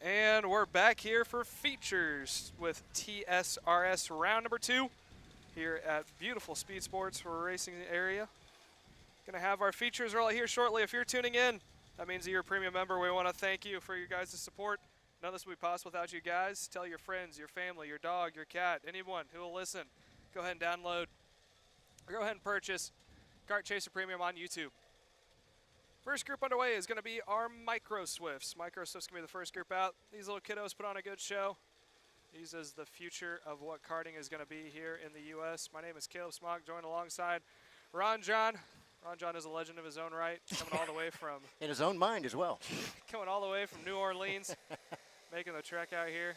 And we're back here for features with TSRS round number 2 here at beautiful SpeedSportz racing area. Gonna have our features roll out here shortly. If you're tuning in, that means that you're a premium member. We want to thank you for your guys' support. None of this would be possible without you guys. Tell your friends, your family, your dog, your cat, anyone who will listen. Go ahead and download or go ahead and purchase Kart Chaser Premium on YouTube. First group underway is going to be our Micro Swifts. Micro Swifts going to be the first group out. These little kiddos put on a good show. These is the future of what karting is going to be here in the U.S. My name is Caleb Smock, joined alongside Ron John. Ron John is a legend of his own right, coming all the way from... in his own mind as well. Coming all the way from New Orleans, making the trek out here.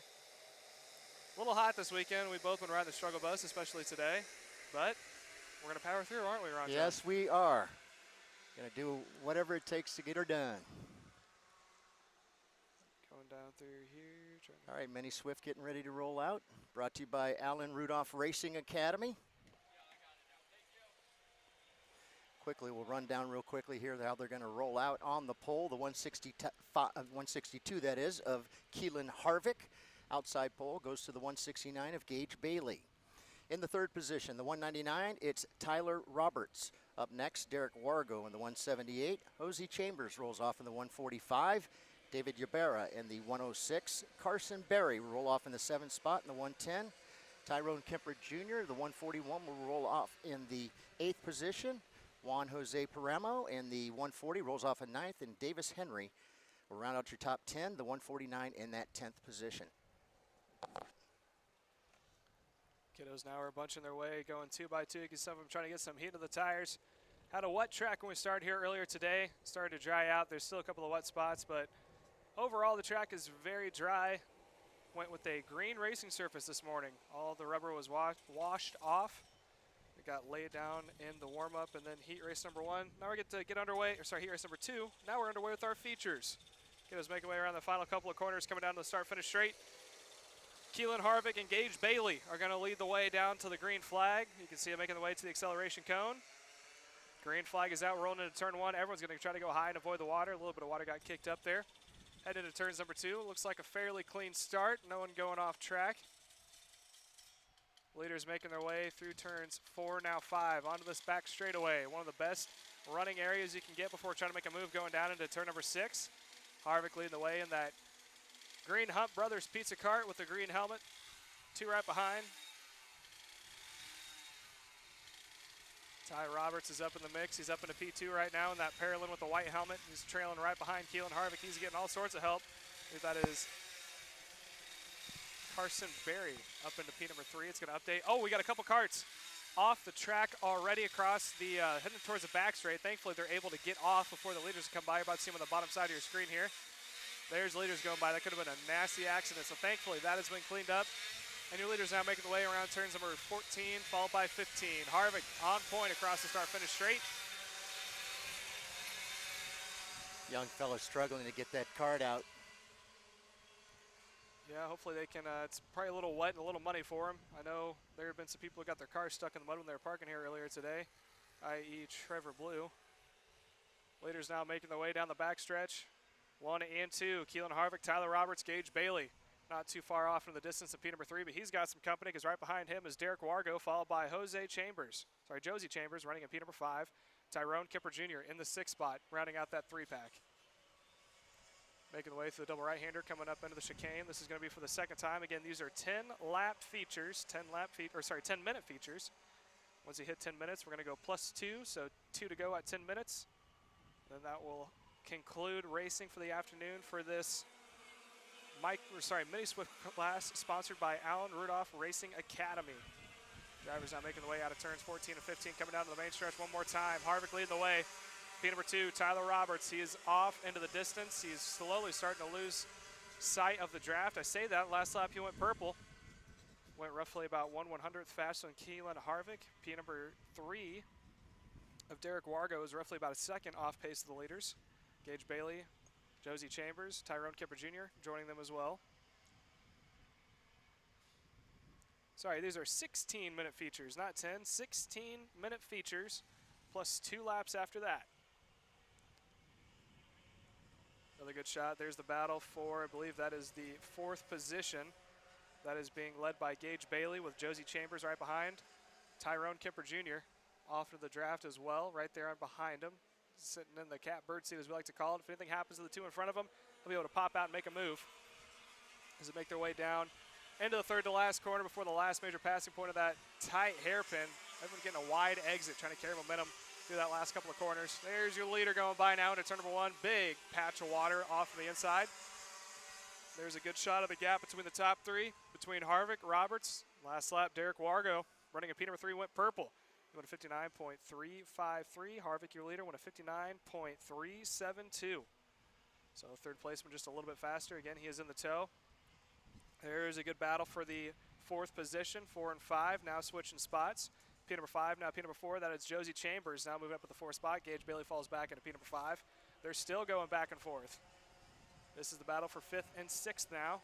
A little hot this weekend. We've both been riding the struggle bus, especially today. But we're going to power through, aren't we, Ron John? Yes, we are. Going to do whatever it takes to get her done. Going down through here. All right, Mini Swift getting ready to roll out. Brought to you by Alan Rudolph Racing Academy. Quickly, we'll run down real quickly here how they're going to roll out on the pole. The 162, that is, of Keelan Harvick. Outside pole goes to the 169 of Gage Bailey. In the third position, the 199, it's Tyler Roberts. Up next, Derek Wargo in the 178. Hosey Chambers rolls off in the 145. David Ybarra in the 106. Carson Berry will roll off in the 7th spot in the 110. Tyrone Kemper Jr., the 141, will roll off in the 8th position. Juan Jose Paramo in the 140 rolls off in 9th. And Davis Henry will round out your top 10, the 149 in that 10th position. Kiddos now are bunching their way, going 2 by 2. You can see some of them trying to get some heat to the tires. Had a wet track when we started here earlier today. Started to dry out. There's still a couple of wet spots, but overall the track is very dry. Went with a green racing surface this morning. All the rubber was washed off. It got laid down in the warm-up, and then heat race number 1. Now we get to get underway, or sorry, heat race number 2. Now we're underway with our features. Kiddos making way around the final couple of corners, coming down to the start-finish straight. Keelan Harvick and Gage Bailey are going to lead the way down to the green flag. You can see them making the way to the acceleration cone. Green flag is out, rolling into turn 1. Everyone's going to try to go high and avoid the water. A little bit of water got kicked up there. Head into turns number 2. Looks like a fairly clean start. No one going off track. Leaders making their way through turns 4, now 5. Onto this back straightaway. One of the best running areas you can get before trying to make a move going down into turn number 6. Harvick leading the way in that green Hunt Brothers pizza cart with the green helmet. 2 right behind. Ty Roberts is up in the mix. He's up into P2 right now in that Paralyn with the white helmet. He's trailing right behind Keelan Harvick. He's getting all sorts of help. I believe that is Carson Berry up into P number 3. It's going to update. Oh, we got a couple carts off the track already across the, heading towards the back straight. Thankfully, they're able to get off before the leaders come by. You're about to see them on the bottom side of your screen here. There's leaders going by. That could have been a nasty accident. So thankfully, that has been cleaned up. And your leaders now making the way around turns number 14, followed by 15. Harvick on point across the start-finish straight. Young fella struggling to get that card out. Yeah, hopefully they can, it's probably a little wet and a little muddy for them. I know there have been some people who got their cars stuck in the mud when they were parking here earlier today, i.e. Trevor Blue. Leaders now making their way down the backstretch. 1 and 2, Keelan Harvick, Tyler Roberts, Gage Bailey. Not too far off in the distance of P number 3, but he's got some company because right behind him is Derek Wargo, followed by Josie Chambers running in P number 5. Tyrone Kemper Jr. in the 6th spot, rounding out that 3-pack. Making the way through the double right-hander, coming up into the chicane. This is going to be for the 2nd time. Again, these are 10-lap features, 10-minute features. Once you hit 10 minutes, we're going to go +2, so 2 to go at 10 minutes. Then that will conclude racing for the afternoon for this Mini Swift class sponsored by Alan Rudolph Racing Academy. Drivers now making the way out of turns 14 and 15, coming down to the main stretch one more time. Harvick leading the way. P number 2, Tyler Roberts. He is off into the distance. He's slowly starting to lose sight of the draft. I say that. Last lap he went purple. Went roughly about 1/100th faster than Keelan Harvick. P number 3 of Derek Wargo is roughly about a 2nd off pace of the leaders. Gage Bailey, Josie Chambers, Tyrone Kemper Jr. joining them as well. Sorry, these are 16-minute features, not 10. 16-minute features plus 2 laps after that. Really good shot. There's the battle for, I believe that is the 4th position. That is being led by Gage Bailey with Josie Chambers right behind. Tyrone Kemper Jr. off to the draft as well, right there on behind him. Sitting in the catbird seat, as we like to call it. If anything happens to the 2 in front of him, he'll be able to pop out and make a move. As they make their way down into the 3rd to last corner before the last major passing point of that tight hairpin. Everyone getting a wide exit, trying to carry momentum through that last couple of corners. There's your leader going by now into turn number 1. Big patch of water off from the inside. There's a good shot of the gap between the top 3, between Harvick, Roberts. Last lap, Derek Wargo running a P number 3 went purple. He went a 59.353. Harvick, your leader, went a 59.372. So 3rd placeman just a little bit faster. Again, he is in the tow. There's a good battle for the 4th position, 4 and 5, now switching spots. P number 5, now P number 4, that is Josie Chambers, now moving up at the 4th spot. Gage Bailey falls back into P number 5. They're still going back and forth. This is the battle for 5th and 6th now.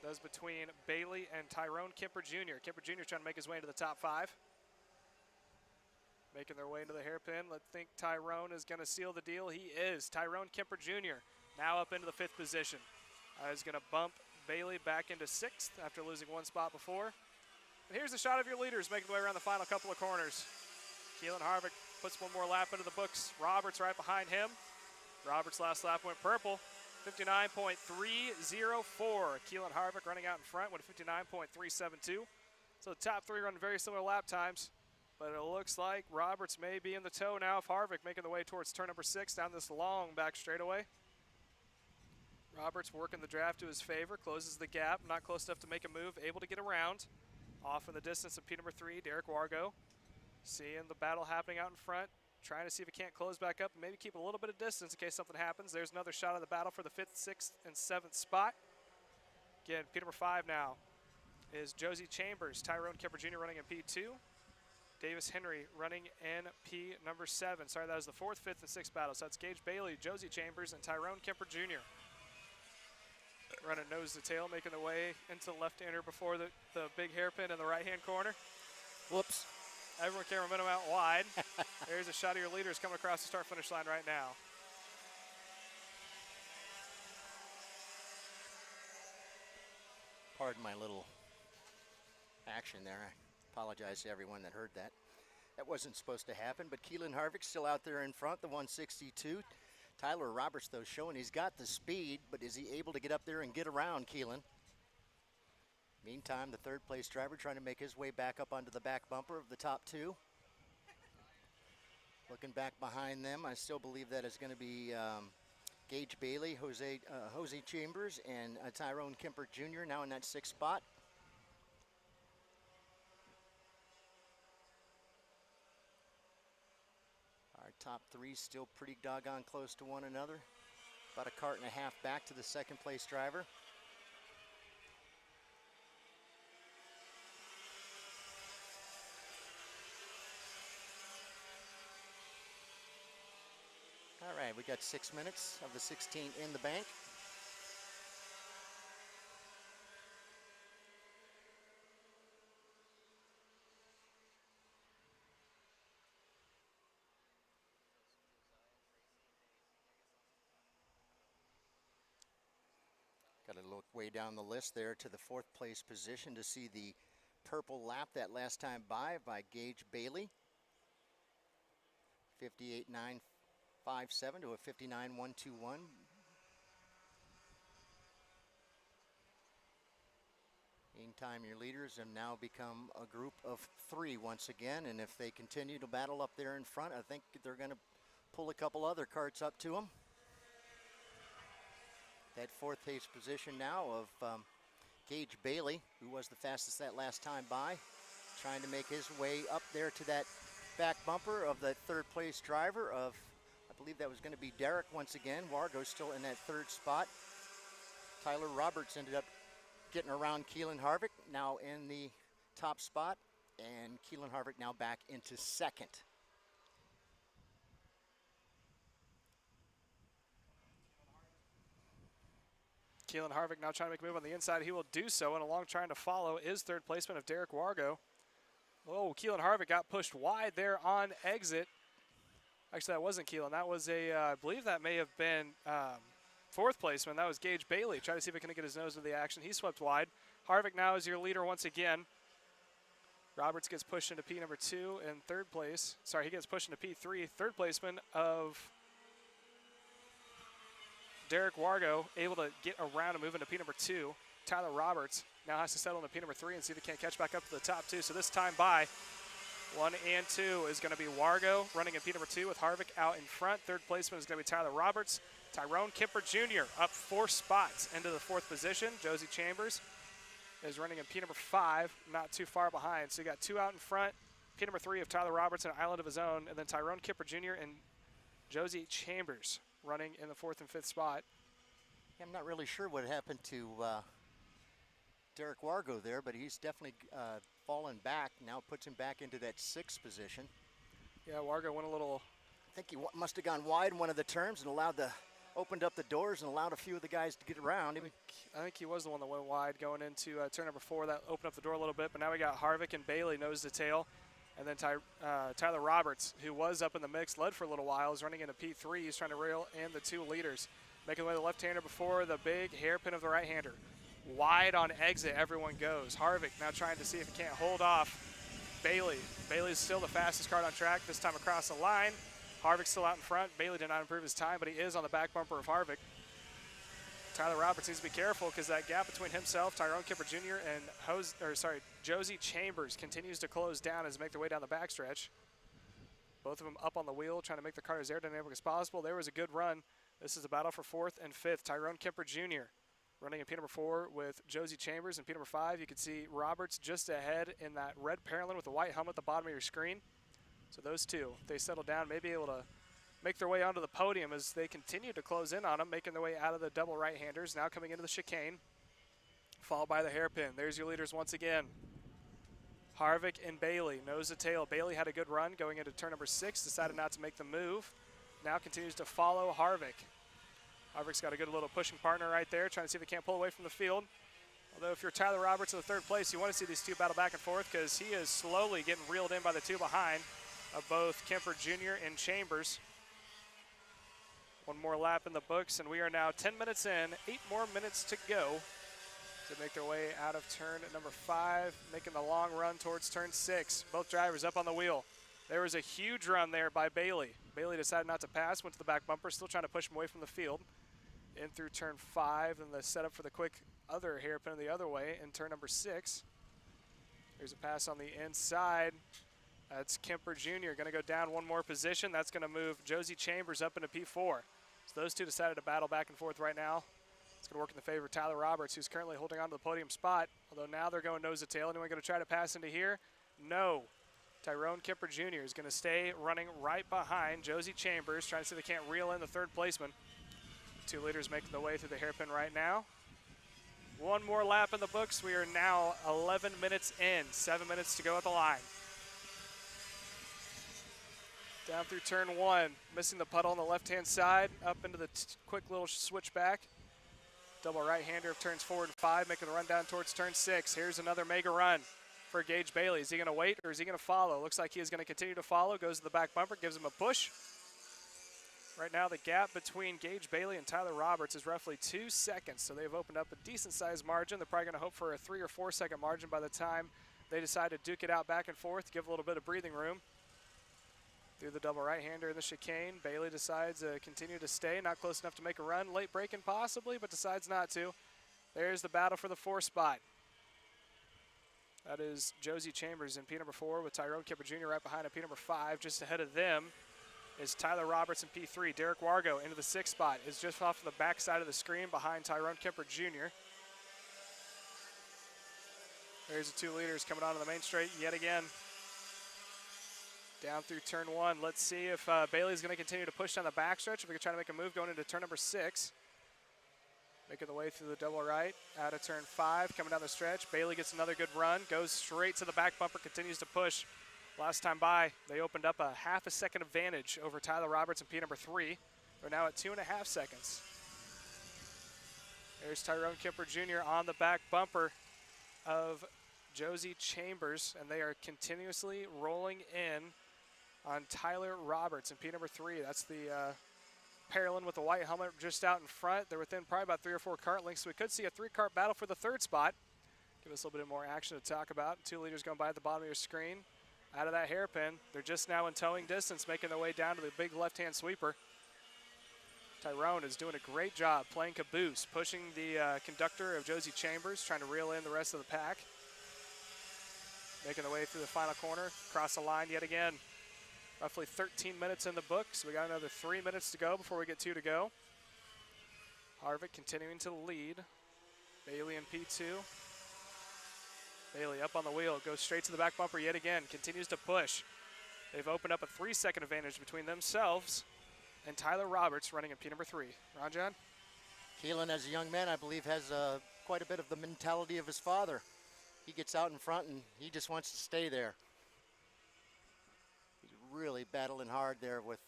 Those between Bailey and Tyrone Kemper Jr. Kemper Jr. trying to make his way into the top 5. Making their way into the hairpin. Let's think Tyrone is going to seal the deal. He is. Tyrone Kemper Jr. now up into the 5th position. Is going to bump Bailey back into 6th after losing 1 spot before. And here's a shot of your leaders making their way around the final couple of corners. Keelan Harvick puts 1 more lap into the books. Roberts right behind him. Roberts' last lap went purple. 59.304. Keelan Harvick running out in front with 59.372. So the top 3 run very similar lap times. But it looks like Roberts may be in the tow now of Harvick, making the way towards turn number 6 down this long back straightaway. Roberts working the draft to his favor, closes the gap, not close enough to make a move, able to get around. Off in the distance of P number 3, Derek Wargo. Seeing the battle happening out in front, trying to see if it can't close back up and maybe keep a little bit of distance in case something happens. There's another shot of the battle for the 5th, 6th, and 7th spot. Again, P number 5 now is Josie Chambers, Tyrone Kemper Jr. running in P2. Davis Henry running in P number 7. Sorry, that was the 4th, 5th, and 6th battle. So that's Gage Bailey, Josie Chambers, and Tyrone Kemper Jr. Running nose to tail, making the way into the left inner before the big hairpin in the right-hand corner. Whoops. Everyone carry momentum out wide. There's a shot of your leaders coming across the start-finish line right now. Pardon my little action there. I apologize to everyone that heard that. That wasn't supposed to happen, but Keelan Harvick still out there in front, the 162. Tyler Roberts, though, showing he's got the speed, but is he able to get up there and get around Keelan? Meantime, the 3rd place driver trying to make his way back up onto the back bumper of the top 2. Looking back behind them, I still believe that is going to be Gage Bailey, Jose Chambers, and Tyrone Kemper Jr. now in that 6th spot. Our top 3 still pretty doggone close to one another. About a cart and a half back to the 2nd place driver. All right, we got 6 minutes of the 16 in the bank. Got to look way down the list there to the 4th place position to see the purple lap that last time by Gage Bailey. 58.957 to a 59.121. Meantime, your leaders have now become a group of 3 once again, and if they continue to battle up there in front, I think they're going to pull a couple other carts up to them. That 4th place position now of Gage Bailey, who was the fastest that last time by, trying to make his way up there to that back bumper of the 3rd place driver of, I believe that was going to be Derek once again. Wargo's still in that 3rd spot. Tyler Roberts ended up getting around Keelan Harvick, now in the top spot, and Keelan Harvick now back into 2nd. Keelan Harvick now trying to make a move on the inside. He will do so, and along trying to follow is 3rd placeman of Derek Wargo. Oh, Keelan Harvick got pushed wide there on exit. Actually, that wasn't Keelan. That was I believe that may have been fourth placeman. That was Gage Bailey. Try to see if he can get his nose into the action. He swept wide. Harvick now is your leader once again. Roberts gets pushed into P number 2 in third place. Sorry, he gets pushed into P3. Third placeman of Derek Wargo, able to get around and move into P number 2. Tyler Roberts now has to settle into P number 3 and see if he can't catch back up to the top 2. So this time by 1 and 2 is going to be Wargo running in P number 2 with Harvick out in front. Third placeman is going to be Tyler Roberts. Tyrone Kemper Jr. up 4 spots into the 4th position. Josie Chambers is running in P number 5, not too far behind. So you got 2 out in front. P number 3 of Tyler Roberts, an island of his own, and then Tyrone Kemper Jr. and Josie Chambers running in the 4th and 5th spot. I'm not really sure what happened to Derek Wargo there, but he's definitely fallen back. Now puts him back into that 6th position. Yeah, Wargo went a little... I think he must have gone wide in one of the turns and opened up the doors and allowed a few of the guys to get around him. I think he was the one that went wide going into turn number 4. That opened up the door a little bit, but now we got Harvick and Bailey nose to tail. And then Tyler Roberts, who was up in the mix, led for a little while, is running into P3. He's trying to reel in the 2 leaders. Making way the left-hander before the big hairpin of the right-hander. Wide on exit, everyone goes. Harvick now trying to see if he can't hold off Bailey. Bailey's still the fastest car on track, this time across the line. Harvick's still out in front. Bailey did not improve his time, but he is on the back bumper of Harvick. Tyler Roberts needs to be careful because that gap between himself, Tyrone Kemper Jr., and Josie Chambers continues to close down as they make their way down the backstretch. Both of them up on the wheel, trying to make the car as aerodynamic as possible. There was a good run. This is a battle for 4th and 5th. Tyrone Kemper Jr. running in P number 4 with Josie Chambers. In P number 5, you can see Roberts just ahead in that red Paralin with the white helmet at the bottom of your screen. So those two, if they settle down, may be able to make their way onto the podium as they continue to close in on them, making their way out of the double right-handers, now coming into the chicane, followed by the hairpin. There's your leaders once again. Harvick and Bailey, nose to tail. Bailey had a good run going into turn number 6, decided not to make the move. Now continues to follow Harvick. Harvick's got a good little pushing partner right there, trying to see if he can't pull away from the field. Although if you're Tyler Roberts in the 3rd place, you want to see these 2 battle back and forth because he is slowly getting reeled in by the 2 behind of both Kemper Jr. and Chambers. 1 more lap in the books, and we are now 10 minutes in, 8 more minutes to go to make their way out of turn number 5, making the long run towards turn 6. Both drivers up on the wheel. There was a huge run there by Bailey. Bailey decided not to pass, went to the back bumper, still trying to push him away from the field. In through turn 5, and the setup for the quick other hairpin the other way in turn number 6. There's a pass on the inside. That's Kemper Jr. going to go down 1 more position. That's going to move Josie Chambers up into P4. So those 2 decided to battle back and forth right now. It's going to work in the favor of Tyler Roberts, who's currently holding on to the podium spot. Although now they're going nose to tail. Anyone going to try to pass into here? No. Tyrone Kemper Jr. is going to stay running right behind Josie Chambers, trying to see if they can't reel in the 3rd placeman. 2 leaders making the way through the hairpin right now. 1 more lap in the books. We are now 11 minutes in, 7 minutes to go at the line. Down through turn 1, missing the puddle on the left-hand side, up into the quick little switchback. Double right-hander of turns 4 and 5, making the run down towards turn 6. Here's another mega run for Gage Bailey. Is he going to wait or is he going to follow? Looks like he is going to continue to follow, goes to the back bumper, gives him a push. Right now the gap between Gage Bailey and Tyler Roberts is roughly 2 seconds, so they've opened up a decent-sized margin. They're probably going to hope for a 3 or 4 second margin by the time they decide to duke it out back and forth, give a little bit of breathing room. Through the double right-hander in the chicane, Bailey decides to continue to stay, not close enough to make a run, late braking possibly, but decides not to. There's the battle for the 4th spot. That is Josie Chambers in P number 4 with Tyrone Kemper Jr. right behind in P number 5. Just ahead of them is Tyler Roberts in P3. Derek Wargo into the 6th spot is just off the back side of the screen behind Tyrone Kemper Jr. There's the 2 leaders coming onto the main straight yet again. Down through turn 1. Let's see if Bailey's going to continue to push down the backstretch, if we can try to make a move going into turn number 6. Making the way through the double right, out of turn 5, coming down the stretch. Bailey gets another good run, goes straight to the back bumper, continues to push. Last time by, they opened up a half a second advantage over Tyler Roberts in P number 3. They're now at 2.5 seconds. There's Tyrone Kemper Jr. on the back bumper of Josie Chambers, and they are continuously rolling in on Tyler Roberts in P number 3. That's the Parolin with the white helmet just out in front. They're within probably about 3 or 4 cart lengths, so we could see a 3-cart battle for the 3rd spot. Give us a little bit more action to talk about. 2 leaders going by at the bottom of your screen. Out of that hairpin, they're just now in towing distance, making their way down to the big left-hand sweeper. Tyrone is doing a great job playing caboose, pushing the conductor of Josie Chambers, trying to reel in the rest of the pack. Making their way through the final corner, across the line yet again. Roughly 13 minutes in the book, so we got another 3 minutes to go before we get 2 to go. Harvick continuing to lead. Bailey in P2. Bailey up on the wheel, goes straight to the back bumper yet again, continues to push. They've opened up a 3-second advantage between themselves and Tyler Roberts running in P number 3. Ron John? Keelan, as a young man, I believe, has quite a bit of the mentality of his father. He gets out in front and he just wants to stay there. He's really battling hard there with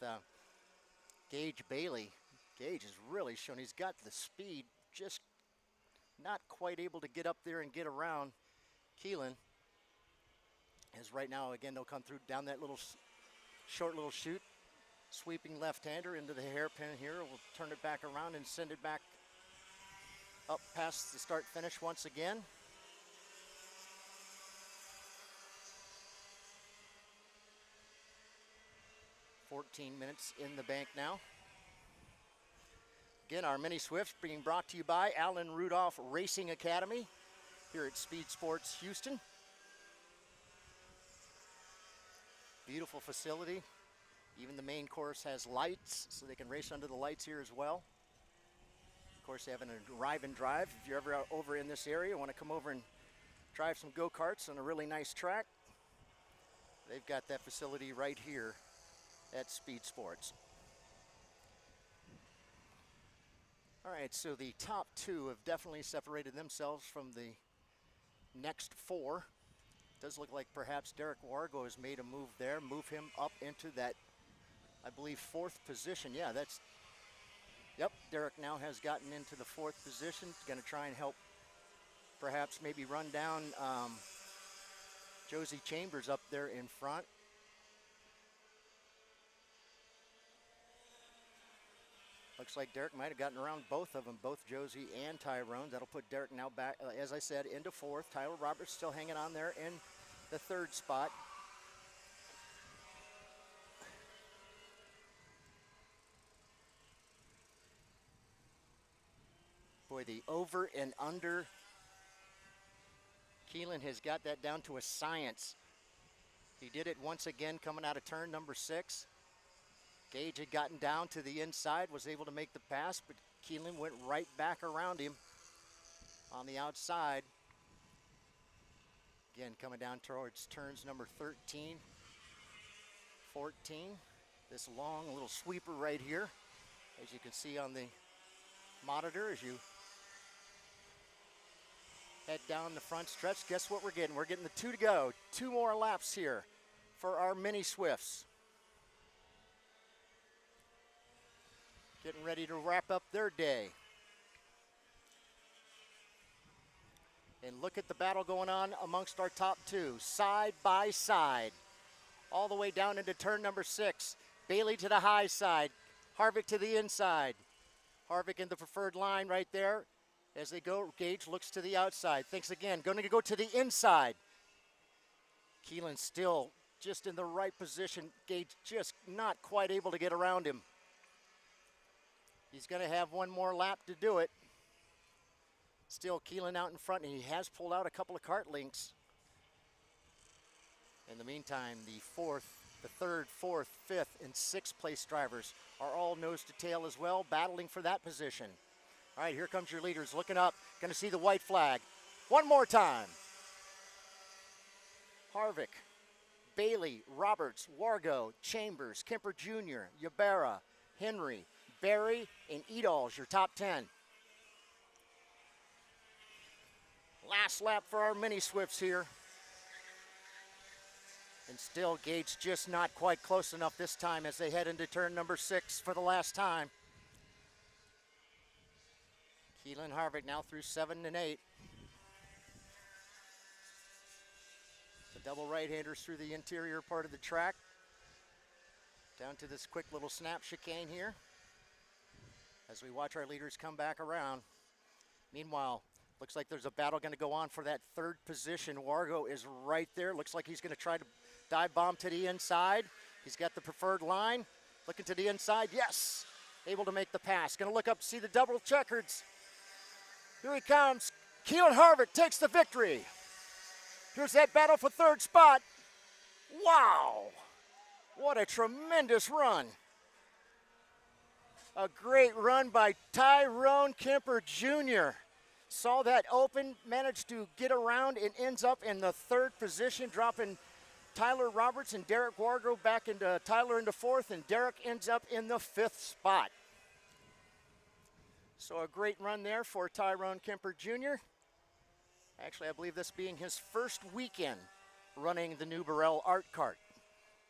Gage Bailey. Gage has really shown he's got the speed, just not quite able to get up there and get around Keelan. As right now, again, they'll come through down that little short little chute. Sweeping left-hander into the hairpin here. We'll turn it back around and send it back up past the start-finish once again. $14 minutes in the bank now. Again, our mini Swifts being brought to you by Allen Rudolph Racing Academy here at SpeedSportz Houston. Beautiful facility. Even the main course has lights, so they can race under the lights here as well. Of course, they have an arrive and drive. If you're ever out over in this area, want to come over and drive some go-karts on a really nice track, they've got that facility right here at SpeedSportz. All right, so the top 2 have definitely separated themselves from the next 4. Does look like perhaps Derek Wargo has made a move there, move him up into that, I believe, 4th position. Yeah, that's, yep, Derek now has gotten into the 4th position. Going to try and help perhaps maybe run down Josie Chambers up there in front. Looks like Derek might have gotten around both of them, both Josie and Tyrone. That'll put Derek now back, as I said, into 4th. Tyler Roberts still hanging on there in the 3rd spot. Boy, the over and under, Keelan has got that down to a science. He did it once again coming out of turn number 6. Gage had gotten down to the inside, was able to make the pass, but Keelan went right back around him on the outside. Again, coming down towards turns number 13, 14. This long little sweeper right here, as you can see on the monitor as you head down the front stretch. Guess what we're getting? We're getting the 2 to go. 2 more laps here for our mini Swifts. Getting ready to wrap up their day. And look at the battle going on amongst our top 2, side by side. All the way down into turn number 6. Bailey to the high side, Harvick to the inside. Harvick in the preferred line right there. As they go, Gage looks to the outside. Thinks again, going to go to the inside. Keelan still just in the right position. Gage just not quite able to get around him. He's going to have 1 more lap to do it. Still Keelan out in front, and he has pulled out a couple of cart links. In the meantime, the 3rd, 4th, 5th, and 6th place drivers are all nose to tail as well, battling for that position. All right, here comes your leaders looking up. Going to see the white flag. 1 more time. Harvick, Bailey, Roberts, Wargo, Chambers, Kemper Jr., Ybarra, Henry, Barry, and Edall's your top 10. Last lap for our mini Swifts here. And still Gage just not quite close enough this time as they head into turn number 6 for the last time. Keelan Harvick now through 7 and 8. The double right-handers through the interior part of the track. Down to this quick little snap chicane here. as we watch our leaders come back around. Meanwhile, looks like there's a battle going to go on for that third position. Wargo is right there. Looks like he's going to try to dive bomb to the inside. He's got the preferred line. Looking to the inside. Yes. Able to make the pass. Going to look up, see the double checkers. Here he comes. Keelan Harvick takes the victory. Here's that battle for third spot. Wow. What a tremendous run. A great run by Tyrone Kemper Jr. Saw that open, managed to get around, and ends up in the third position, dropping Tyler Roberts and Derek Wargo back into Tyler into fourth, and Derek ends up in the fifth spot. So a great run there for Tyrone Kemper Jr. Actually, I believe this being his first weekend running the new Burrell Art Kart.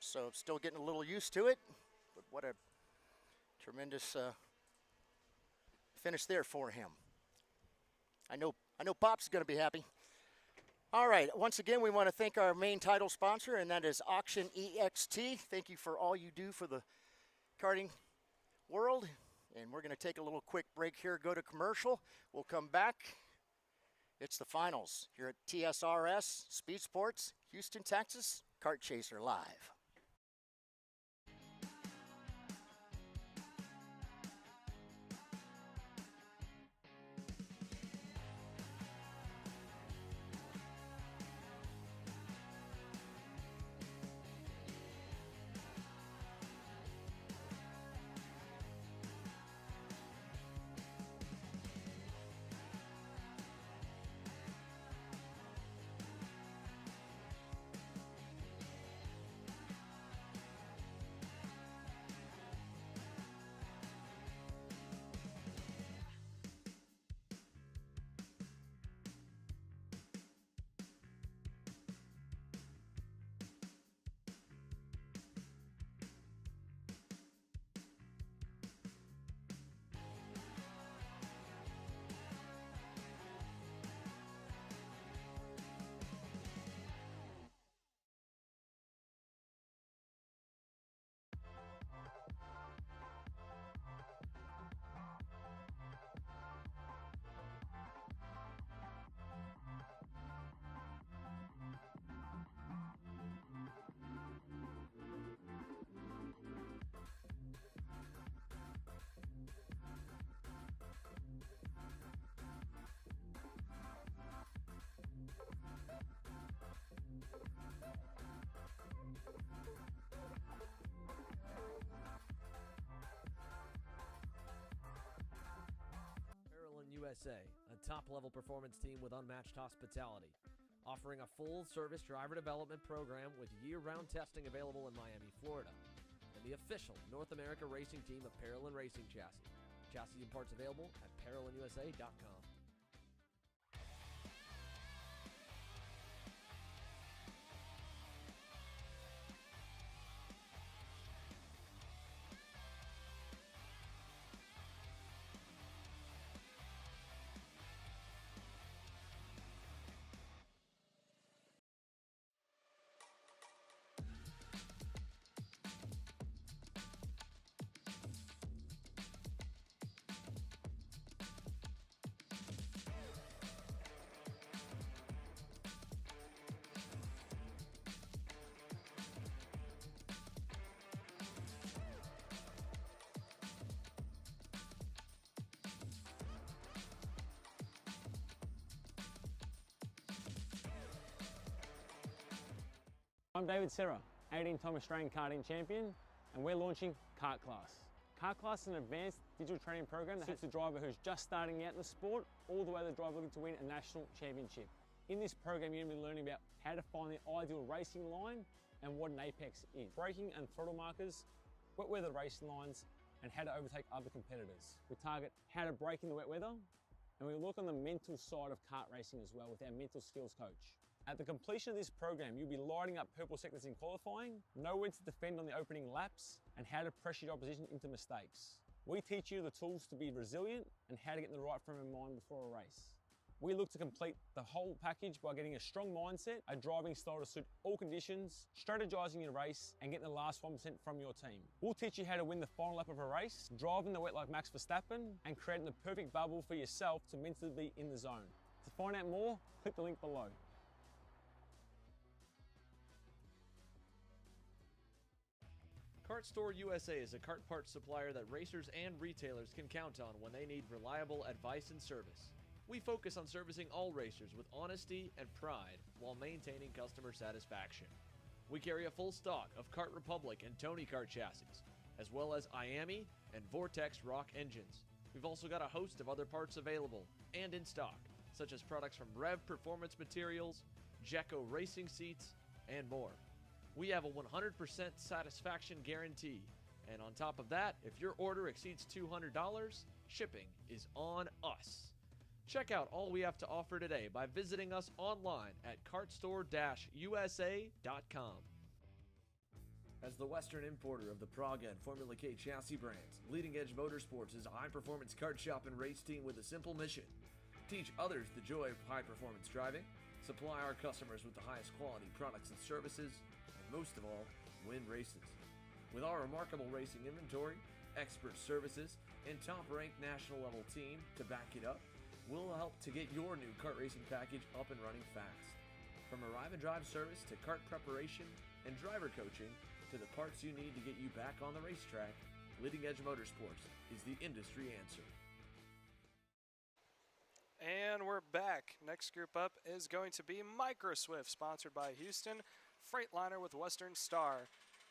So still getting a little used to it, but what a tremendous finish there for him. I know Pop's going to be happy. All right, once again, we want to thank our main title sponsor, and that is Auction EXT. Thank you for all you do for the karting world. And we're going to take a little quick break here, go to commercial. We'll come back. It's the finals here at TSRS SpeedSportz, Houston, Texas, Kart Chaser Live. USA, a top-level performance team with unmatched hospitality, offering a full-service driver development program with year-round testing available in Miami, Florida, and the official North America racing team of Parallel Racing Chassis. Chassis and parts available at ParallelinUSA.com. I'm David Serra, 18-time Australian karting champion, and we're launching Kart Class. Kart Class is an advanced digital training program that suits the driver who's just starting out in the sport, all the way to the driver looking to win a national championship. In this program, you're going to be learning about how to find the ideal racing line and what an apex is, braking and throttle markers, wet weather racing lines, and how to overtake other competitors. We target how to brake in the wet weather, and we look on the mental side of kart racing as well with our mental skills coach. At the completion of this program, you'll be lighting up purple sectors in qualifying, know when to defend on the opening laps, and how to pressure your opposition into mistakes. We teach you the tools to be resilient and how to get in the right frame of mind before a race. We look to complete the whole package by getting a strong mindset, a driving style to suit all conditions, strategizing your race, and getting the last 1% from your team. We'll teach you how to win the final lap of a race, driving the wet like Max Verstappen, and creating the perfect bubble for yourself to mentally be in the zone. To find out more, click the link below. Kart Store USA is a kart parts supplier that racers and retailers can count on when they need reliable advice and service. We focus on servicing all racers with honesty and pride while maintaining customer satisfaction. We carry a full stock of Kart Republic and Tony Kart chassis, as well as IAMI and Vortex Rock engines. We've also got a host of other parts available and in stock, such as products from Rev Performance Materials, Jekko Racing Seats, and more. We have a 100% satisfaction guarantee, and on top of that, if your order exceeds $200, shipping is on us. Check out all we have to offer today by visiting us online at kartstore-usa.com. As the Western importer of the Praga and Formula K chassis brands, Leading Edge Motorsports is a high-performance kart shop and race team with a simple mission: teach others the joy of high-performance driving, supply our customers with the highest quality products and services, and most of all, win races. With our remarkable racing inventory, expert services, and top-ranked national-level team to back it up, we'll help to get your new kart racing package up and running fast. From arrive and drive service to kart preparation and driver coaching to the parts you need to get you back on the racetrack, Leading Edge Motorsports is the industry answer. And we're back. Next group up is going to be Micro Swift, sponsored by Houston, Freightliner with Western Star.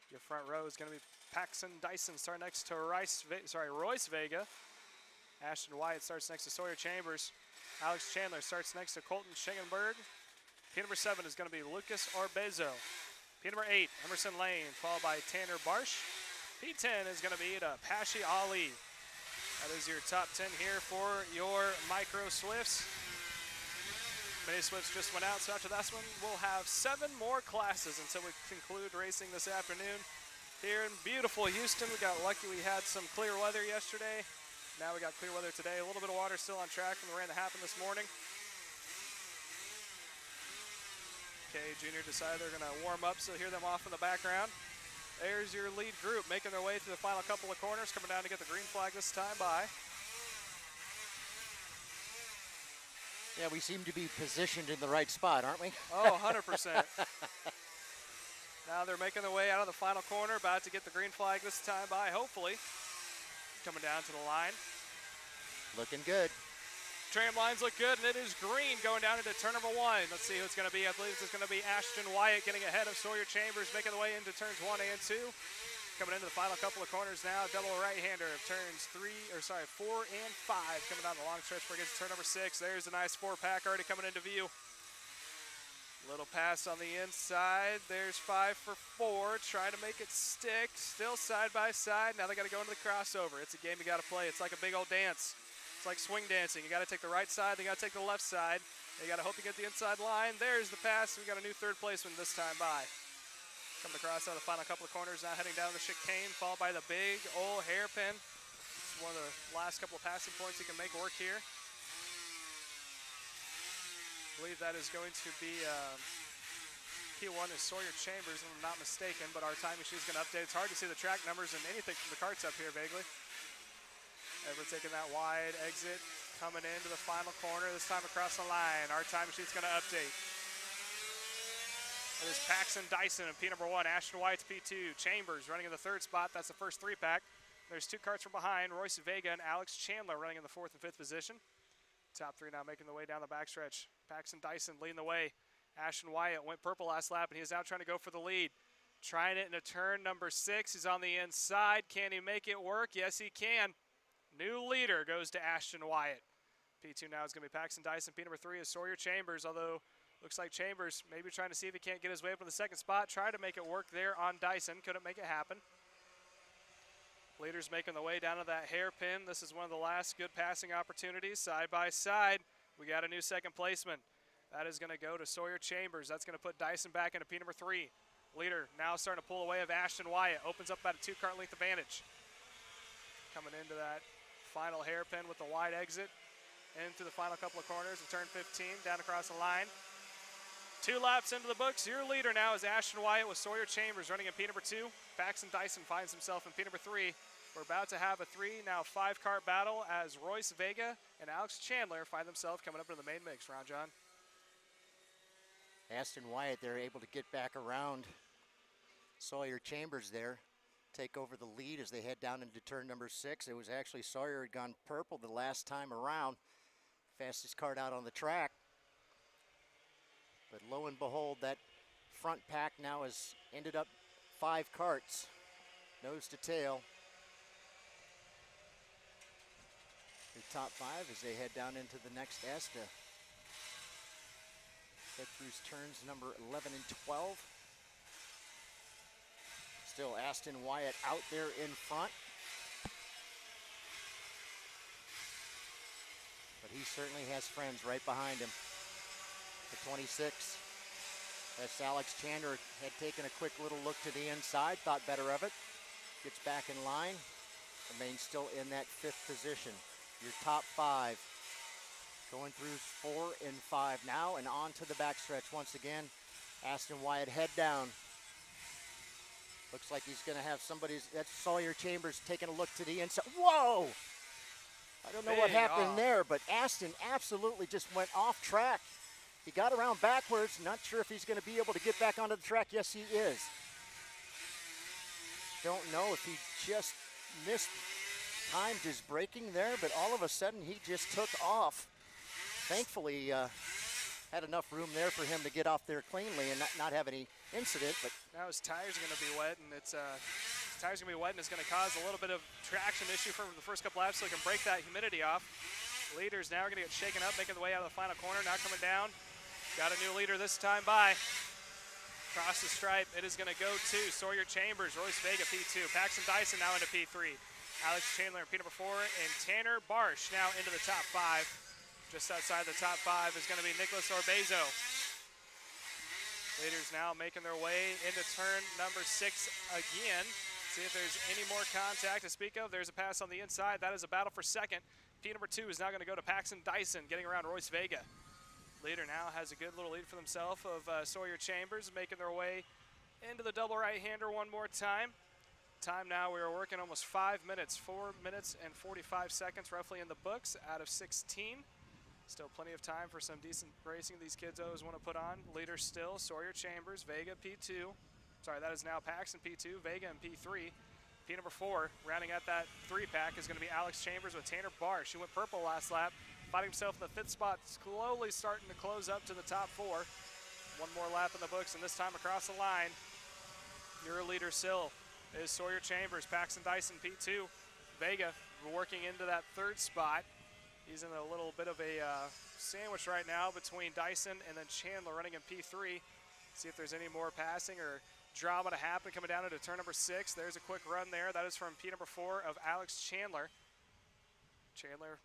Your front row is going to be Paxton Dyson, starting next to Royce Vega. Ashton Wyatt starts next to Sawyer Chambers. Alex Chandler starts next to Colton Schengenberg. P number 7 is going to be Lucas Orbezo. P number 8, Emerson Lane, followed by Tanner Barsh. P10 is going to be Pashi Ali. That is your top 10 here for your Micro Swifts. Mini Swifts just went out, so after this one, we'll have 7 more classes until we conclude racing this afternoon. Here in beautiful Houston, we got lucky we had some clear weather yesterday. Now we got clear weather today. A little bit of water still on track from the rain that happened this morning. KA Jr. decided they're going to warm up, so hear them off in the background. There's your lead group making their way through the final couple of corners, coming down to get the green flag this time by. Yeah, we seem to be positioned in the right spot, aren't we? Oh, 100%. Now they're making their way out of the final corner, about to get the green flag this time by, hopefully. Coming down to the line. Looking good. Tram lines look good, and it is green going down into turn number 1. Let's see who it's going to be. I believe this is going to be Ashton Wyatt getting ahead of Sawyer Chambers, making the way into turns 1 and 2. Coming into the final couple of corners now, double right-hander of turns 4 and 5. Coming down the long stretch before it gets to turn number 6. There's a nice 4-pack already coming into view. Little pass on the inside. There's 5 for 4. Trying to make it stick. Still side by side. Now they got to go into the crossover. It's a game you got to play. It's like a big old dance. It's like swing dancing. You got to take the right side. They got to take the left side. They got to hope you get the inside line. There's the pass. We got a new third placeman this time by. Coming across out of the final couple of corners now, heading down the chicane, followed by the big old hairpin. It's one of the last couple of passing points you can make work here. I believe that is going to be P1 is Sawyer Chambers, if I'm not mistaken, but our time machine is going to update. It's hard to see the track numbers and anything from the karts up here vaguely. Ever taking that wide exit, coming into the final corner, this time across the line. Our time machine is going to update. It is Paxton Dyson and P number 1, Ashton White's P2. Chambers running in the 3rd spot. That's the first 3-pack. There's 2 karts from behind, Royce Vega and Alex Chandler running in the 4th and 5th position. Top 3 now making the way down the backstretch. Paxton Dyson leading the way. Ashton Wyatt went purple last lap, and he is now trying to go for the lead. Trying it into turn number 6. He's on the inside. Can he make it work? Yes, he can. New leader goes to Ashton Wyatt. P2 now is going to be Paxton Dyson. P number 3 is Sawyer Chambers, although looks like Chambers maybe trying to see if he can't get his way up in the 2nd spot. Try to make it work there on Dyson. Couldn't make it happen. Leaders making the way down to that hairpin. This is one of the last good passing opportunities. Side by side, we got a new 2nd placeman. That is going to go to Sawyer Chambers. That's going to put Dyson back into P number 3. Leader now starting to pull away of Ashton Wyatt. Opens up about a 2-kart length advantage. Coming into that final hairpin with the wide exit. into the final couple of corners of turn 15, down across the line. 2 laps into the books. Your leader now is Ashton Wyatt with Sawyer Chambers running in P number 2. Paxton Dyson finds himself in P number 3. We're about to have a 3, now 5-cart battle as Royce Vega and Alex Chandler find themselves coming up into the main mix. Round, John. Ashton Wyatt, they're able to get back around Sawyer Chambers there, take over the lead as they head down into turn number 6. It was actually Sawyer had gone purple the last time around. Fastest cart out on the track. But lo and behold, that front pack now has ended up 5 carts, nose to tail. The top 5 as they head down into the next ESTA. Head through turns number 11 and 12. Still Ashton Wyatt out there in front. But he certainly has friends right behind him. The 26. That's Alex Chandler, had taken a quick little look to the inside, thought better of it. Gets back in line, remains still in that 5th position. Your top 5 going through 4 and 5 now and on to the backstretch once again. Ashton Wyatt head down. Looks like he's going to have somebody's, that's Sawyer Chambers taking a look to the inside. Whoa! I don't know what happened there, but Ashton absolutely just went off track. He got around backwards, not sure if he's going to be able to get back onto the track. Yes, he is. Don't know if he just timed his braking there, but all of a sudden he just took off. Thankfully, had enough room there for him to get off there cleanly and not have any incident. But now his tires are going to be wet, and it's tires are going to be wet, and it's going to cause a little bit of traction issue for the first couple laps, so he can break that humidity off. Leaders now are going to get shaken up, making the way out of the final corner. Now coming down, got a new leader this time by. Across the stripe, it is going to go to Sawyer Chambers, Royce Vega P2, Paxton Dyson now into P3, Alex Chandler in P number 4, and Tanner Barsh now into the top 5. Just outside the top 5 is going to be Nicholas Orbezo. Leaders now making their way into turn number 6 again. See if there's any more contact to speak of. There's a pass on the inside. That is a battle for second. P number 2 is now going to go to Paxton Dyson, getting around Royce Vega. Leader now has a good little lead for themselves of Sawyer Chambers, making their way into the double right-hander one more time. Time now, we are working almost 5 minutes, 4 minutes and 45 seconds roughly in the books out of 16. Still plenty of time for some decent racing these kids always want to put on. Leader still, Sawyer Chambers, Vega P2. Sorry, that is now Paxton P2, Vega and P3. P number 4, rounding out that 3-pack is going to be Alex Chambers with Tanner Barsh, who went purple last lap. Finding himself in the 5th spot, slowly starting to close up to the top 4. One more lap in the books, and this time across the line, your leader still is Sawyer Chambers, Paxton Dyson P2. Vega working into that 3rd spot. He's in a little bit of a sandwich right now between Dyson and then Chandler running in P3. See if there's any more passing or drama to happen coming down into turn number 6. There's a quick run there. That is from P number 4 of Alex Chandler. Chandler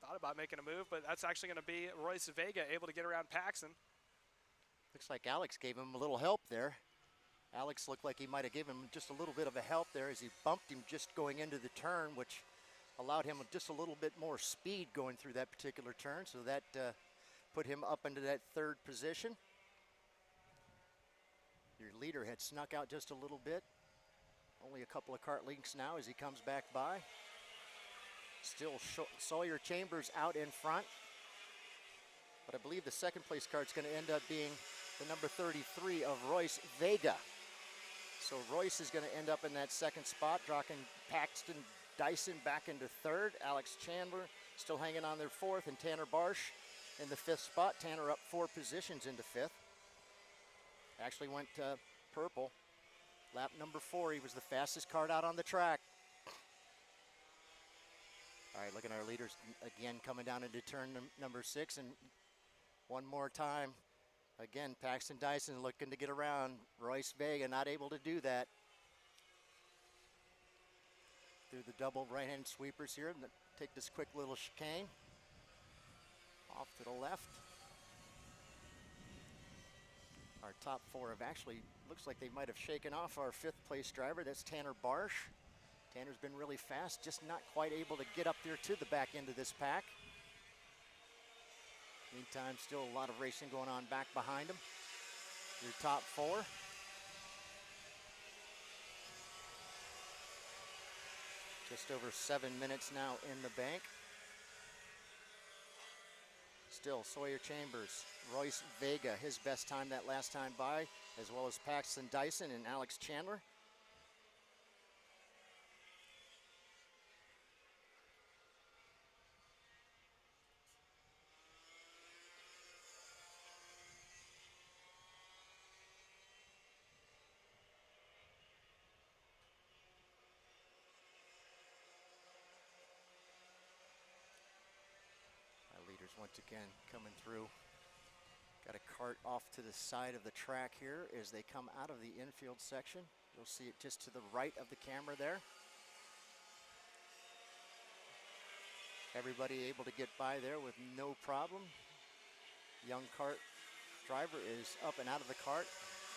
thought about making a move, but that's actually going to be Royce Vega able to get around Paxton. looks like Alex gave him a little help there. Alex looked like he might have given him just a little bit of a help there as he bumped him just going into the turn, which allowed him just a little bit more speed going through that particular turn. So that put him up into that 3rd position. Your leader had snuck out just a little bit. Only a couple of cart lengths now as he comes back by. Still Sawyer Chambers out in front. But I believe the 2nd place cart's going to end up being the number 33 of Royce Vega. So Royce is going to end up in that 2nd spot, dropping Paxton Dyson back into 3rd. Alex Chandler still hanging on their 4th, and Tanner Barsh in the 5th spot. Tanner up 4 positions into 5th. Actually went purple. Lap number 4, he was the fastest cart out on the track. All right, look at our leaders again coming down into turn number 6, and one more time. Again, Paxton Dyson looking to get around Royce Vega, not able to do that. Through the double right-hand sweepers here, and take this quick little chicane. Off to the left. Our top 4 have actually, looks like they might have shaken off our 5th place driver. That's Tanner Barsh. Tanner's been really fast, just not quite able to get up there to the back end of this pack. Meantime, still a lot of racing going on back behind them. Your top four. Just over 7 minutes now in the bank. Still Sawyer Chambers, Royce Vega, his best time that last time by, as well as Paxton Dyson and Alex Chandler. Once again coming through. Got a cart off to the side of the track here as they come out of the infield section. You'll see it just to the right of the camera there. Everybody able to get by there with no problem. Young cart driver is up and out of the cart,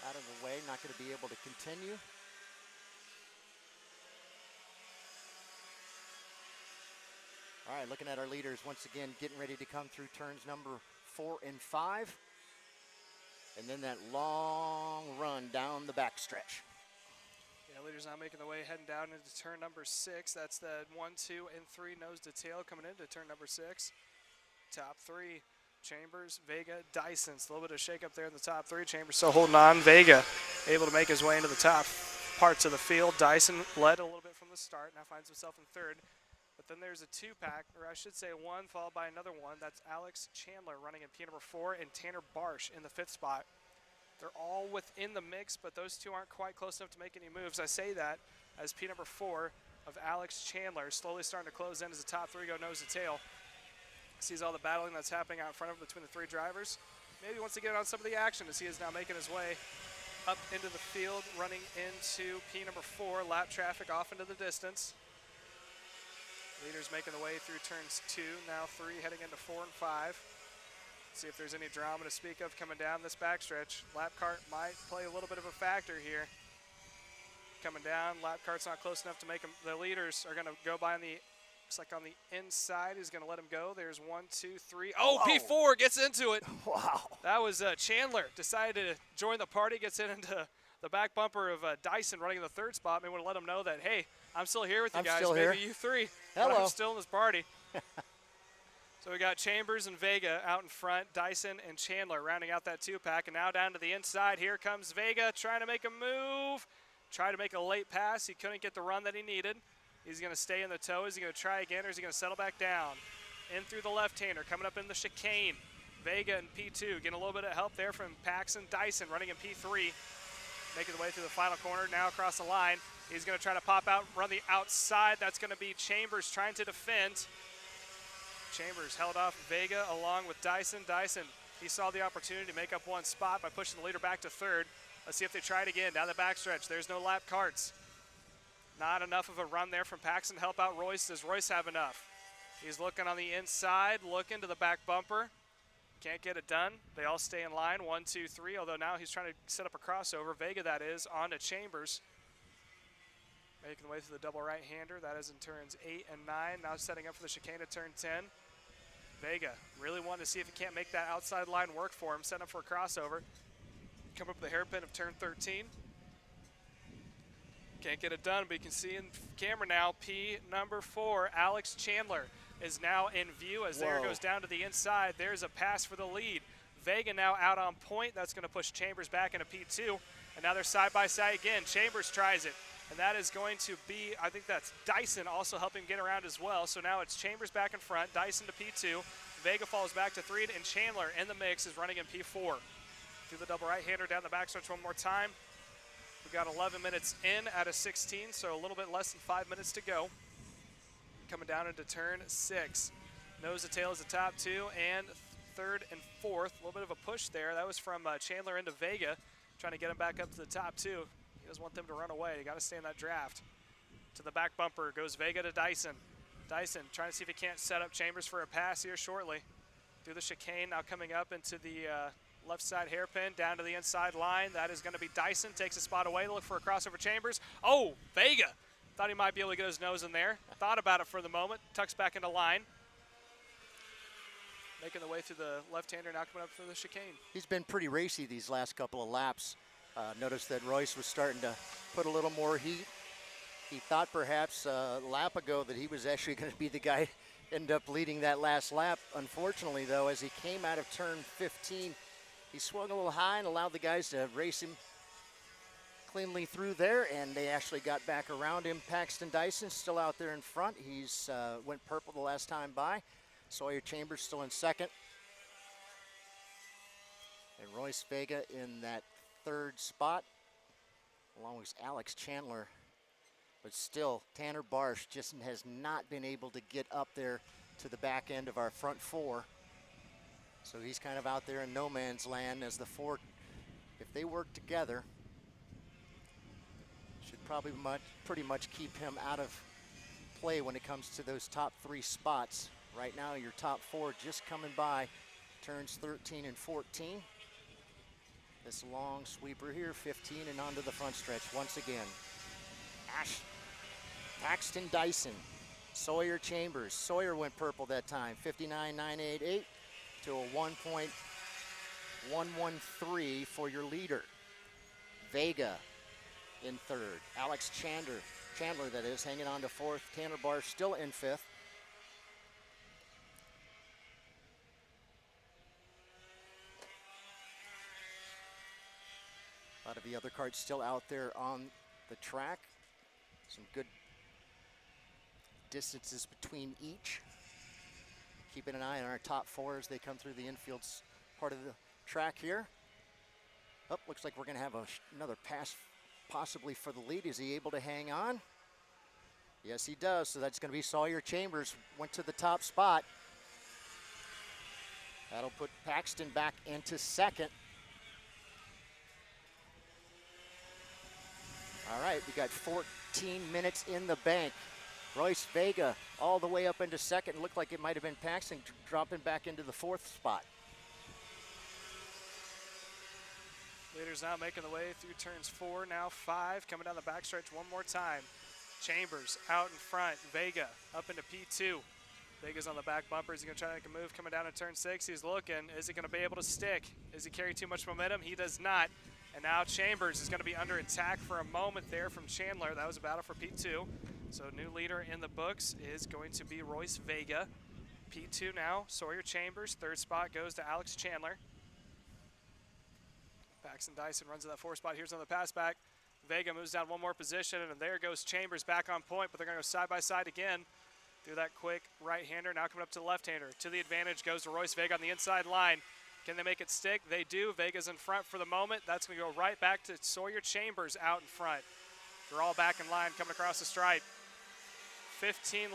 out of the way, not going to be able to continue. All right, looking at our leaders once again, getting ready to come through turns number 4 and 5. And then that long run down the backstretch. Yeah, leaders now making the way, heading down into turn number 6. That's the 1, 2, and 3 nose to tail coming into turn number 6. Top 3, Chambers, Vega, Dyson. It's a little bit of shake up there in the top 3. Chambers still holding on. Vega able to make his way into the top parts of the field. Dyson led a little bit from the start, now finds himself in 3rd. But then there's a 2-pack, or I should say 1, followed by another 1. That's Alex Chandler running in P number 4 and Tanner Barsh in the 5th spot. They're all within the mix, but those 2 aren't quite close enough to make any moves. I say that as P number 4 of Alex Chandler slowly starting to close in as the top 3 go nose to tail. Sees all the battling that's happening out in front of him between the 3 drivers. Maybe wants to get on some of the action as he is now making his way up into the field, running into P number 4, lap traffic off into the distance. Leaders making the way through turns 2, now 3, heading into 4 and 5. See if there's any drama to speak of coming down this backstretch. Lap cart might play a little bit of a factor here. Coming down, lap cart's not close enough to make them. The leaders are going to go by on the, looks like on the inside. He's going to let him go. There's 1, 2, 3. Oh, whoa. P4 gets into it. Wow. That was Chandler decided to join the party, gets into the back bumper of Dyson running in the 3rd spot. Maybe want to let him know that, hey, I'm still here with you guys. Still Maybe here. you 3. Hello. I'm still in this party. So we got Chambers and Vega out in front, Dyson and Chandler rounding out that 2-pack, and now down to the inside. Here comes Vega trying to make a move, try to make a late pass. He couldn't get the run that he needed. He's going to stay in the tow. Is he going to try again, or is he going to settle back down? In through the left-hander, coming up in the chicane. Vega in P2, getting a little bit of help there from Paxton Dyson, running in P3. Making the way through the final corner, now across the line. He's going to try to pop out, run the outside. That's going to be Chambers trying to defend. Chambers held off Vega along with Dyson. Dyson, he saw the opportunity to make up 1 spot by pushing the leader back to 3rd. Let's see if they try it again down the backstretch. There's no lap carts. Not enough of a run there from Paxton to help out Royce. Does Royce have enough? He's looking on the inside, looking to the back bumper. Can't get it done. They all stay in line, 1, 2, 3, although now he's trying to set up a crossover. Vega, that is, onto Chambers. Making the way through the double right-hander. That is in turns 8 and 9. Now setting up for the chicane at turn 10. Vega really wanting to see if he can't make that outside line work for him. Setting up for a crossover. Come up with the hairpin of turn 13. Can't get it done, but you can see in camera now, P number 4, Alex Chandler, is now in view as there goes down to the inside. There's a pass for the lead. Vega now out on point. That's going to push Chambers back into P2. And now they're side by side again. Chambers tries it. And that is going to be, I think that's Dyson also helping get around as well. So now it's Chambers back in front, Dyson to P2. Vega falls back to 3, and Chandler in the mix is running in P4. Through the double right-hander down the backstretch one more time. We've got 11 minutes in out of 16, so a little bit less than 5 minutes to go. Coming down into turn 6. Nose to tail is the top 2, and 3rd and 4th. A little bit of a push there. That was from Chandler into Vega, trying to get him back up to the top 2. He doesn't want them to run away. You got to stay in that draft. To the back bumper goes Vega to Dyson. Dyson trying to see if he can't set up Chambers for a pass here shortly. Through the chicane, now coming up into the left side hairpin, down to the inside line. That is going to be Dyson. Takes a spot away to look for a crossover Chambers. Oh, Vega. Thought he might be able to get his nose in there. Thought about it for the moment. Tucks back into line. making the way through the left-hander, now coming up for the chicane. He's been pretty racy these last couple of laps. Noticed that Royce was starting to put a little more heat. He thought perhaps a lap ago that he was actually going to be the guy end up leading that last lap. Unfortunately, though, as he came out of turn 15, he swung a little high and allowed the guys to race him cleanly through there, and they actually got back around him. Paxton Dyson still out there in front. He's went purple the last time by. Sawyer Chambers still in second. And Royce Vega in that third spot, along with Alex Chandler. But still, Tanner Barsh just has not been able to get up there to the back end of our front four. So he's kind of out there in no man's land as the four, if they work together, should probably pretty much keep him out of play when it comes to those top three spots. Right now, your top four just coming by turns 13 and 14. This long sweeper here, 15 and onto the front stretch once again. Paxton Dyson, Sawyer Chambers. Sawyer went purple that time, 59.988 to a 1.113 for your leader. Vega in third. Alex Chandler that is, hanging on to fourth. Tanner Barsh still in fifth. A lot of the other karts still out there on the track. Some good distances between each. Keeping an eye on our top four as they come through the infield part of the track here. Oh, looks like we're going to have another pass possibly for the lead. Is he able to hang on? Yes, he does. So that's going to be Sawyer Chambers. Went to the top spot. That'll put Paxton back into second. All right, we got 14 minutes in the bank. Royce Vega all the way up into second. Looked like it might have been Paxton dropping back into the fourth spot. Leaders now making the way through turns 4, now 5, coming down the backstretch one more time. Chambers out in front, Vega up into P2. Vega's on the back bumper. Is he going to try to make a move coming down to turn 6? He's looking. Is he going to be able to stick? Does he carry too much momentum? He does not. And now Chambers is going to be under attack for a moment there from Chandler. That was a battle for P2. So new leader in the books is going to be Royce Vega. P2 now, Sawyer Chambers. Third spot goes to Alex Chandler. Paxton Dyson runs to that 4th spot. Here's on the pass back. Vega moves down one more position, and there goes Chambers back on point, but they're going to go side by side again. Do that quick right-hander, now coming up to the left-hander. To the advantage goes to Royce Vega on the inside line. Can they make it stick? They do. Vega's in front for the moment. That's going to go right back to Sawyer Chambers out in front. They're all back in line coming across the stripe. 15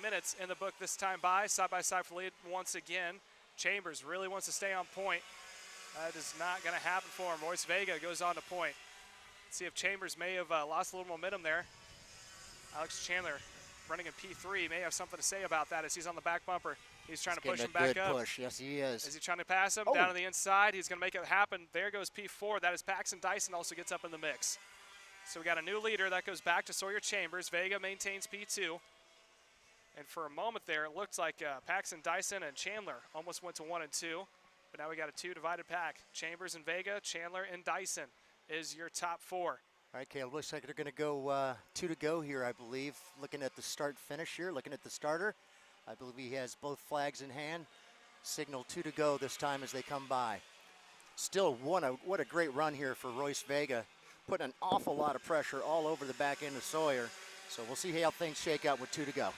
minutes in the book this time by side for lead once again. Chambers really wants to stay on point. That is not going to happen for him. Royce Vega goes on to point. Let's see if Chambers may have lost a little momentum there. Alex Chandler running in P3 may have something to say about that as he's on the back bumper. He's trying to push him back up. Push. Yes, he is. Is he trying to pass him? Down on the inside. He's going to make it happen. There goes P4. That is Paxton Dyson also gets up in the mix. So we got a new leader. That goes back to Sawyer Chambers. Vega maintains P2. And for a moment there, it looked like Paxton Dyson and Chandler almost went to 1 and 2. But now we got a 2 divided pack. Chambers and Vega, Chandler and Dyson is your top 4. All right, Caleb, looks like they're going to go 2 to go here, I believe. Looking at the start-finish here, looking at the starter. I believe he has both flags in hand. Signal 2 to go this time as they come by. Still, what a great run here for Royce Vega. Putting an awful lot of pressure all over the back end of Sawyer. So we'll see how things shake out with 2 to go.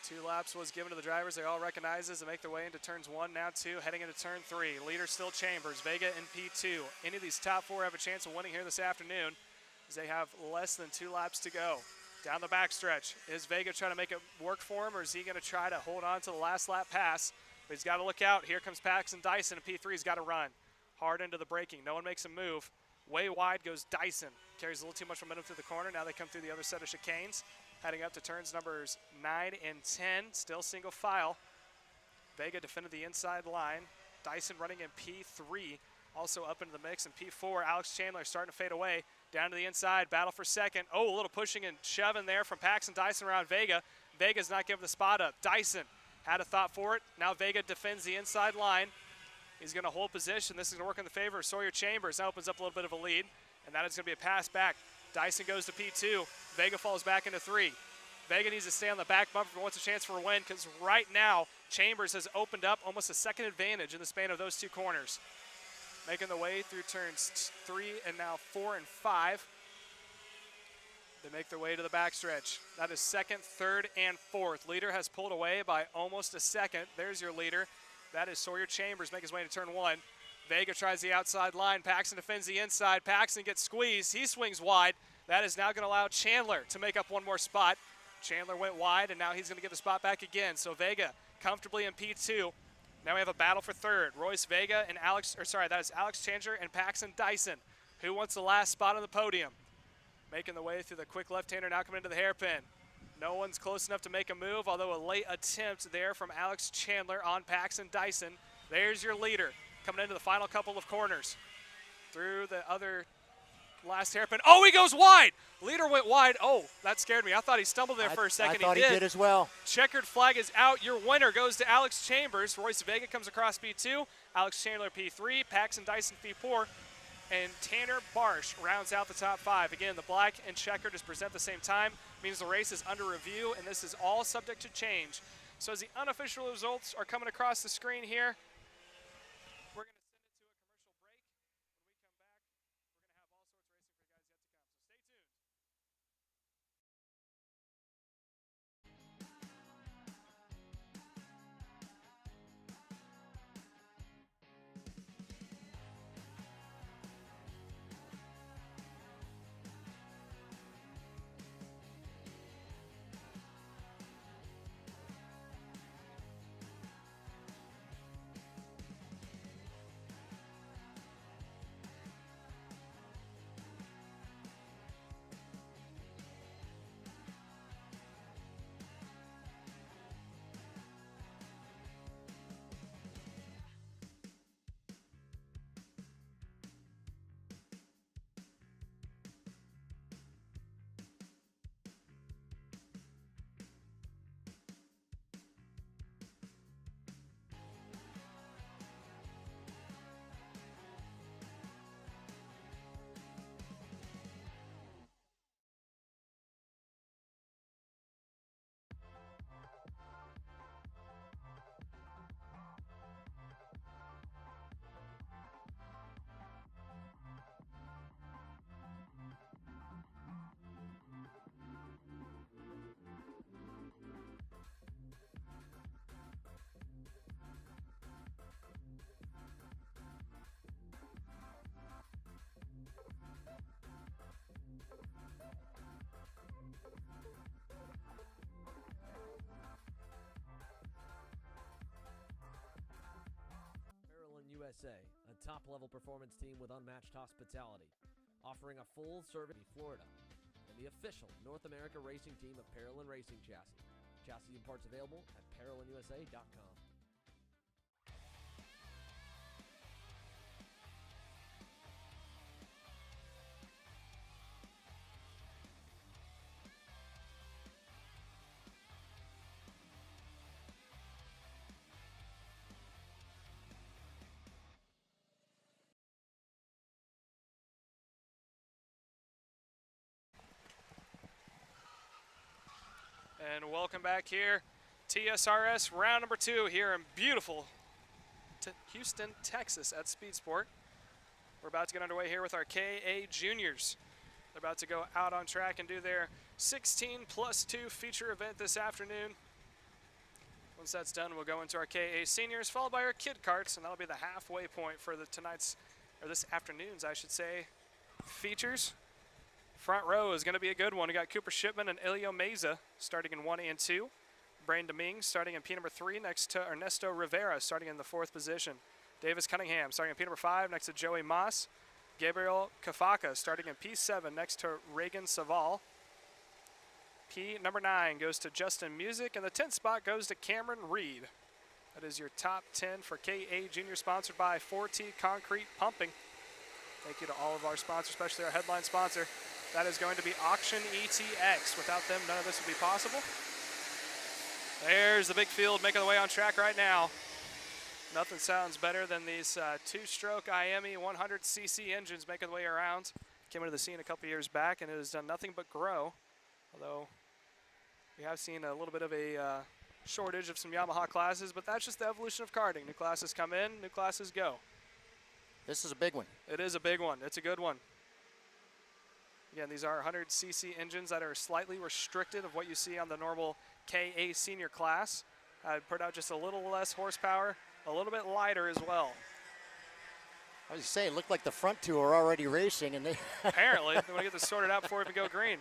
2 laps was given to the drivers. They all recognize as they make their way into turns 1, now 2, heading into turn 3. Leader still Chambers, Vega in P2. Any of these top 4 have a chance of winning here this afternoon as they have less than 2 laps to go. Down the backstretch, is Vega trying to make it work for him, or is he going to try to hold on to the last lap pass? But he's got to look out. Here comes Paxton Dyson, and P3's got to run. Hard into the braking. No one makes a move. Way wide goes Dyson. Carries a little too much momentum through the corner. Now they come through the other set of chicanes. Heading up to turns numbers 9 and 10. Still single file. Vega defended the inside line. Dyson running in P3. Also up into the mix in P4. Alex Chandler starting to fade away. Down to the inside. Battle for second. Oh, a little pushing and shoving there from Paxton Dyson around Vega. Vega's not giving the spot up. Dyson Had a thought for it. Now Vega defends the inside line. He's going to hold position. This is going to work in the favor of Sawyer Chambers. That opens up a little bit of a lead, and that is going to be a pass back. Dyson goes to P2. Vega falls back into 3. Vega needs to stay on the back bumper if he wants a chance for a win, because right now Chambers has opened up almost a second advantage in the span of those 2 corners. Making the way through turns 3 and now 4 and 5. They make their way to the backstretch. That is 2nd, 3rd, and 4th. Leader has pulled away by almost a second. There's your leader. That is Sawyer Chambers making his way to turn 1. Vega tries the outside line. Paxton defends the inside. Paxton gets squeezed. He swings wide. That is now going to allow Chandler to make up one more spot. Chandler went wide, and now he's going to get the spot back again. So Vega comfortably in P2. Now we have a battle for 3rd. Royce Vega and that is Alex Chandler and Paxton Dyson. Who wants the last spot on the podium? Making the way through the quick left-hander, now coming into the hairpin. No one's close enough to make a move, although a late attempt there from Alex Chandler on Paxton Dyson. There's your leader coming into the final couple of corners. Through the other last hairpin. Oh, he goes wide! Leader went wide. Oh, that scared me. I thought he stumbled there for a second. I thought he did as well. Checkered flag is out. Your winner goes to Alex Chambers. Royce Vega comes across P2. Alex Chandler P3. Paxton Dyson P4. And Tanner Barsh rounds out the top 5. Again, the black and checkered is presented at the same time. Means the race is under review, and this is all subject to change. So as the unofficial results are coming across the screen here, we're going to send it to a commercial break. USA, a top-level performance team with unmatched hospitality, offering a full-service in Florida, and the official North America racing team of Parolin Racing Chassis. Chassis and parts available at ParolinUSA.com. And welcome back here, TSRS round number 2 here in beautiful Houston, Texas at SpeedSportz. We're about to get underway here with our KA Juniors. They're about to go out on track and do their 16+2 feature event this afternoon. Once that's done, we'll go into our KA Seniors, followed by our Kid Karts, and that'll be the halfway point for this afternoon's, I should say, features. Front row is going to be a good one. We got Cooper Shipman and Elio Meza starting in 1 and 2. Brain Domingue starting in P number 3 next to Ernesto Rivera starting in the 4th position. Davis Cunningham starting in P number 5 next to Joey Moss. Gabriel Kafaka starting in P7 next to Reagan Saval. P number 9 goes to Justin Music, and the 10th spot goes to Cameron Reed. That is your top 10 for KA Junior, sponsored by 4T Concrete Pumping. Thank you to all of our sponsors, especially our headline sponsor. That is going to be Auction ETX. Without them, none of this would be possible. There's the big field making the way on track right now. Nothing sounds better than these two-stroke KA100 Sr engines making the way around. Came into the scene a couple years back, and it has done nothing but grow. Although we have seen a little bit of a shortage of some Yamaha classes, but that's just the evolution of karting. New classes come in, new classes go. This is a big one. It is a big one. It's a good one. Again, these are 100cc engines that are slightly restricted of what you see on the normal KA Senior class. I'd put out just a little less horsepower, a little bit lighter as well. I was saying, it looked like the front two are already racing, and they apparently they want to get this sorted out before we even go green.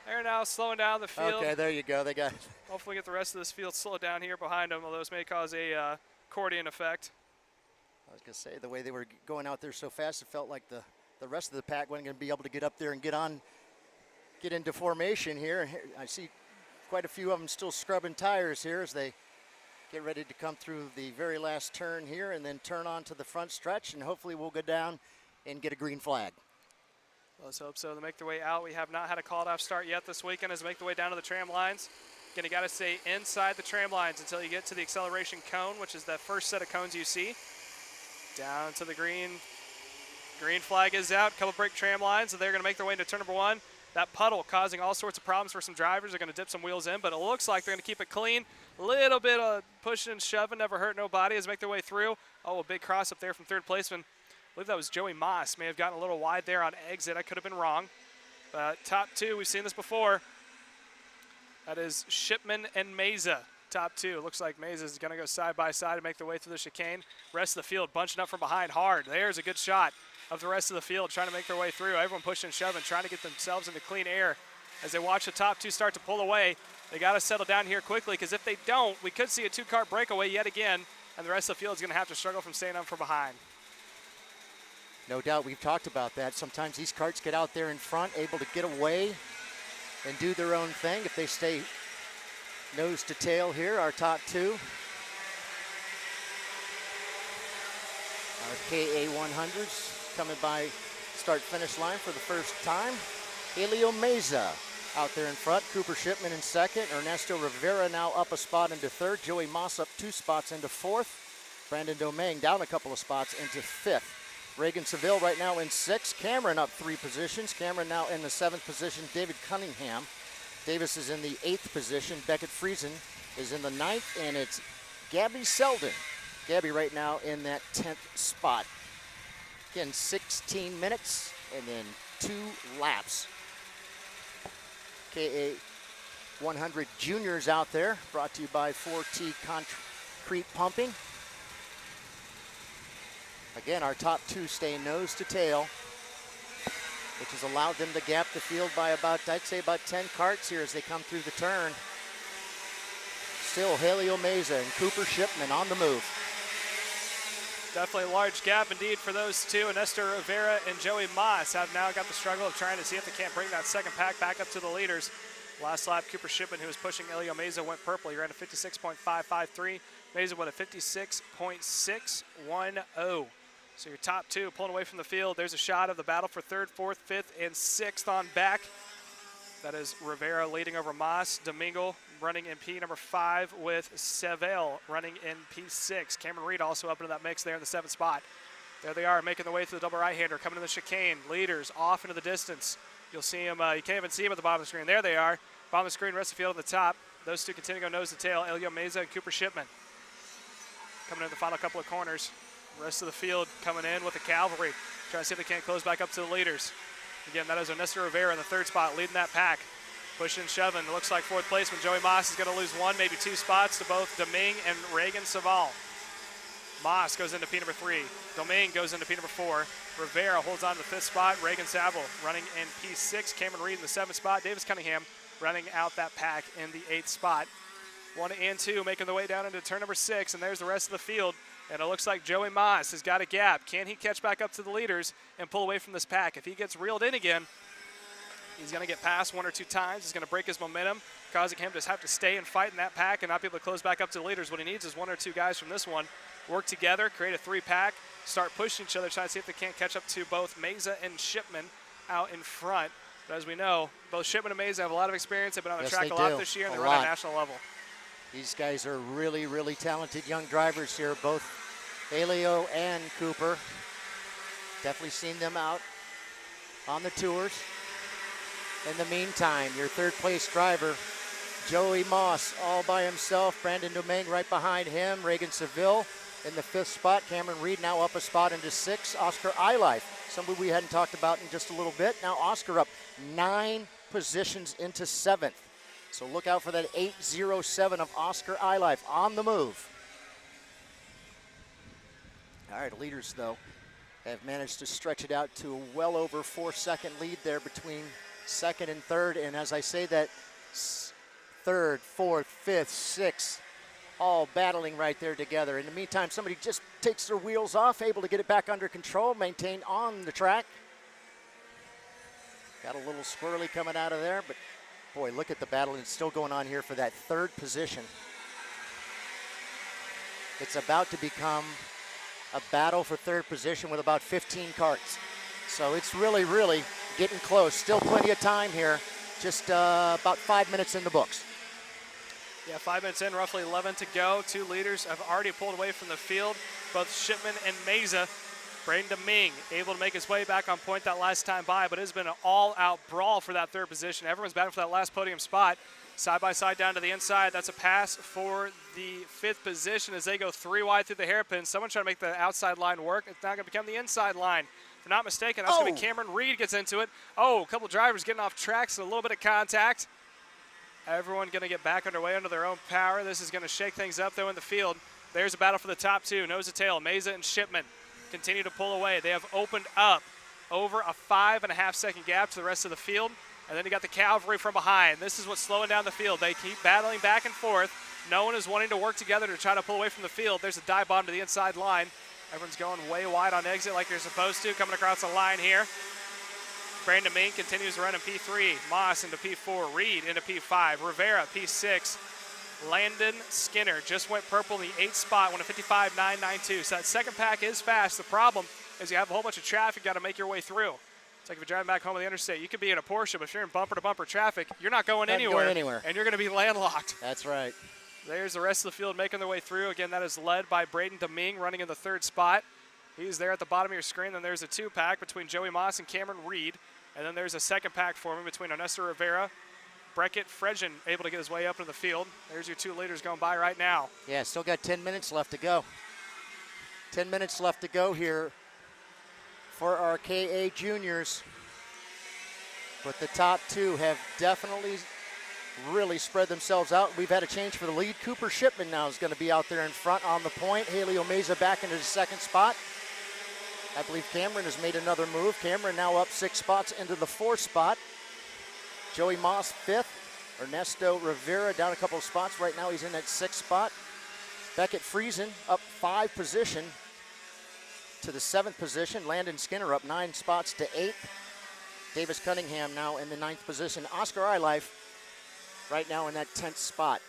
They're now slowing down the field. Okay, there you go. They got. Hopefully, get the rest of this field slowed down here behind them. Although this may cause a accordion effect. I was gonna say, the way they were going out there so fast, it felt like the rest of the pack wasn't going to be able to get up there and get into formation here. I see quite a few of them still scrubbing tires here as they get ready to come through the very last turn here and then turn on to the front stretch, and hopefully we'll go down and get a green flag. Let's hope so. They make their way out. We have not had a called off start yet this weekend as they make their way down to the tram lines. Again, you got to stay inside the tram lines until you get to the acceleration cone, which is the first set of cones you see. Down to the green. Green flag is out. Couple break tram lines, and they're going to make their way into turn number one. That puddle causing all sorts of problems for some drivers. They're going to dip some wheels in, but it looks like they're going to keep it clean. A little bit of pushing and shoving, never hurt nobody as they make their way through. Oh, a big cross up there from third placeman. I believe that was Joey Moss. May have gotten a little wide there on exit. I could have been wrong. Top two, we've seen this before. That is Shipman and Meza. Top two. Looks like Meza is going to go side by side and make their way through the chicane. Rest of the field bunching up from behind hard. There's a good shot of the rest of the field trying to make their way through. Everyone pushing and shoving, trying to get themselves into clean air. As they watch the top two start to pull away, they got to settle down here quickly, because if they don't, we could see a two-car breakaway yet again, and the rest of the field is going to have to struggle from staying up from behind. No doubt, we've talked about that. Sometimes these karts get out there in front, able to get away and do their own thing. If they stay nose to tail here, our top two. Our KA100s coming by start-finish line for the first time. Helio Meza out there in front. Cooper Shipman in second. Ernesto Rivera now up a spot into third. Joey Moss up 2 spots into fourth. Brandon Domingue down a couple of spots into fifth. Reagan Seville right now in sixth. Cameron up 3 positions. Cameron now in the 7th position. David Cunningham. Davis is in the 8th position. Beckett Friesen is in the 9th. And it's Gabby Selden. Gabby right now in that 10th spot. Again, 16 minutes and then 2 laps. KA100 Juniors out there, brought to you by 4T Concrete Pumping. Again, our top two stay nose to tail, which has allowed them to gap the field by about, I'd say about 10 karts here as they come through the turn. Still Helio Meza and Cooper Shipman on the move. Definitely a large gap indeed for those two. Ernesto Rivera and Joey Moss have now got the struggle of trying to see if they can't bring that second pack back up to the leaders. Last lap, Cooper Shipman, who was pushing Helio Meza, went purple. He ran a 56.553. Meza went a 56.610. So your top two pulling away from the field. There's a shot of the battle for third, fourth, fifth, and sixth on back. That is Rivera leading over Moss. Domingo running in P number 5 with Seville running in P6. Cameron Reed also up into that mix there in the 7th spot. There they are, making their way through the double right-hander, coming to the chicane. Leaders off into the distance. You'll see them, you can't even see them at the bottom of the screen. There they are, bottom of the screen, rest of the field at the top. Those two continue to go nose to tail, Helio Meza and Cooper Shipman. Coming in the final couple of corners. Rest of the field coming in with the cavalry, trying to see if they can't close back up to the leaders. Again, that is Ernesto Rivera in the 3rd spot, leading that pack. Pushing, shoving. It looks like 4th placeman Joey Moss is going to lose 1, maybe 2 spots to both Domingue and Reagan Seville. Moss goes into P number 3. Domingue goes into P number 4. Rivera holds on to the 5th spot. Reagan Seville running in P6. Cameron Reed in the 7th spot. Davis Cunningham running out that pack in the 8th spot. 1 and 2 making their way down into turn number 6, and there's the rest of the field. And it looks like Joey Moss has got a gap. Can he catch back up to the leaders and pull away from this pack? If he gets reeled in again, he's going to get past 1 or 2 times. He's going to break his momentum, causing him to have to stay and fight in that pack and not be able to close back up to the leaders. What he needs is 1 or 2 guys from this one work together, create a 3-pack, start pushing each other, trying to see if they can't catch up to both Meza and Shipman out in front. But as we know, both Shipman and Mesa have a lot of experience. They've been on the Yes, track they a lot do. this year, and A they run lot. at national level. These guys are really, really talented young drivers here, both Elio and Cooper. Definitely seen them out on the tours. In the meantime, your third place driver, Joey Moss, all by himself. Brandon Domingue right behind him. Reagan Seville in the 5th spot. Cameron Reed now up a spot into 6th. Oscar Eilife, somebody we hadn't talked about in just a little bit. Now Oscar up 9 positions into 7th. So look out for that 8:07 of Oscar Eilife on the move. All right, leaders, though, have managed to stretch it out to a well over 4-second lead there between 2nd and 3rd. And as I say that, 3rd, 4th, 5th, 6th, all battling right there together. In the meantime, somebody just takes their wheels off, able to get it back under control, maintain on the track. Got a little squirrely coming out of there, but boy, look at the battle. It's still going on here for that 3rd position. It's about to become a battle for 3rd position with about 15 karts. So it's really, really getting close. Still plenty of time here. Just about 5 minutes in the books. Yeah, 5 minutes in, roughly 11 to go. 2 leaders have already pulled away from the field, both Shipman and Mesa. Braden Domingue able to make his way back on point that last time by, but it's been an all-out brawl for that 3rd position. Everyone's battling for that last podium spot. Side by side down to the inside. That's a pass for the 5th position as they go 3 wide through the hairpin. Someone trying to make the outside line work. It's now going to become the inside line. If I'm not mistaken, that's going to be Cameron Reed gets into it. Oh, a couple drivers getting off tracks and a little bit of contact. Everyone going to get back underway under their own power. This is going to shake things up, though, in the field. There's a battle for the top 2, nose to tail. Mesa and Shipman continue to pull away. They have opened up over a 5.5-second gap to the rest of the field. And then you got the cavalry from behind. This is what's slowing down the field. They keep battling back and forth. No one is wanting to work together to try to pull away from the field. There's a dive bomb to the inside line. Everyone's going way wide on exit like they're supposed to, coming across the line here. Brandon Domingue continues to run in P3. Moss into P4. Reed into P5. Rivera, P6. Landon Skinner just went purple in the 8th spot, went a 55.992. So that second pack is fast. The problem is you have a whole bunch of traffic you got to make your way through. It's like if you're driving back home on the interstate, you could be in a Porsche, but if you're in bumper-to-bumper traffic, you're not going anywhere. And you're going to be landlocked. That's right. There's the rest of the field making their way through. Again, that is led by Braden Domingue running in the 3rd spot. He's there at the bottom of your screen. Then there's a 2-pack between Joey Moss and Cameron Reed. And then there's a 2nd pack forming between Ernesto Rivera, Breckett Fredgen able to get his way up into the field. There's your 2 leaders going by right now. Yeah, still got 10 minutes left to go. 10 minutes left to go here for our KA juniors. But the top 2 have definitely really spread themselves out. We've had a change for the lead. Cooper Shipman now is going to be out there in front on the point. Haley Mesa back into the 2nd spot. I believe Cameron has made another move. Cameron now up 6 spots into the 4th spot. Joey Moss 5th. Ernesto Rivera down a couple of spots. Right now he's in that 6th spot. Beckett Friesen up 5 position to the 7th position. Landon Skinner up 9 spots to 8th. Davis Cunningham now in the 9th position. Oscar Eilife right now in that 10th spot.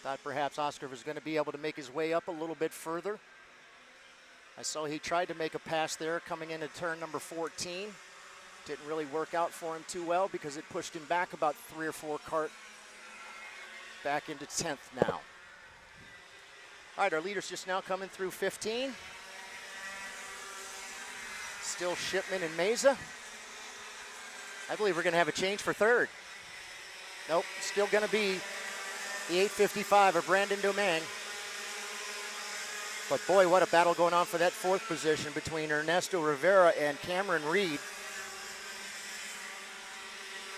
Thought perhaps Oscar was going to be able to make his way up a little bit further. I saw he tried to make a pass there coming into turn number 14. Didn't really work out for him too well because it pushed him back about 3 or 4 kart back into 10th now. All right, our leaders just now coming through 15. Still Shipman and Mesa. I believe we're going to have a change for 3rd. Nope, still going to be the 855 of Brandon Domingue. But boy, what a battle going on for that 4th position between Ernesto Rivera and Cameron Reed.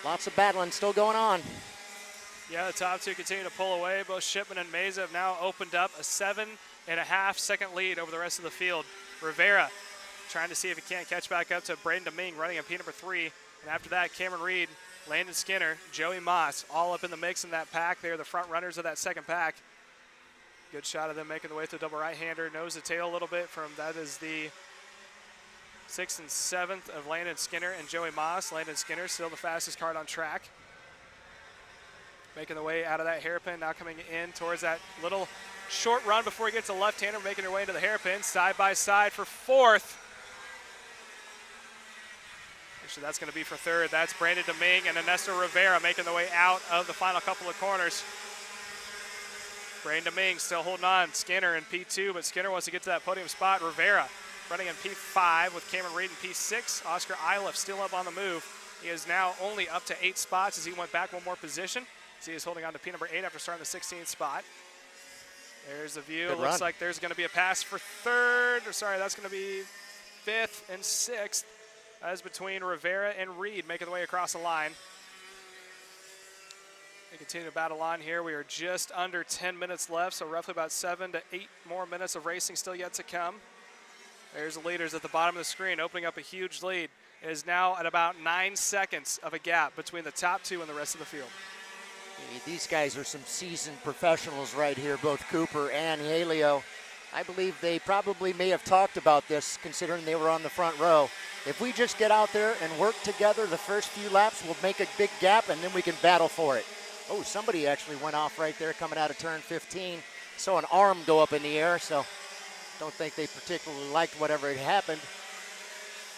Lots of battling still going on. Yeah, the top 2 continue to pull away. Both Shipman and Mesa have now opened up a 7.5-second lead over the rest of the field. Rivera trying to see if he can't catch back up to Braden Domingue running in P number 3. And after that, Cameron Reed, Landon Skinner, Joey Moss, all up in the mix in that pack. They're the front runners of that 2nd pack. Good shot of them making the way to the double right-hander. Nose to tail a little bit from that is the 6th and 7th of Landon Skinner and Joey Moss. Landon Skinner still the fastest kart on track. Making the way out of that hairpin, now coming in towards that little short run before he gets a left-hander, making their way into the hairpin. Side by side for 4th. Actually, that's going to be for third. That's Brandon Domingue and Ernesto Rivera making their way out of the final couple of corners. Brandon Domingue still holding on. Skinner in P2, but Skinner wants to get to that podium spot. Rivera running in P5 with Cameron Reed in P6. Oscar Iliff still up on the move. He is now only up to 8 spots as he went back one more position. So he is holding on to P number 8 after starting the 16th spot. There's the view. Good Looks run. like there's going to be a pass for third. Or sorry, that's going to be 5th and 6th. As between Rivera and Reed making the way across the line. They continue to battle on here. We are just under 10 minutes left, so roughly about 7 to 8 more minutes of racing still yet to come. There's the leaders at the bottom of the screen opening up a huge lead. It is now at about 9 seconds of a gap between the top 2 and the rest of the field. Hey, these guys are some seasoned professionals right here, both Cooper and Helio. I believe they probably may have talked about this considering they were on the front row. If we just get out there and work together the first few laps, we'll make a big gap and then we can battle for it. Oh, somebody actually went off right there coming out of turn 15. Saw an arm go up in the air, so don't think they particularly liked whatever had happened.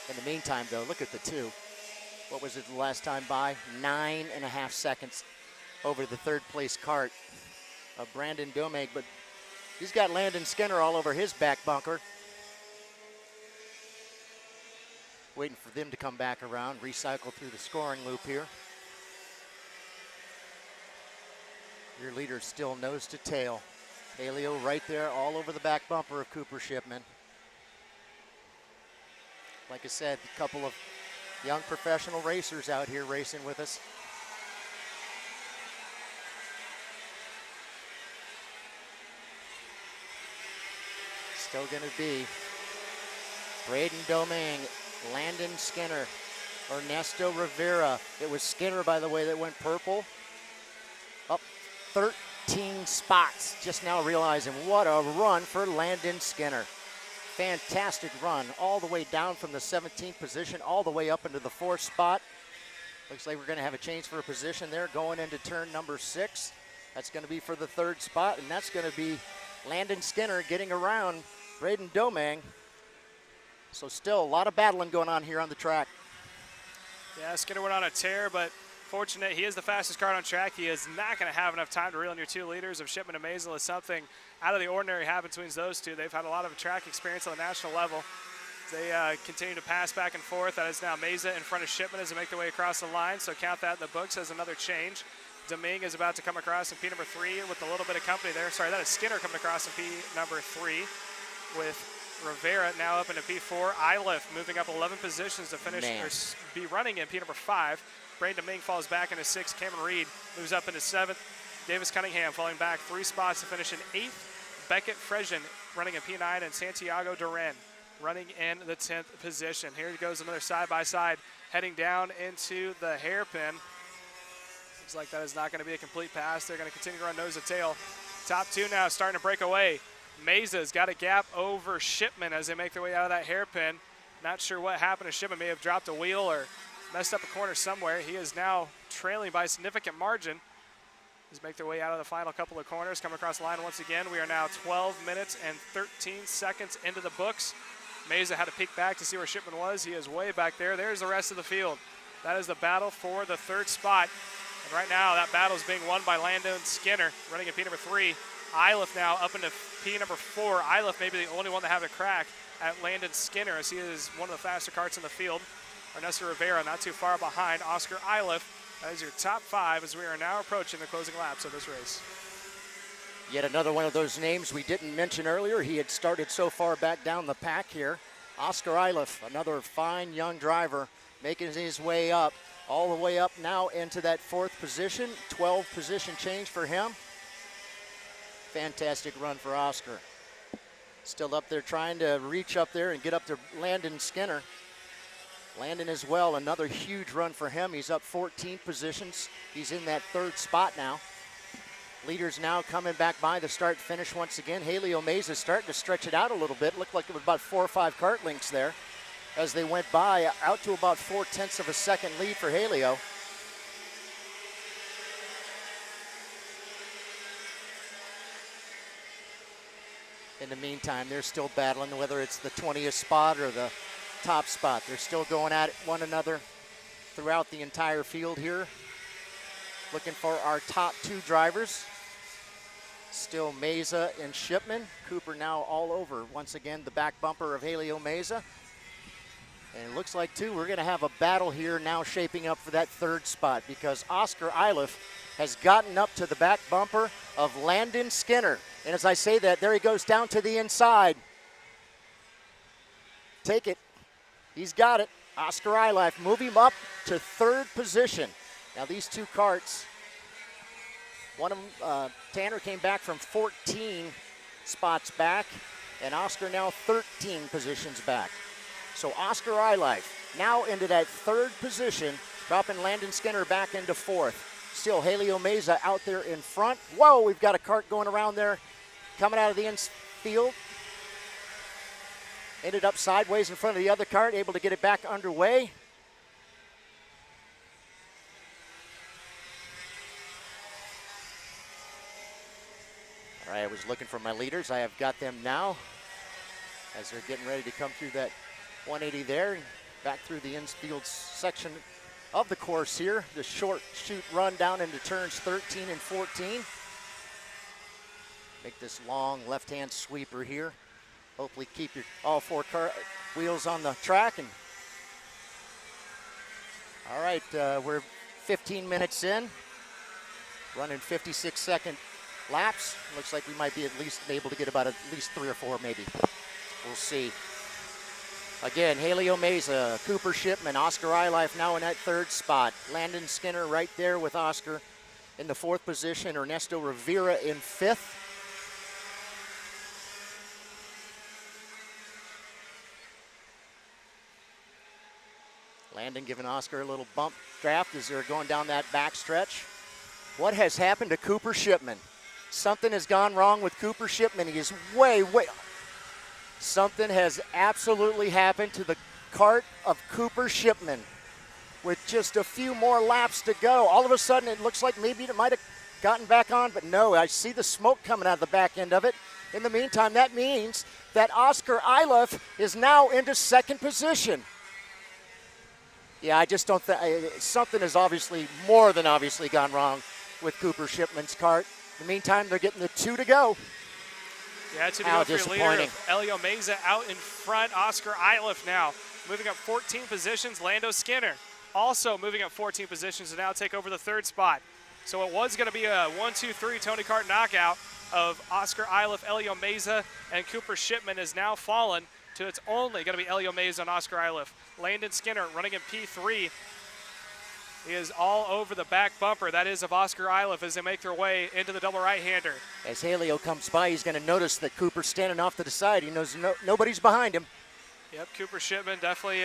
In the meantime, though, look at the 2. What was it the last time by? 9.5 seconds over the third place cart of Brandon Domingue, but he's got Landon Skinner all over his back bunker. Waiting for them to come back around, recycle through the scoring loop here. Your leader still nose to tail. Helio right there all over the back bumper of Cooper Shipman. Like I said, a couple of young professional racers out here racing with us. Still gonna be Braden Domingue, Landon Skinner, Ernesto Rivera. It was Skinner, by the way, that went purple. Up 13 spots. Just now realizing what a run for Landon Skinner. Fantastic run all the way down from the 17th position all the way up into the 4th spot. Looks like we're going to have a change for a position there going into turn number 6. That's going to be for the 3rd spot, and that's going to be Landon Skinner getting around Braden Domingue. So still a lot of battling going on here on the track. Yeah, Skinner went on a tear, but fortunate, he is the fastest car on track. He is not going to have enough time to reel in your 2 leaders of Shipman and Maisel as something out of the ordinary happened between those 2. They've had a lot of track experience on the national level. They continue to pass back and forth. That is now Meza in front of Shipman as they make their way across the line, so count that in the books as another change. Domingue is about to come across in P number 3 with a little bit of company there. Sorry, that is Skinner coming across in P number 3 with Rivera now up into P4. Iliff moving up 11 positions to finish or be running in P number 5. Brandon Domingue falls back into 6th. Cameron Reed moves up into 7th. Davis Cunningham falling back 3 spots to finish in 8th. Beckett Fresian running in P9, and Santiago Duran running in the 10th position. Here goes another side-by-side heading down into the hairpin. Looks like that is not going to be a complete pass. They're going to continue to run nose to tail. Top 2 now starting to break away. Meza's got a gap over Shipman as they make their way out of that hairpin. Not sure what happened. Shipman may have dropped a wheel or messed up a corner somewhere. He is now trailing by a significant margin. As make their way out of the final couple of corners, come across the line once again. We are now 12 minutes and 13 seconds into the books. Meza had to peek back to see where Shipman was. He is way back there. There's the rest of the field. That is the battle for the 3rd spot. And right now, that battle is being won by Landon Skinner, running in P number 3. Iliff now up into P number 4. Iliff may be the only one to have a crack at Landon Skinner, as he is one of the faster karts in the field. Ernesto Rivera not too far behind Oscar Iliff. That is your top 5 as we are now approaching the closing laps of this race. Yet another one of those names we didn't mention earlier. He had started so far back down the pack here. Oscar Iliff, another fine young driver, making his way up, all the way up now into that 4th position. 12 position change for him. Fantastic run for Oscar. Still up there trying to reach up there and get up to Landon Skinner. Landon as well, another huge run for him. He's up 14 positions. He's in that 3rd spot now. Leaders now coming back by the start finish once again. Helio Meza starting to stretch it out a little bit. Looked like it was about 4 or 5 kart lengths there as they went by, out to about 0.4 of a second lead for Helio. In the meantime, they're still battling, whether it's the 20th spot or the top spot. They're still going at one another throughout the entire field here. Looking for our top 2 drivers. Still Meza and Shipman. Cooper now all over, once again, the back bumper of Helio Meza. And it looks like, too, we're going to have a battle here now shaping up for that 3rd spot because Oscar Iliff has gotten up to the back bumper of Landon Skinner. And as I say that, there he goes down to the inside. Take it. He's got it. Oscar Iliff move him up to 3rd position. Now these 2 karts, one of them, Tanner came back from 14 spots back, and Oscar now 13 positions back. So Oscar Iliff now into that 3rd position, dropping Landon Skinner back into 4th. Still Helio Meza out there in front. Whoa, we've got a kart going around there, coming out of the infield. Ended up sideways in front of the other kart, able to get it back underway. All right, I was looking for my leaders. I have got them now as they're getting ready to come through that 180 there and back through the infield section of the course here. The short shoot run down into turns 13 and 14. Make this long left-hand sweeper here. Hopefully keep your all 4 wheels on the track. And all right, we're 15 minutes in, running 56-second laps. Looks like we might be at least able to get about at least 3 or 4 maybe. We'll see. Again, Helio Meza, Cooper Shipman, Oscar Iliff now in that 3rd spot. Landon Skinner right there with Oscar in the 4th position. Ernesto Rivera in 5th. Landon giving Oscar a little bump draft as they're going down that back stretch. What has happened to Cooper Shipman? Something has gone wrong with Cooper Shipman. He is way. Something has absolutely happened to the kart of Cooper Shipman. With just a few more laps to go, all of a sudden it looks like maybe it might have gotten back on, but no, I see the smoke coming out of the back end of it. In the meantime, that means that Oscar Iliff is now into 2nd position. Yeah, I just don't think, something has obviously, more than obviously gone wrong with Cooper Shipman's kart. In the meantime, they're getting the 2 to go. Yeah, 2 to go for your leader. Helio Meza out in front. Oscar Iliff now moving up 14 positions. Lando Skinner also moving up 14 positions to now take over the 3rd spot. So it was going to be a 1-2-3 Tony Kart knockout of Oscar Iliff, Helio Meza, and Cooper Shipman has now fallen to it's only going to be Helio Meza and Oscar Iliff. Landon Skinner running in P3. He is all over the back bumper. That is of Oscar Iliff as they make their way into the double right-hander. As Helio comes by, he's going to notice that Cooper's standing off to the side. He knows nobody's behind him. Yep, Cooper Shipman definitely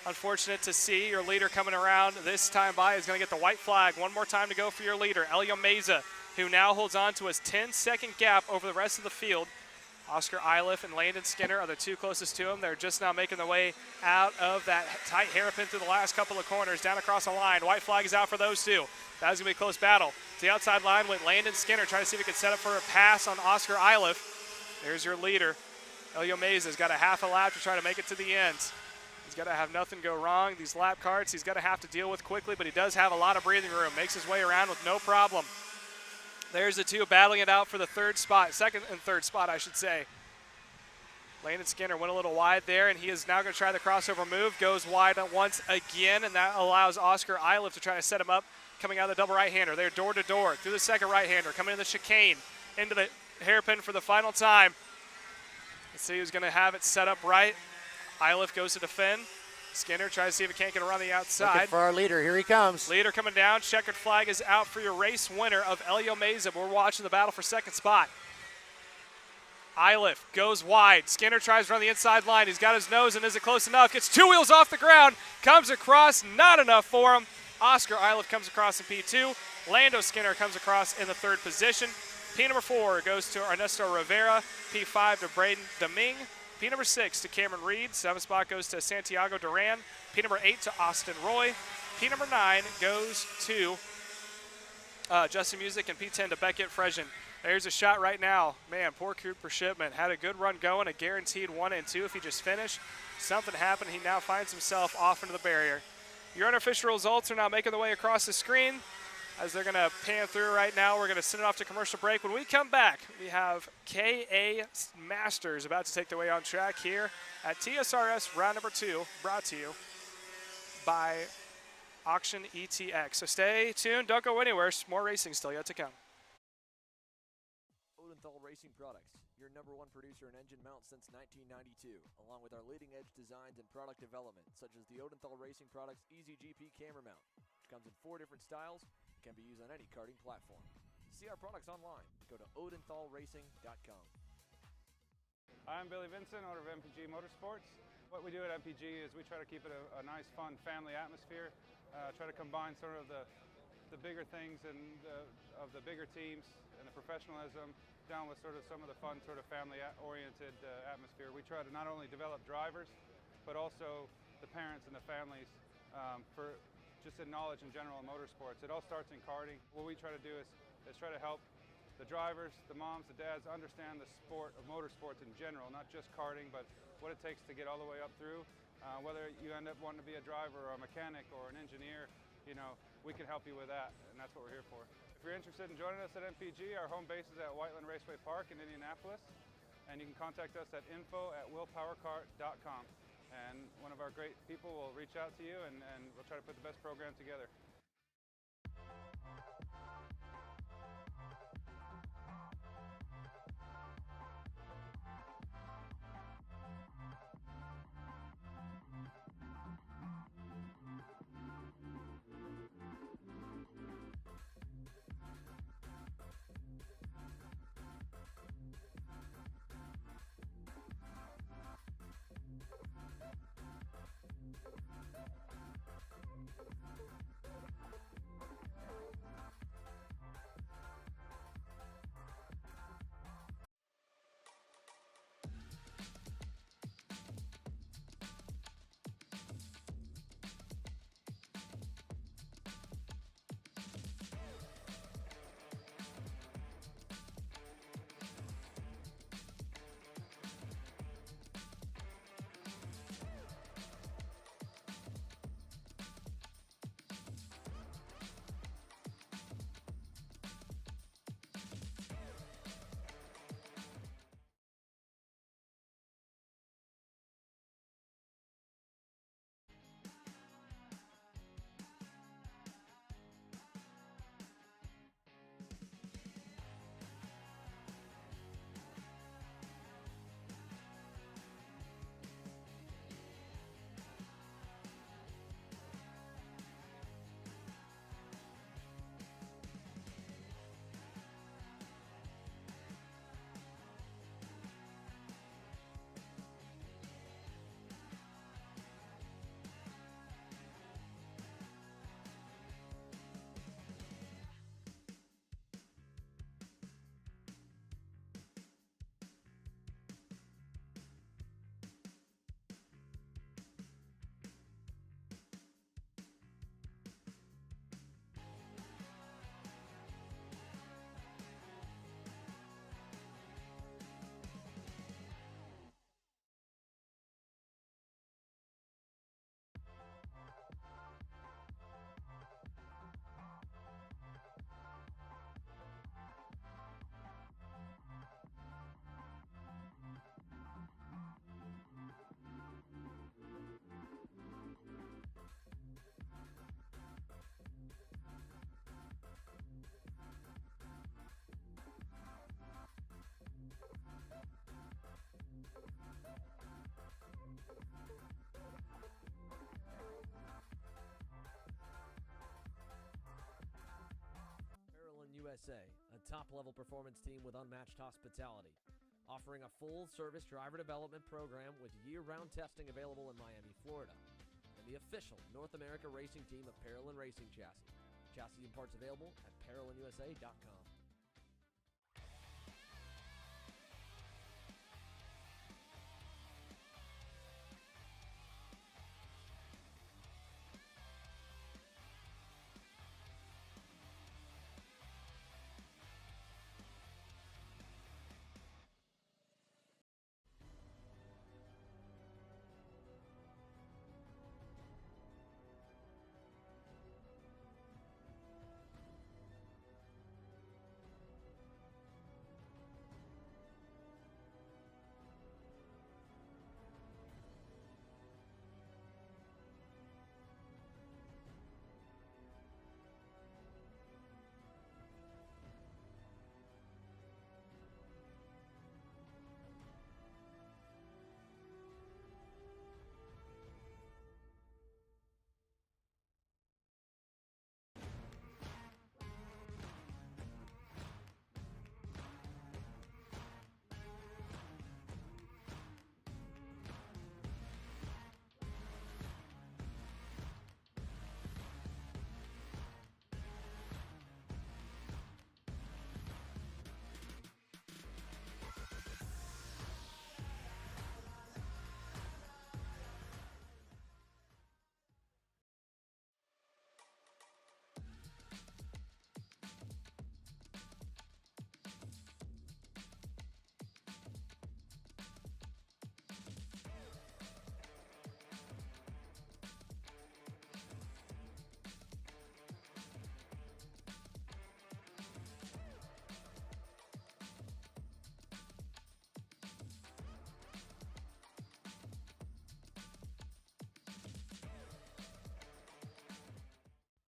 unfortunate to see. Your leader coming around this time by is going to get the white flag. One more time to go for your leader, Helio Meza, who now holds on to his 10-second gap over the rest of the field. Oscar Iliff and Landon Skinner are the 2 closest to him. They're just now making their way out of that tight hairpin through the last couple of corners, down across the line. White flag is out for those 2. That was going to be a close battle. To the outside line went Landon Skinner, trying to see if he could set up for a pass on Oscar Iliff. There's your leader. Helio Meza's got a half a lap to try to make it to the end. He's got to have nothing go wrong. These lap karts he's got to have to deal with quickly, but he does have a lot of breathing room. Makes his way around with no problem. There's the 2 battling it out for the 3rd spot, 2nd and 3rd spot, I should say. Landon Skinner went a little wide there, and he is now going to try the crossover move. Goes wide once again, and that allows Oscar Iliff to try to set him up coming out of the double right-hander. They're door-to-door through the 2nd right-hander, coming in the chicane, into the hairpin for the final time. Let's see who's going to have it set up right. Iliff goes to defend. Skinner tries to see if he can't get around the outside. Looking for our leader. Here he comes. Leader coming down. Checkered flag is out for your race winner of Helio Meza. We're watching the battle for 2nd spot. Iliff goes wide. Skinner tries to run the inside line. He's got his nose and is it close enough? Gets 2 wheels off the ground. Comes across. Not enough for him. Oscar Iliff comes across in P2. Lando Skinner comes across in the 3rd position. P number 4 goes to Ernesto Rivera. P5 to Braden Deming. P number 6 to Cameron Reed. 7th spot goes to Santiago Duran. P number 8 to Austin Roy. P number 9 goes to Justin Music, and P10 to Beckett Fresian. There's a shot right now. Man, poor Cooper Shipman. Had a good run going, a guaranteed 1 and 2 if he just finished. Something happened. He now finds himself off into the barrier. Your unofficial results are now making their way across the screen. As they're going to pan through right now, we're going to send it off to commercial break. When we come back, we have KA Masters about to take their way on track here at TSRS round number 2, brought to you by Auction ETX. So stay tuned, don't go anywhere. More racing still yet to come. Odenthal Racing Products, your #1 producer in engine mounts since 1992, along with our leading-edge designs and product development, such as the Odenthal Racing Products EasyGP camera mount, which comes in 4 different styles and can be used on any karting platform. See our products online. Go to odenthalracing.com. I'm Billy Vincent, owner of MPG Motorsports. What we do at MPG is we try to keep it a nice, fun family atmosphere. Try to combine sort of the bigger things and of the bigger teams and the professionalism down with sort of some of the fun, sort of family-oriented atmosphere. We try to not only develop drivers, but also the parents and the families for just in knowledge in general in motorsports. It all starts in karting. What we try to do is try to help the drivers, the moms, the dads understand the sport of motorsports in general, not just karting, but what it takes to get all the way up through. Whether you end up wanting to be a driver or a mechanic or an engineer, you know, we can help you with that, and that's what we're here for. If you're interested in joining us at MPG, our home base is at Whiteland Raceway Park in Indianapolis, and you can contact us at info@willpowerkart.com. And one of our great people will reach out to you, and we'll try to put the best program together. USA, a top-level performance team with unmatched hospitality, offering a full-service driver development program with year-round testing available in Miami, Florida, and the official North America racing team of Parolin Racing Chassis. Chassis and parts available at ParolinUSA.com.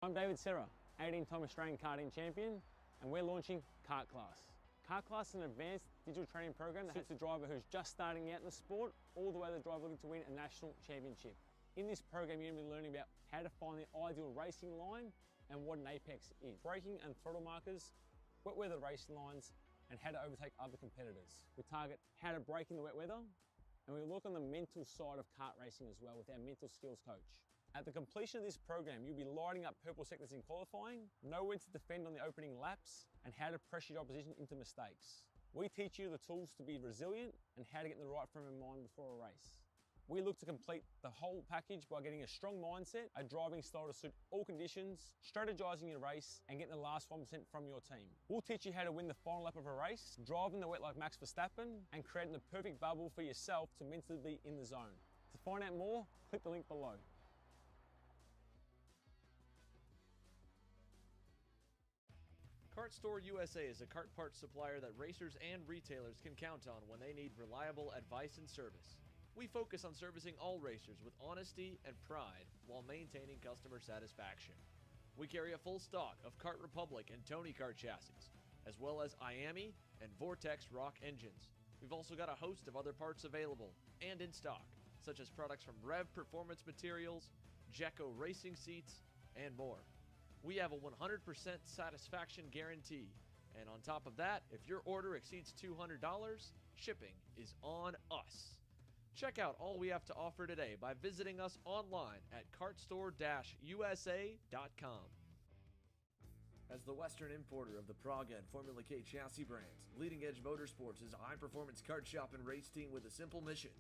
I'm David Sr, 18-time Australian karting champion, and we're launching Kart Class. Kart Class is an advanced digital training program that suits a driver who's just starting out in the sport, all the way to the driver looking to win a national championship. In this program, you're going to be learning about how to find the ideal racing line and what an apex is, braking and throttle markers, wet weather racing lines, and how to overtake other competitors. We target how to brake in the wet weather, and we look on the mental side of kart racing as well with our mental skills coach. At the completion of this program, you'll be lighting up purple sectors in qualifying, know when to defend on the opening laps, and how to pressure your opposition into mistakes. We teach you the tools to be resilient and how to get in the right frame of mind before a race. We look to complete the whole package by getting a strong mindset, a driving style to suit all conditions, strategizing your race, and getting the last 1% from your team. We'll teach you how to win the final lap of a race, driving the wet like Max Verstappen, and creating the perfect bubble for yourself to mentally be in the zone. To find out more, click the link below. Kart Store USA is a kart parts supplier that racers and retailers can count on when they need reliable advice and service. We focus on servicing all racers with honesty and pride while maintaining customer satisfaction. We carry a full stock of Kart Republic and Tony Kart chassis, as well as IAMI and Vortex Rock engines. We've also got a host of other parts available and in stock, such as products from Rev Performance Materials, Jekko Racing Seats, and more. We have a 100% satisfaction guarantee, and on top of that, if your order exceeds $200, shipping is on us. Check out all we have to offer today by visiting us online at kartstore-usa.com. As the Western importer of the Praga and Formula K chassis brands, Leading Edge Motorsports is a high-performance kart shop and race team with a simple mission: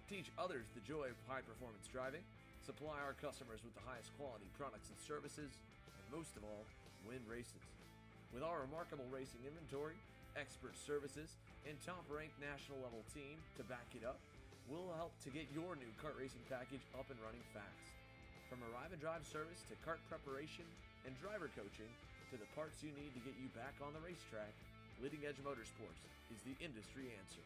teach others the joy of high-performance driving, supply our customers with the highest quality products and services, most of all, win races. With our remarkable racing inventory, expert services, and top-ranked national-level team to back it up, we'll help to get your new kart racing package up and running fast. From arrive and drive service to kart preparation and driver coaching to the parts you need to get you back on the racetrack, Leading Edge Motorsports is the industry answer.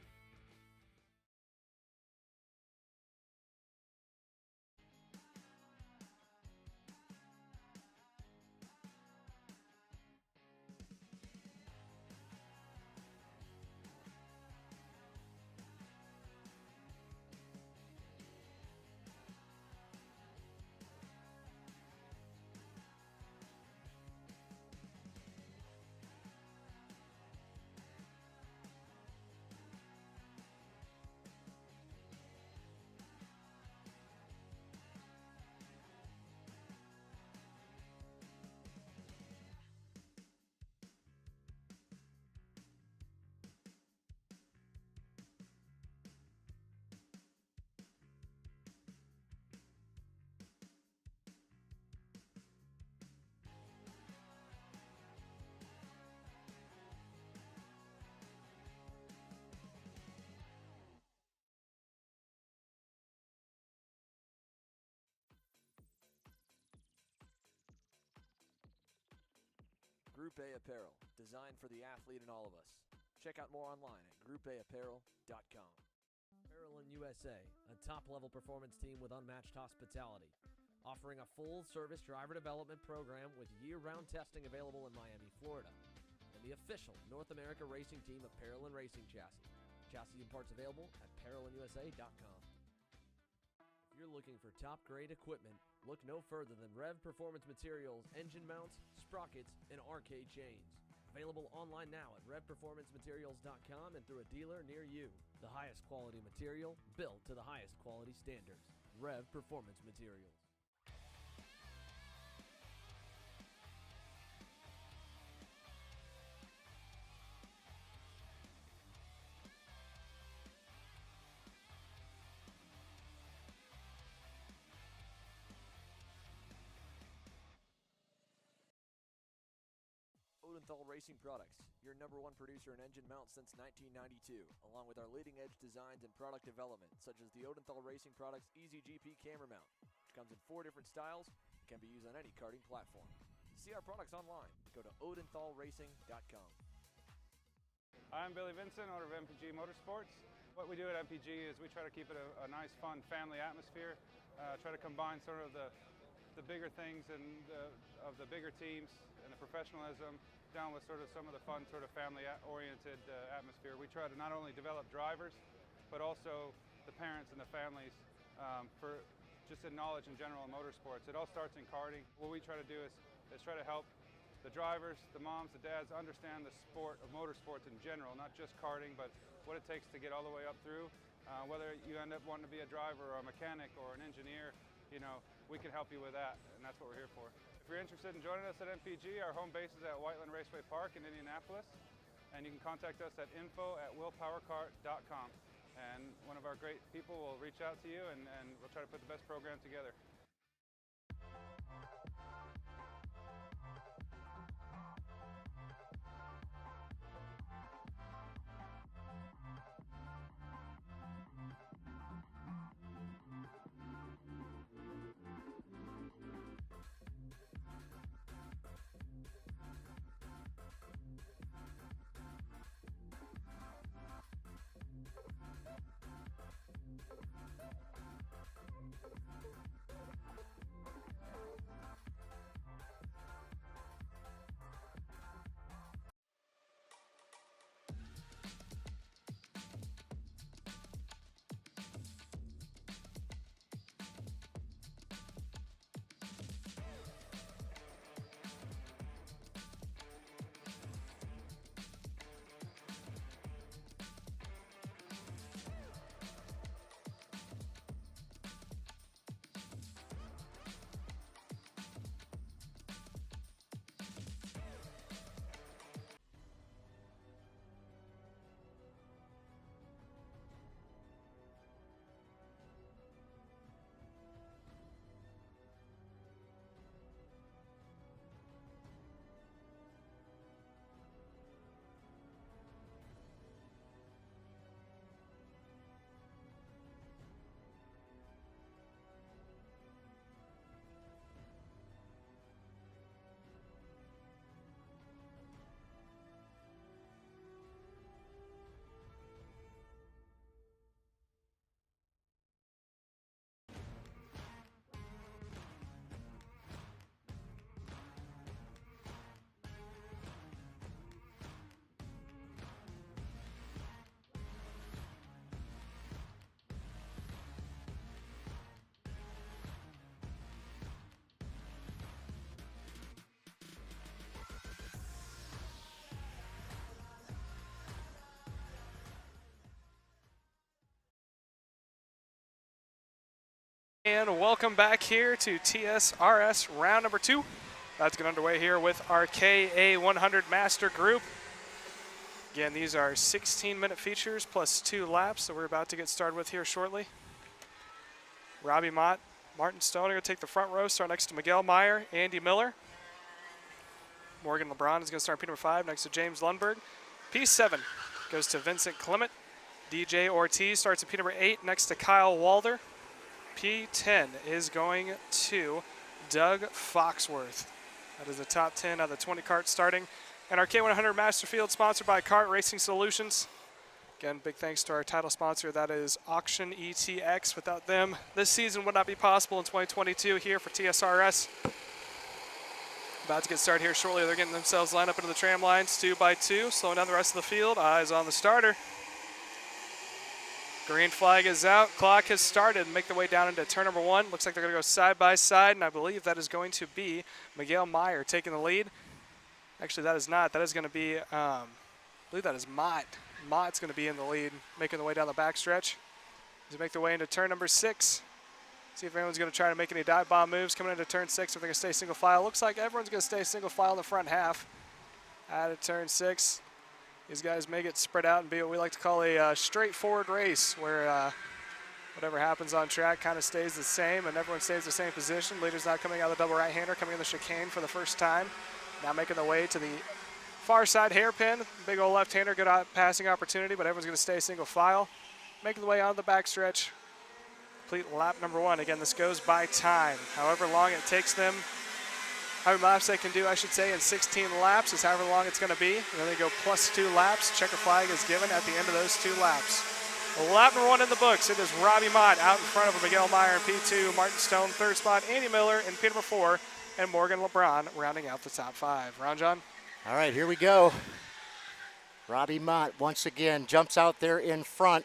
Group A Apparel, designed for the athlete in all of us. Check out more online at groupAapparel.com. Parallel USA, a top-level performance team with unmatched hospitality, offering a full-service driver development program with year-round testing available in Miami, Florida, and the official North America racing team of Parallel Racing Chassis. Chassis and parts available at ParallelinUSA.com. If you're looking for top-grade equipment, look no further than Rev Performance Materials, engine mounts, sprockets, and arcade chains. Available online now at RevPerformanceMaterials.com and through a dealer near you. The highest quality material, built to the highest quality standards. Rev Performance Materials. Odenthal Racing Products, your #1 producer in engine mounts since 1992, along with our leading-edge designs and product development, such as the Odenthal Racing Products EasyGP camera mount, which comes in 4 different styles and can be used on any karting platform. To see our products online, go to odenthalracing.com. I'm Billy Vincent, owner of MPG Motorsports. What we do at MPG is we try to keep it a nice, fun family atmosphere, try to combine sort of the the bigger things and of the bigger teams and the professionalism, down with sort of some of the fun, sort of family-oriented atmosphere. We try to not only develop drivers, but also the parents and the families for just in knowledge in general in motorsports. It all starts in karting. What we try to do is try to help the drivers, the moms, the dads understand the sport of motorsports in general, not just karting, but what it takes to get all the way up through. Whether you end up wanting to be a driver or a mechanic or an engineer, you know, we can help you with that, and that's what we're here for. If you're interested in joining us at MPG, our home base is at Whiteland Raceway Park in Indianapolis, and you can contact us at info@willpowerkart.com. And one of our great people will reach out to you, and we'll try to put the best program together. And welcome back here to TSRS round number 2. Let's get underway here with our KA100 Master group. Again, these are 16-minute features plus 2 laps that we're about to get started with here shortly. Robbie Mott, Martin Stone are going to take the front row, start next to Miguel Meyer, Andy Miller. Morgan LeBron is going to start in P number 5 next to James Lundberg. P7 goes to Vincent Clement. DJ Ortiz starts in P number 8 next to Kyle Walder. P10 is going to Doug Foxworth. That is the top 10 out of the 20 karts starting. And our K100 Master Field sponsored by Kart Racing Solutions. Again, big thanks to our title sponsor, that is Auction ETX. Without them, this season would not be possible in 2022 here for TSRS. About to get started here shortly. They're getting themselves lined up into the tram lines 2 by 2, slowing down the rest of the field. Eyes on the starter. Green flag is out. Clock has started. Make their way down into turn number 1. Looks like they're going to go side by side, and I believe that is going to be Miguel Meyer taking the lead. Actually, that is not. That is going to be, I believe that is Mott. Mott's going to be in the lead, making the way down the backstretch. As they make their way into turn number 6. See if anyone's going to try to make any dive bomb moves coming into turn 6. If they're going to stay single file. Looks like everyone's going to stay single file in the front half. Out of turn 6. These guys may get spread out and be what we like to call a straightforward race, where whatever happens on track kind of stays the same and everyone stays the same position. Leader's not coming out of the double right-hander, coming in the chicane for the first time. Now making the way to the far side hairpin. Big old left-hander, good passing opportunity, but everyone's going to stay single file. Making the way on the backstretch. Complete lap number 1. Again, this goes by time. However long it takes them, how many laps they can do, I should say, in 16 laps is however long it's going to be. And then they go plus 2 laps. Checker flag is given at the end of those 2 laps. Lap number 1 in the books. It is Robbie Mott out in front of Miguel Meyer in P2, Martin Stone third spot, Andy Miller in P number 4, and Morgan LeBron rounding out the top 5. Ron John? All right, here we go. Robbie Mott once again jumps out there in front.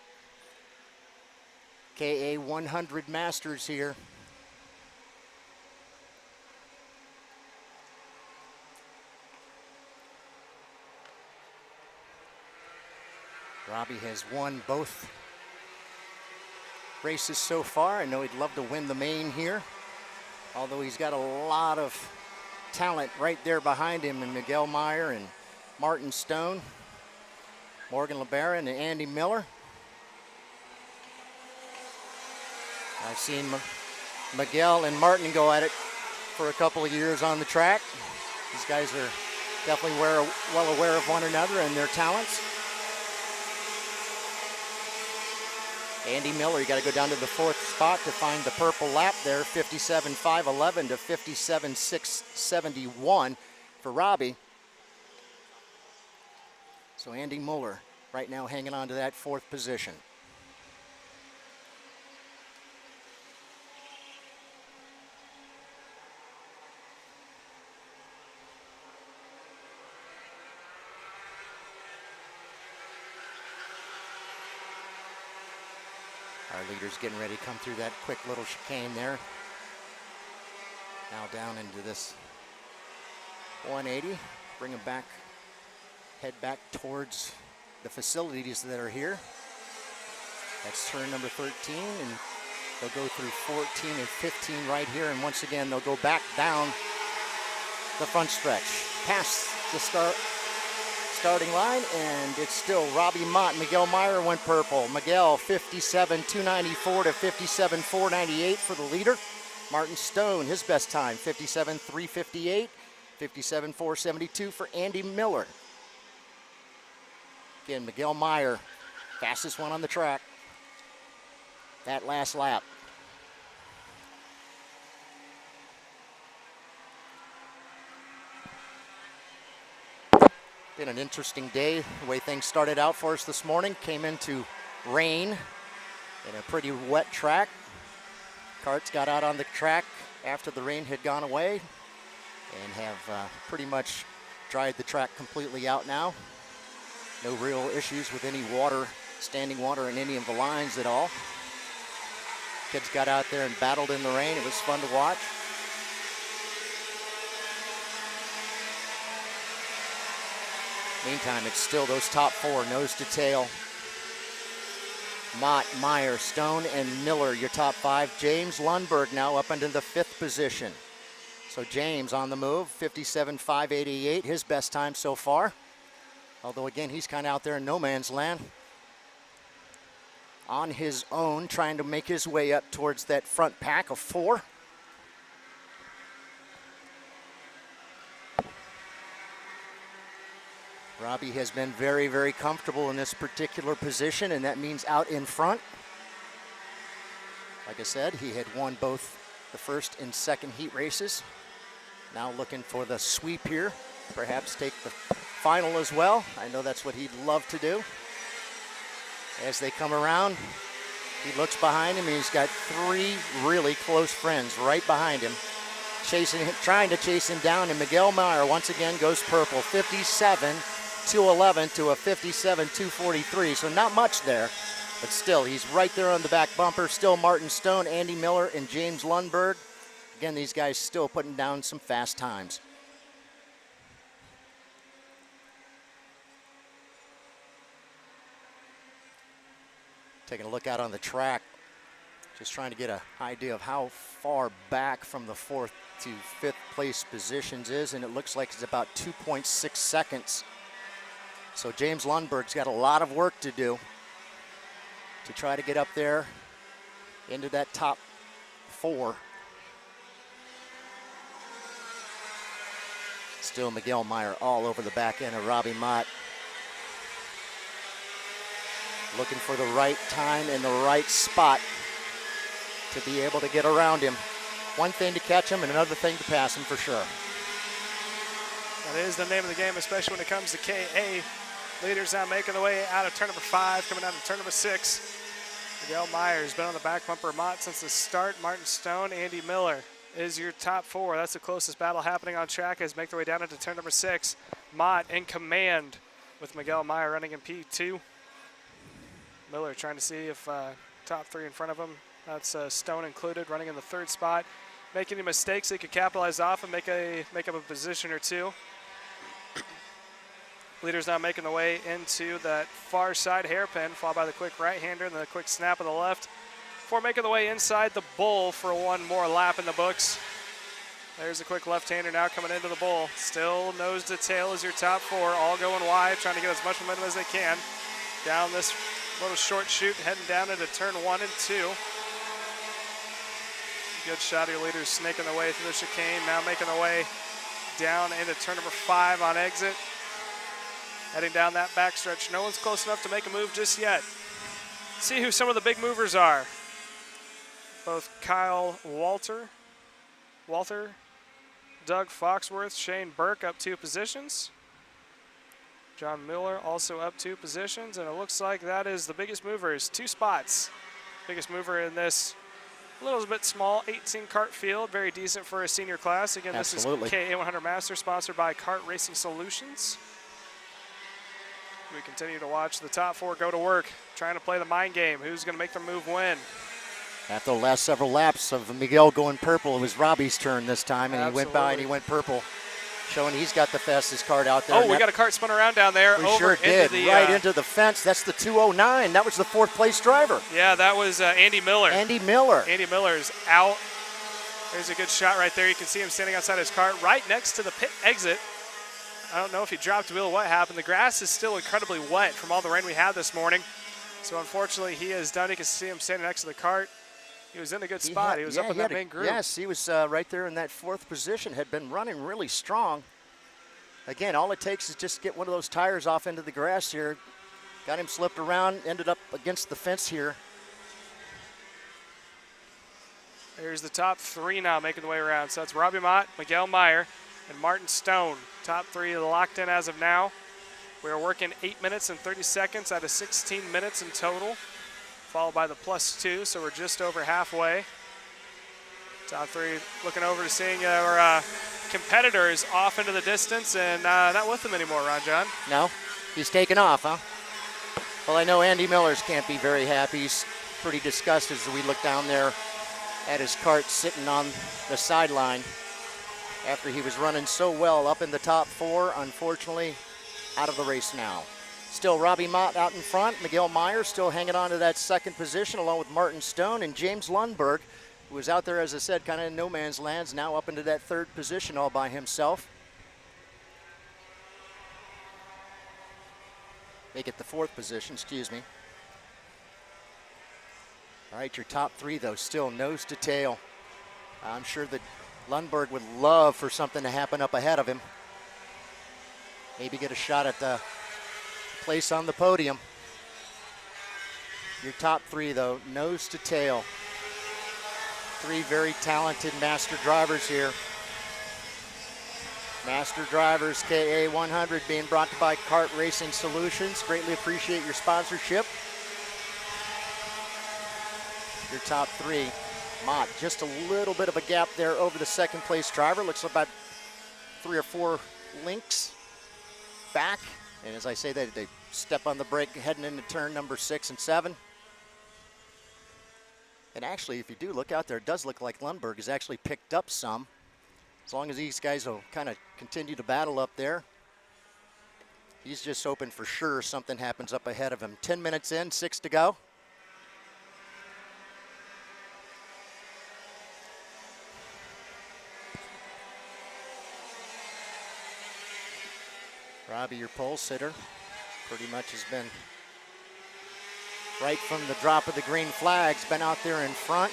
KA100 Masters here. Robbie has won both races so far. I know he'd love to win the main here, although he's got a lot of talent right there behind him in Miguel Meyer and Martin Stone, Morgan LeBaron and Andy Miller. I've seen Miguel and Martin go at it for a couple of years on the track. These guys are definitely well aware of one another and their talents. Andy Miller, you got to go down to the 4th spot to find the purple lap there, 57.511 to 57.671 for Robbie. So Andy Miller right now hanging on to that 4th position. Our leader's getting ready to come through that quick little chicane there. Now down into this 180. Bring them back, head back towards the facilities that are here. That's turn number 13, and they'll go through 14 and 15 right here. And once again, they'll go back down the front stretch, past the starting line, and it's still Robbie Mott. Miguel Meyer went purple. Miguel 57.294 to 57.498 for the leader. Martin Stone, his best time, 57.358, 57.472 for Andy Miller. Again, Miguel Meyer, fastest one on the track. That last lap. Been an interesting day, the way things started out for us this morning. Came into rain in a pretty wet track. Karts got out on the track after the rain had gone away and have pretty much dried the track completely out now. No real issues with any water, standing water in any of the lines at all. Kids got out there and battled in the rain. It was fun to watch. Meantime, it's still those top 4, nose to tail. Mott, Meyer, Stone, and Miller, your top 5. James Lundberg now up into the 5th position. So James on the move, 57.588, his best time so far. Although again, he's kind of out there in no man's land. On his own, trying to make his way up towards that front pack of 4. Robbie has been very, very comfortable in this particular position, and that means out in front. Like I said, he had won both the first and second heat races. Now looking for the sweep here, perhaps take the final as well. I know that's what he'd love to do. As they come around, he looks behind him, and he's got 3 really close friends right behind him, chasing him, trying to chase him down, and Miguel Meyer once again goes purple, 57.211 to a 57.243, so not much there, but still, he's right there on the back bumper. Still Martin Stone, Andy Miller, and James Lundberg. Again, these guys still putting down some fast times. Taking a look out on the track, just trying to get an idea of how far back from the 4th to 5th place positions is, and it looks like it's about 2.6 seconds. So James Lundberg's got a lot of work to do to try to get up there into that top 4. Still Miguel Meyer all over the back end of Robbie Mott. Looking for the right time and the right spot to be able to get around him. One thing to catch him and another thing to pass him for sure. That is the name of the game, especially when it comes to KA. Leaders now making the way out of turn number 5, coming down to turn number 6. Miguel Meyer has been on the back bumper of Mott since the start. Martin Stone, Andy Miller is your top 4. That's the closest battle happening on track as make their way down into turn number 6. Mott in command with Miguel Meyer running in P2. Miller trying to see if top 3 in front of him. That's Stone included, running in the 3rd spot. Making any mistakes they could capitalize off and make up a position or 2. Leaders now making the way into that far side hairpin, followed by the quick right-hander and the quick snap of the left. Before making the way inside the bull for one more lap in the books. There's a quick left-hander now coming into the bull. Still nose to tail is your top 4, all going wide, trying to get as much momentum as they can. Down this little short chute, heading down into turn 1 and 2. Good shot of your leaders snaking their way through the chicane, now making their way down into turn number 5 on exit. Heading down that backstretch. No one's close enough to make a move just yet. See who some of the big movers are. Both Kyle Walter, Doug Foxworth, Shane Burke up 2 positions. John Miller also up 2 positions, and it looks like that is the biggest mover, is 2 spots. Biggest mover in this a little bit small 18 kart field, very decent for a senior class. Again, Absolutely. This is KA100 Master, sponsored by Kart Racing Solutions. We continue to watch the top 4 go to work, trying to play the mind game. Who's going to make their move win? After the last several laps of Miguel going purple, it was Robbie's turn this time, and he went by and he went purple, showing he's got the fastest kart out there. Oh, we got a kart spun around down there. We over sure did, into the, right into the fence. That's the 209. That was the 4th place driver. Yeah, that was Andy Miller. Andy Miller. Andy Miller's out. There's a good shot right there. You can see him standing outside his cart right next to the pit exit. I don't know if he dropped a wheel or what happened. The grass is still incredibly wet from all the rain we had this morning. So unfortunately, he is done. You can see him standing next to the cart. He was in a good spot. He was up in that main group. Yes, he was right there in that 4th position, had been running really strong. Again, all it takes is just get one of those tires off into the grass here. Got him slipped around, ended up against the fence here. There's the top 3 now making the way around. So it's Robbie Mott, Miguel Meyer, and Martin Stone. Top 3 locked in as of now. We are working 8 minutes and 30 seconds out of 16 minutes in total, followed by the +2, so we're just over halfway. Top 3 looking over to seeing our competitors off into the distance and not with them anymore, Ron John. No, he's taken off, huh? Well, I know Andy Miller's can't be very happy. He's pretty disgusted as we look down there at his cart sitting on the sideline after he was running so well up in the top 4. Unfortunately, out of the race now. Still Robbie Mott out in front. Miguel Meyer still hanging on to that 2nd position along with Martin Stone, and James Lundberg, who was out there, as I said, kind of in no man's land, now up into that 3rd position all by himself. Make it the 4th position, excuse me. All right, your top 3, though, still nose to tail. I'm sure that Lundberg would love for something to happen up ahead of him. Maybe get a shot at the place on the podium. Your top 3, though, nose to tail. 3 very talented master drivers here. Master drivers, KA100 being brought to you by Kart Racing Solutions. Greatly appreciate your sponsorship. Your top 3, Mott, just a little bit of a gap there over the 2nd place driver. Looks like about 3 or 4 links back. And as I say that, they step on the brake heading into turn number 6 and 7. And actually, if you do look out there, it does look like Lundberg has actually picked up some. As long as these guys will kind of continue to battle up there. He's just hoping for sure something happens up ahead of him. 10 minutes in, 6 to go. Robbie, your pole sitter, pretty much has been right from the drop of the green flags, been out there in front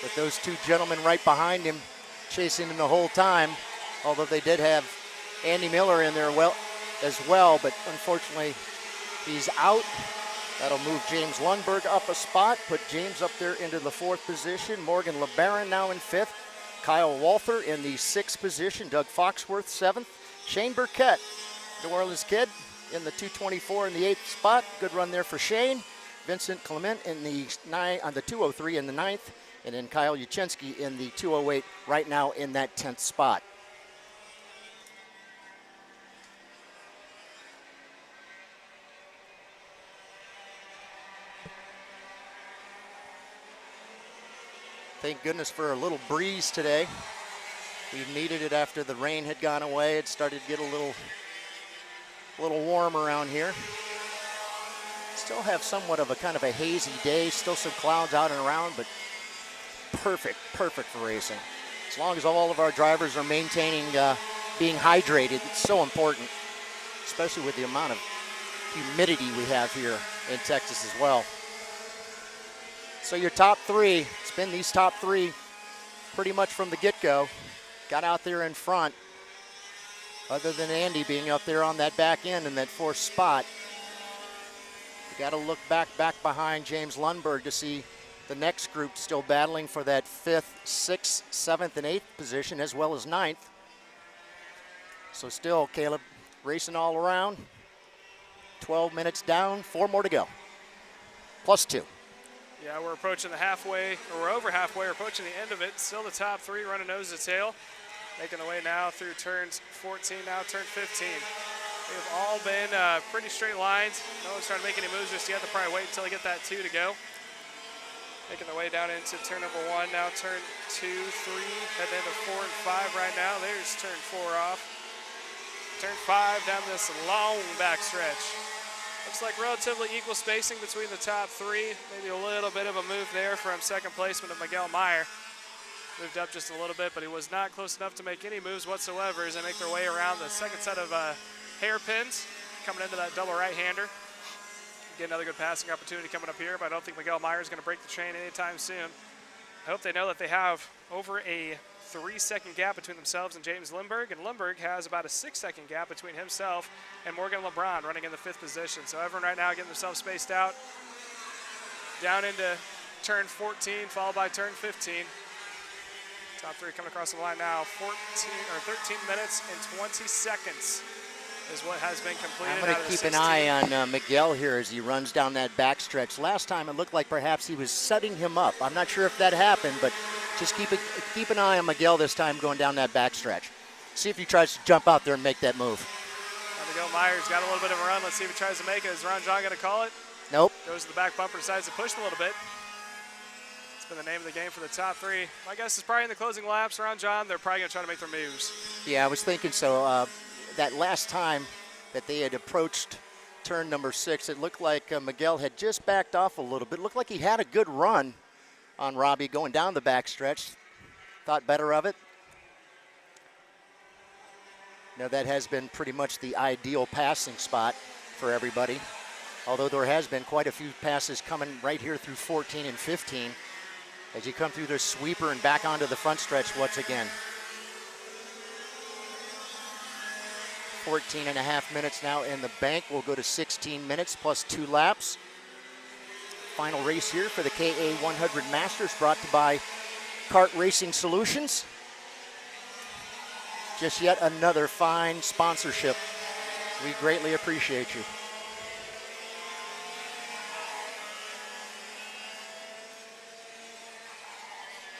with those 2 gentlemen right behind him chasing him the whole time, although they did have Andy Miller in there as well, but unfortunately he's out. That'll move James Lundberg up a spot, put James up there into the 4th position. Morgan LeBaron now in 5th. Kyle Walther in the 6th position. Doug Foxworth 7th. Shane Burkett, New Orleans Kid, in the 224 in the 8th spot. Good run there for Shane. Vincent Clement in the 203 in the 9th. And then Kyle Yuchinski in the 208 right now in that 10th spot. Thank goodness for a little breeze today. We've needed it after the rain had gone away. It started to get a little warm around here. Still have somewhat of a kind of a hazy day. Still some clouds out and around, but perfect for racing. As long as all of our drivers are maintaining being hydrated, it's so important, especially with the amount of humidity we have here in Texas as well. So your top three, it's been these top three pretty much from the get-go. Got out there in front, other than Andy being up there on that back end in that 4th spot. You got to look back behind James Lundberg to see the next group still battling for that 5th, 6th, 7th, and 8th position, as well as 9th. So still, Caleb racing all around. 12 minutes down, 4 more to go. +2. Yeah, we're approaching the halfway, or we're over halfway, we're approaching the end of it. Still the top three running nose to tail. Making the way now through turns 14, now turn 15. They've all been pretty straight lines. No one's trying to make any moves just yet. They'll probably wait until they get that 2 to go. Making their way down into turn number 1, now turn 2, 3, heading into 4 and 5 right now. There's turn 4 off. Turn 5 down this long backstretch. Looks like relatively equal spacing between the top three. Maybe a little bit of a move there from second placement of Miguel Meyer. Moved up just a little bit, but he was not close enough to make any moves whatsoever as they make their way around the second set of hairpins, coming into that double right-hander. Get another good passing opportunity coming up here, but I don't think Miguel Meyer is going to break the chain anytime soon. I hope they know that they have over a 3-second gap between themselves and James Lundberg, and Lundberg has about a 6-second gap between himself and Morgan LeBron running in the 5th position. So everyone right now getting themselves spaced out. Down into turn 14, followed by turn 15. Top three coming across the line now. 13 minutes and 20 seconds is what has been completed. I'm going to keep an eye on Miguel here as he runs down that backstretch. Last time it looked like perhaps he was setting him up. I'm not sure if that happened, but just keep an eye on Miguel this time going down that backstretch. See if he tries to jump out there and make that move. Now Miguel Meyer's got a little bit of a run. Let's see if he tries to make it. Is Ron John going to call it? Nope. Goes to the back bumper, decides to push him a little bit. It's been the name of the game for the top three. My guess is probably in the closing laps, Ron John, they're probably going to try to make their moves. Yeah, I was thinking so. That last time that they had approached turn number 6, it looked like Miguel had just backed off a little bit. It looked like he had a good run on Robbie going down the backstretch. Thought better of it. Now that has been pretty much the ideal passing spot for everybody. Although there has been quite a few passes coming right here through 14 and 15 as you come through the sweeper and back onto the front stretch once again. 14.5 minutes now in the bank. We'll go to 16 minutes plus 2 laps. Final race here for the KA100 Masters, brought to you by Kart Racing Solutions. Just yet another fine sponsorship. We greatly appreciate you.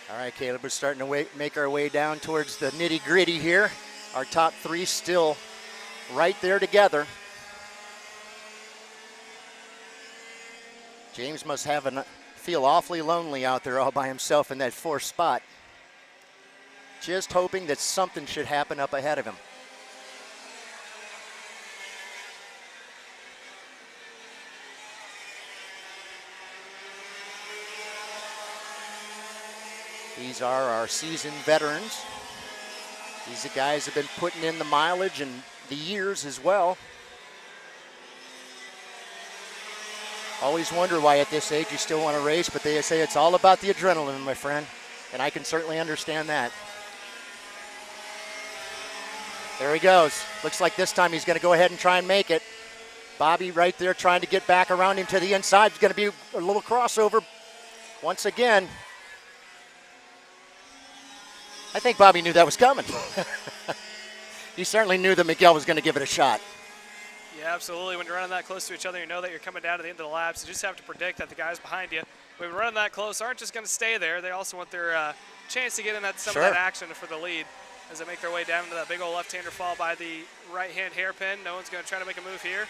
All right, Caleb, we're starting to make our way down towards the nitty-gritty here. Our top three still right there together. James must feel awfully lonely out there all by himself in that 4th spot. Just hoping that something should happen up ahead of him. These are our seasoned veterans. These are guys who have been putting in the mileage and the years as well. Always wonder why at this age you still want to race, but they say it's all about the adrenaline, my friend, and I can certainly understand that. There he goes. Looks like this time he's going to go ahead and try and make it. Bobby right there trying to get back around him to the inside. It's going to be a little crossover once again. I think Bobby knew that was coming. He certainly knew that Miguel was going to give it a shot. Yeah, absolutely. When you're running that close to each other, you know that you're coming down to the end of the laps. You just have to predict that the guys behind you, when you're running that close, aren't just going to stay there. They also want their chance to get in some of that action for the lead as they make their way down to that big old left-hander fall by the right-hand hairpin. No one's going to try to make a move here.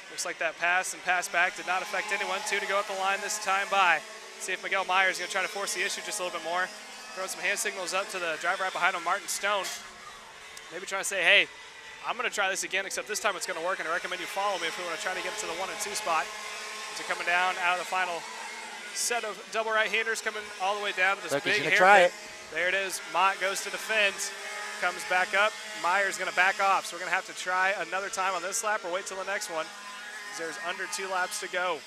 Looks like that pass and pass back did not affect anyone. 2 to go up the line this time by. See if Miguel Meyer is going to try to force the issue just a little bit more. Throwing some hand signals up to the driver right behind him, Martin Stone. Maybe trying to say, hey, I'm going to try this again, except this time it's going to work, and I recommend you follow me if we want to try to get to the 1 and 2 spot. As they're coming down out of the final set of double right-handers, coming all the way down to this big hairpin. Try it. There it is. Mott goes to defend, comes back up. Meyer's going to back off, so we're going to have to try another time on this lap or wait till the next one. There's under 2 laps to go.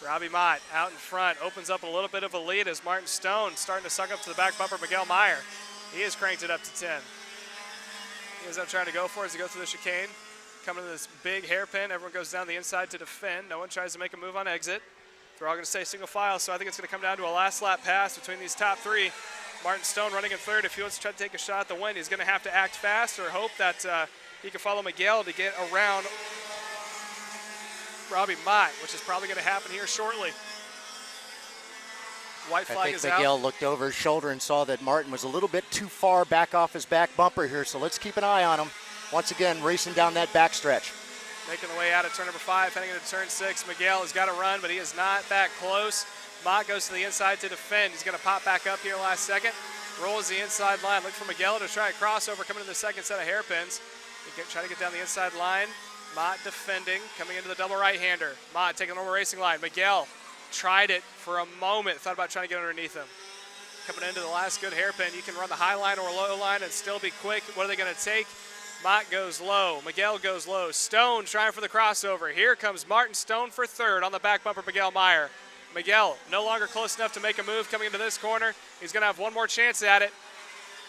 Robbie Mott out in front, opens up a little bit of a lead as Martin Stone starting to suck up to the back bumper. Miguel Meyer, he has cranked it up to 10. He ends up trying to go for it as he goes through the chicane. Coming to this big hairpin, everyone goes down the inside to defend. No one tries to make a move on exit. They're all going to stay single file, so I think it's going to come down to a last lap pass between these top 3. Martin Stone running in third. If he wants to try to take a shot at the win, he's going to have to act fast or hope that he can follow Miguel to get around Robbie Mott, which is probably going to happen here shortly. White flag is out. I think Miguel looked over his shoulder and saw that Martin was a little bit too far back off his back bumper here, so let's keep an eye on him. Once again, racing down that back stretch. Making the way out of turn number 5, heading into turn 6. Miguel has got to run, but he is not that close. Mott goes to the inside to defend. He's going to pop back up here last second. Rolls the inside line. Look for Miguel to try a crossover coming to the second set of hairpins. Try to get down the inside line. Mott defending, coming into the double right-hander. Mott taking over racing line. Miguel tried it for a moment, thought about trying to get underneath him. Coming into the last good hairpin, you can run the high line or low line and still be quick. What are they going to take? Mott goes low. Miguel goes low. Stone trying for the crossover. Here comes Martin Stone for third on the back bumper, Miguel Meyer. Miguel no longer close enough to make a move coming into this corner. He's going to have one more chance at it.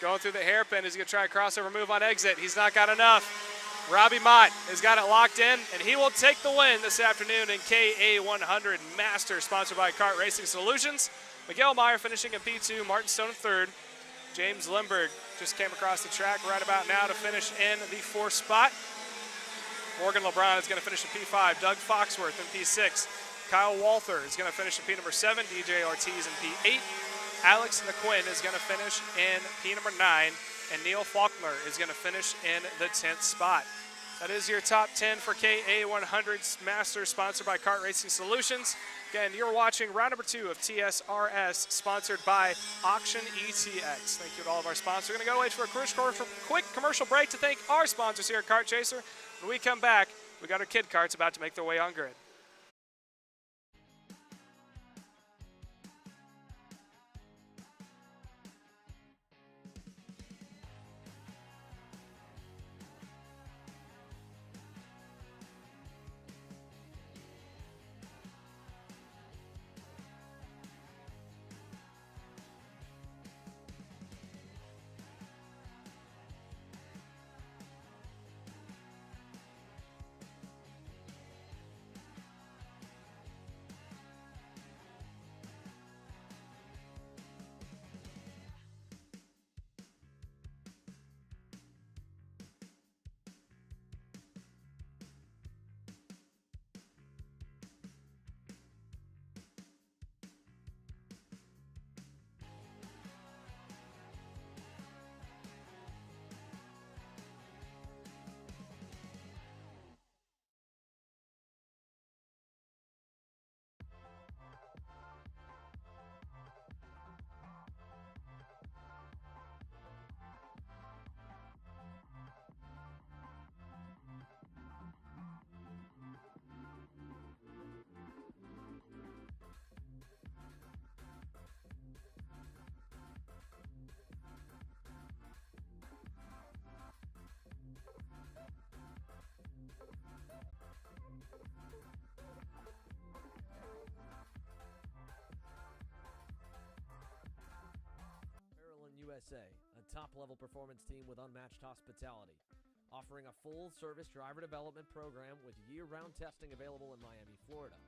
Going through the hairpin, he's going to try a crossover move on exit. He's not got enough. Robbie Mott has got it locked in, and he will take the win this afternoon in KA100 Master, sponsored by Kart Racing Solutions. Miguel Meyer finishing in P2, Martin Stone in third. James Limberg just came across the track right about now to finish in the 4th spot. Morgan LeBron is going to finish in P5. Doug Foxworth in P6. Kyle Walther is going to finish in P number 7. DJ Ortiz in P8. Alex McQuinn is going to finish in P number 9. And Neil Faulkner is going to finish in the 10th spot. That is your top 10 for KA100 Master, sponsored by Kart Racing Solutions. Again, you're watching round number 2 of TSRS, sponsored by Auction ETX. Thank you to all of our sponsors. We're going to go away for a quick commercial break to thank our sponsors here at Kart Chaser. When we come back, we got our Kid Karts about to make their way on grid. USA, a top-level performance team with unmatched hospitality, offering a full-service driver development program with year-round testing available in Miami, Florida,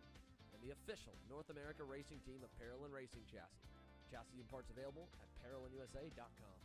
and the official North America racing team of Parolin Racing Chassis. Chassis and parts available at ParolinUSA.com.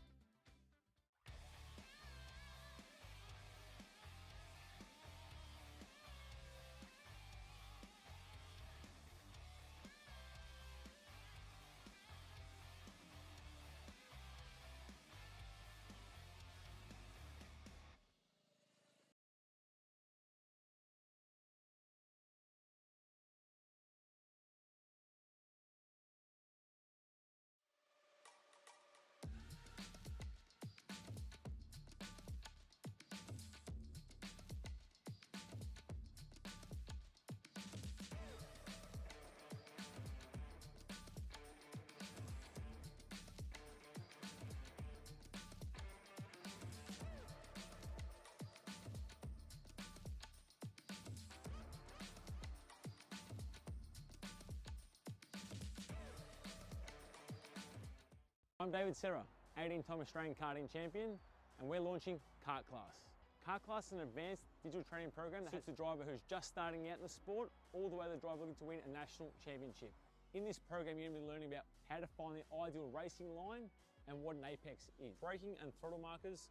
I'm David Sr, 18-time Australian karting champion, and we're launching Kart Class. Kart Class is an advanced digital training program that suits a driver who's just starting out in the sport, all the way to the driver looking to win a national championship. In this program, you're going to be learning about how to find the ideal racing line and what an apex is, braking and throttle markers,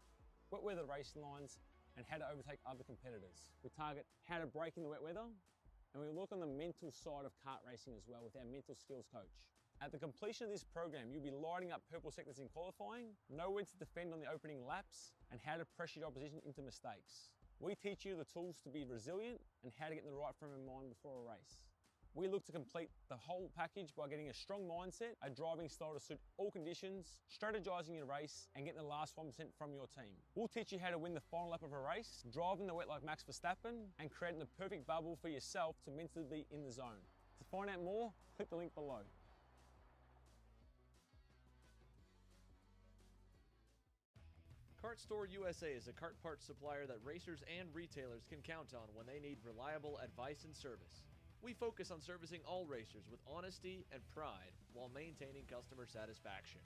wet weather racing lines, and how to overtake other competitors. We target how to brake in the wet weather, and we look on the mental side of kart racing as well with our mental skills coach. At the completion of this program, you'll be lighting up purple sectors in qualifying, know when to defend on the opening laps, and how to pressure your opposition into mistakes. We teach you the tools to be resilient and how to get in the right frame of mind before a race. We look to complete the whole package by getting a strong mindset, a driving style to suit all conditions, strategizing your race, and getting the last 1% from your team. We'll teach you how to win the final lap of a race, driving the wet like Max Verstappen, and creating the perfect bubble for yourself to mentally be in the zone. To find out more, click the link below. Kart Store USA is a kart parts supplier that racers and retailers can count on when they need reliable advice and service. We focus on servicing all racers with honesty and pride while maintaining customer satisfaction.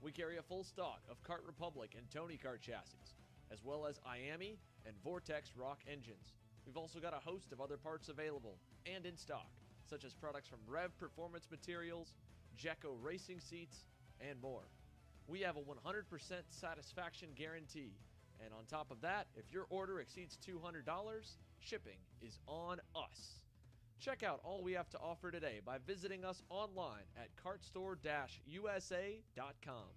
We carry a full stock of Kart Republic and Tony Kart chassis, as well as IAMI and Vortex Rock engines. We've also got a host of other parts available and in stock, such as products from Rev Performance Materials, Jekko Racing Seats, and more. We have a 100% satisfaction guarantee. And on top of that, if your order exceeds $200, shipping is on us. Check out all we have to offer today by visiting us online at kartstore-usa.com.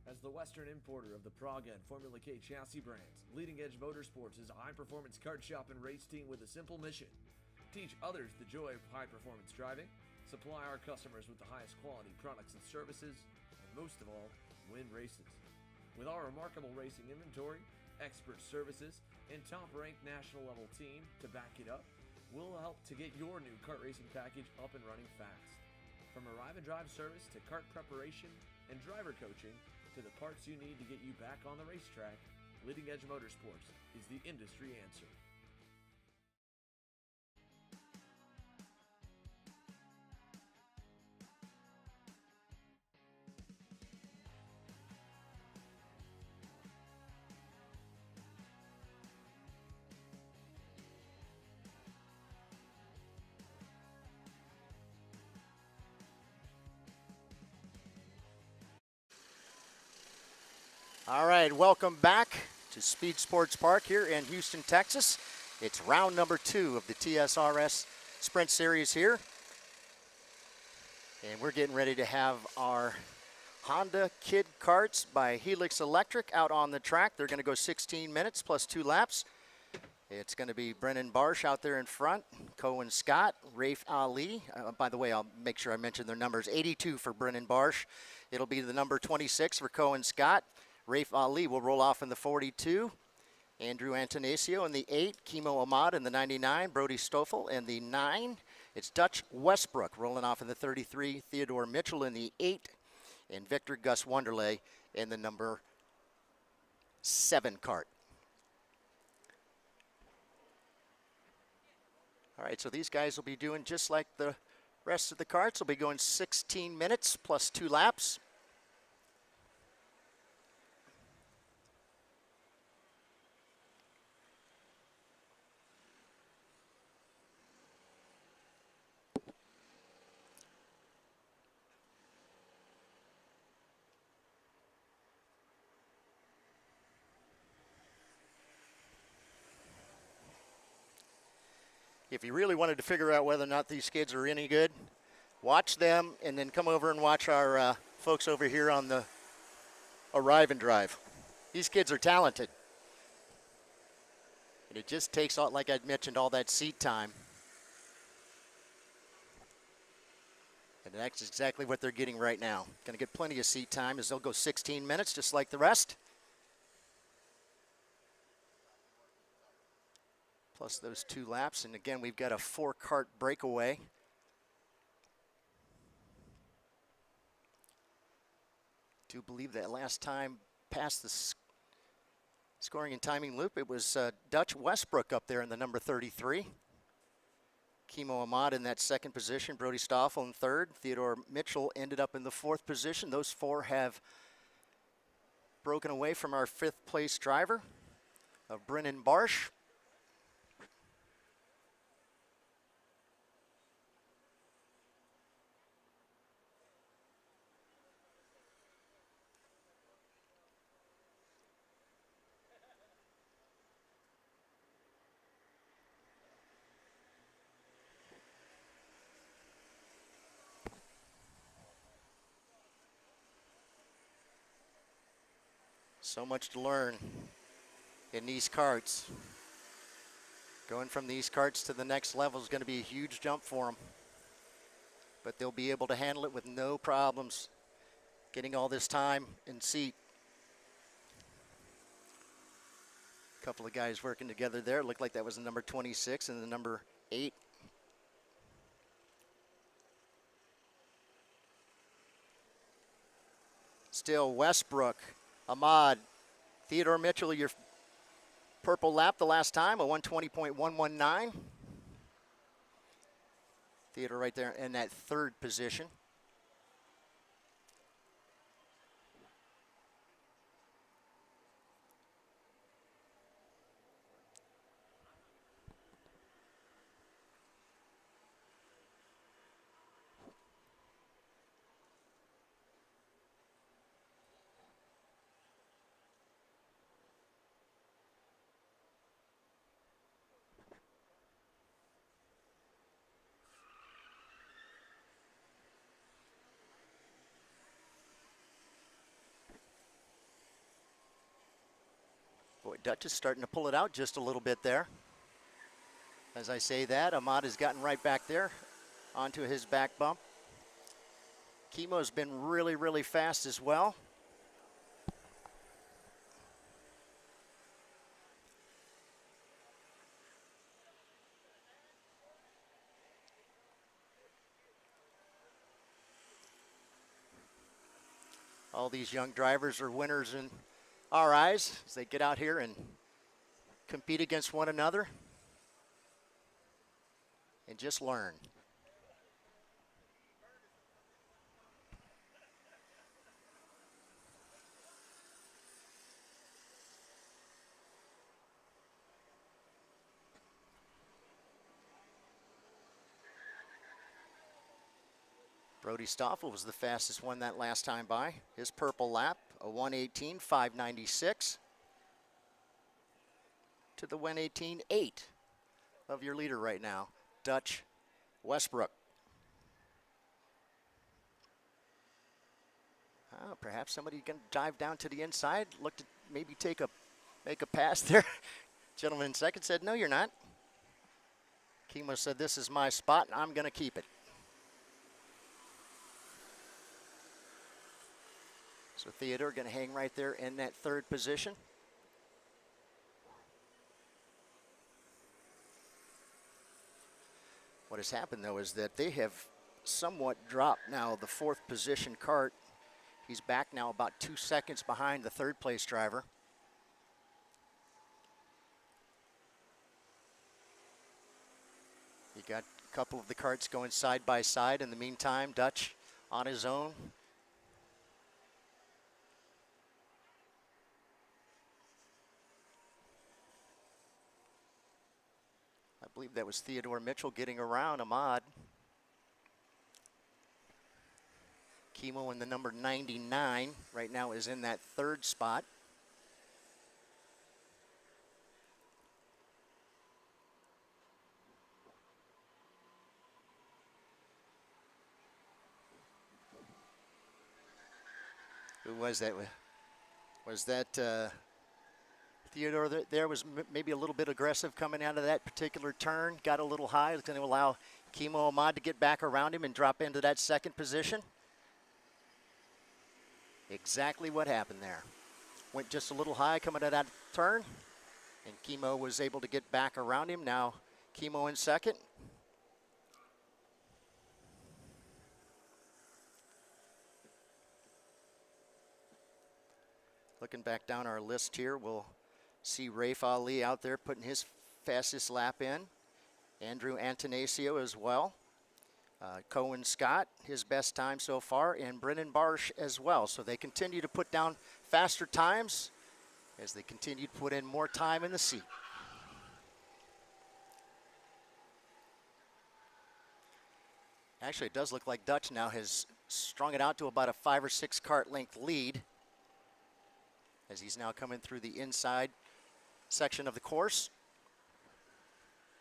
As the Western importer of the Praga and Formula K chassis brands, Leading Edge Motorsports is a high-performance kart shop and race team with a simple mission: teach others the joy of high-performance driving, supply our customers with the highest quality products and services, most of all, win races. With our remarkable racing inventory, expert services, and top-ranked national-level team to back it up, we'll help to get your new kart racing package up and running fast. From arrive and drive service to kart preparation and driver coaching to the parts you need to get you back on the racetrack, Leading Edge Motorsports is the industry answer. All right, welcome back to SpeedSportz Park here in Houston, Texas. It's round number 2 of the TSRS Sprint Series here. And we're getting ready to have our Honda Kid Karts by Helix Electric out on the track. They're going to go 16 minutes plus 2 laps. It's going to be Brennan Barsh out there in front, Cohen Scott, Rafe Ali. By the way, I'll make sure I mention their numbers. 82 for Brennan Barsh. It'll be the number 26 for Cohen Scott. Rafe Ali will roll off in the 42. Andrew Antonesio in the 8. Kimo Ahmad in the 99. Brody Stoffel in the 9. It's Dutch Westbrook rolling off in the 33. Theodore Mitchell in the 8. And Victor Gus Wonderlay in the number 7 kart. All right, so these guys will be doing just like the rest of the karts. Will be going 16 minutes plus 2 laps. If you really wanted to figure out whether or not these kids are any good, watch them and then come over and watch our folks over here on the Arrive and Drive. These kids are talented. And it just takes, like I mentioned, all that seat time. And that's exactly what they're getting right now. Going to get plenty of seat time as they'll go 16 minutes just like the rest. Plus those 2 laps. And again, we've got a 4-kart breakaway. I do believe that last time past the scoring and timing loop, it was Dutch Westbrook up there in the number 33. Kimo Ahmad in that second position, Brody Stoffel in third, Theodore Mitchell ended up in the fourth position. Those four have broken away from our fifth place driver of Brennan Barsh. So much to learn in these karts. Going from these karts to the next level is going to be a huge jump for them. But they'll be able to handle it with no problems, getting all this time in seat. A couple of guys working together there. It looked like that was the number 26 and the number 8. Still Westbrook, Ahmad, Theodore Mitchell, your purple lap the last time, a 120.119. Theodore right there in that third position. Boy, Dutch is starting to pull it out just a little bit there. As I say that, Ahmad has gotten right back there onto his back bump. Kimo's been really, really fast as well. All these young drivers are winners in our eyes as they get out here and compete against one another and just learn. Brody Stoffel was the fastest one that last time by. His purple lap, a 118.596 to the 118.8 of your leader right now, Dutch Westbrook. Perhaps somebody can dive down to the inside, look to maybe make a pass there. Gentleman in second said, no, you're not. Kimo said, this is my spot, and I'm going to keep it. So Theodore going to hang right there in that third position. What has happened, though, is that they have somewhat dropped now the fourth position kart. He's back now about 2 seconds behind the third place driver. You got a couple of the karts going side by side. In the meantime, Dutch on his own. I believe that was Theodore Mitchell getting around Ahmad. Kimo in the number 99 right now is in that third spot. Who was that? Was that Theodore there was maybe a little bit aggressive coming out of that particular turn, got a little high. It's going to allow Kimo Ahmad to get back around him and drop into that second position. Exactly what happened there. Went just a little high coming out of that turn, and Kimo was able to get back around him. Now Kimo in second. Looking back down our list here, we'll see Rafe Ali out there putting his fastest lap in. Andrew Antanasio as well. Cohen Scott, his best time so far, and Brennan Barsh as well. So they continue to put down faster times as they continue to put in more time in the seat. Actually, it does look like Dutch now has strung it out to about a 5 or 6 cart length lead as he's now coming through the inside section of the course.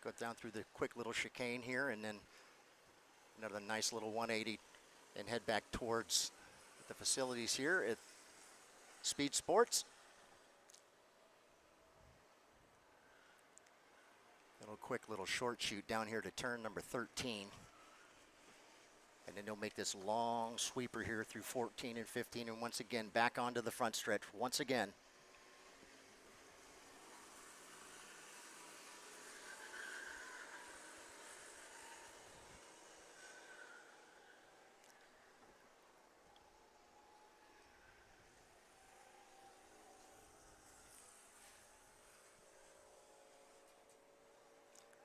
Go down through the quick little chicane here and then another nice little 180 and head back towards the facilities here at SpeedSportz. Little quick little short shoot down here to turn number 13. And then they'll make this long sweeper here through 14 and 15 and once again back onto the front stretch once again.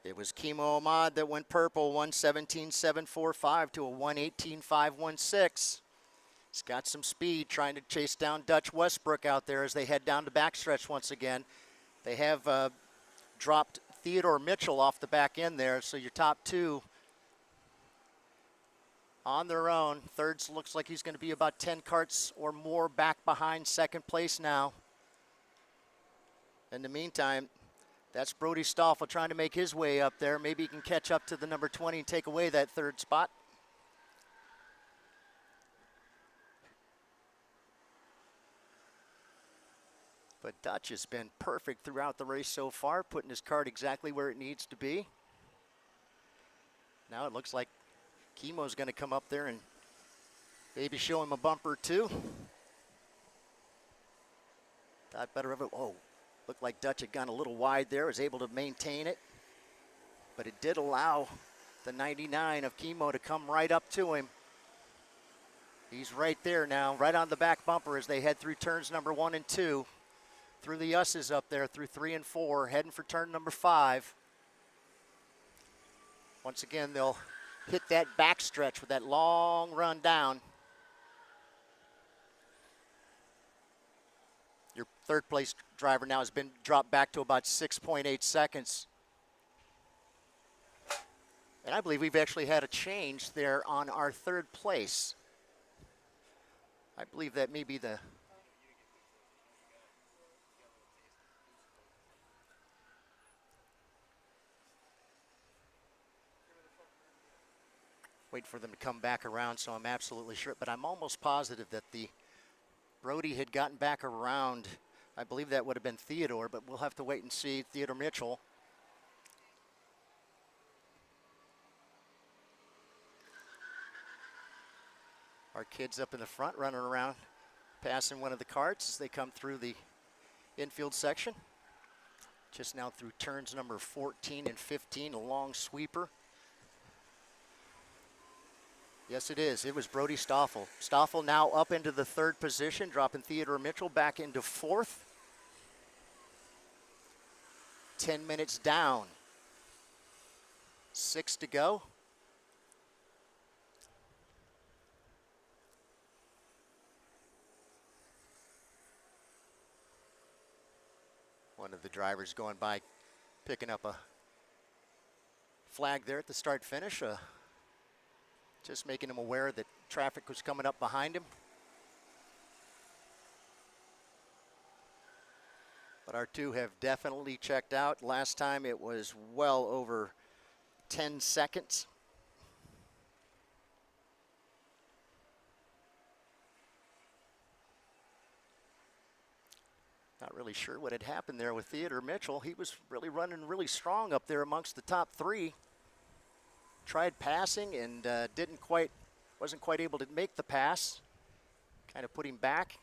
It was Chemo Ahmad that went purple, 1:17.745 to a 1:18.516. He's got some speed trying to chase down Dutch Westbrook out there as they head down to backstretch once again. They have dropped Theodore Mitchell off the back end there, so your top two on their own. Thirds looks like he's going to be about 10 carts or more back behind second place now. In the meantime, that's Brody Stoffel trying to make his way up there. Maybe he can catch up to the number 20 and take away that third spot. But Dutch has been perfect throughout the race so far, putting his cart exactly where it needs to be. Now it looks like Chemo's going to come up there and maybe show him a bumper too. Thought better of it. Oh. Looked like Dutch had gone a little wide there, was able to maintain it. But it did allow the 99 of Chemo to come right up to him. He's right there now, right on the back bumper as they head through turns number 1 and 2. Through the Us's up there, through 3 and 4, heading for turn number 5. Once again, they'll hit that back stretch with that long run down. Your third place driver now has been dropped back to about 6.8 seconds. And I believe we've actually had a change there on our third place. I believe that may be the... Wait for them to come back around, so I'm absolutely sure. But I'm almost positive that the Brody had gotten back around. I believe that would have been Theodore, but we'll have to wait and see. Theodore Mitchell. Our kids up in the front running around, passing one of the carts as they come through the infield section. Just now through turns number 14 and 15, a long sweeper. Yes, it is. It was Brody Stoffel. Stoffel now up into the third position, dropping Theodore Mitchell back into fourth. 10 minutes down. 6 to go. One of the drivers going by, picking up a flag there at the start finish. Just making him aware that traffic was coming up behind him. But our two have definitely checked out. Last time it was well over 10 seconds. Not really sure what had happened there with Theodore Mitchell. He was really running really strong up there amongst the top three. Tried passing and wasn't quite able to make the pass. Kind of put him back.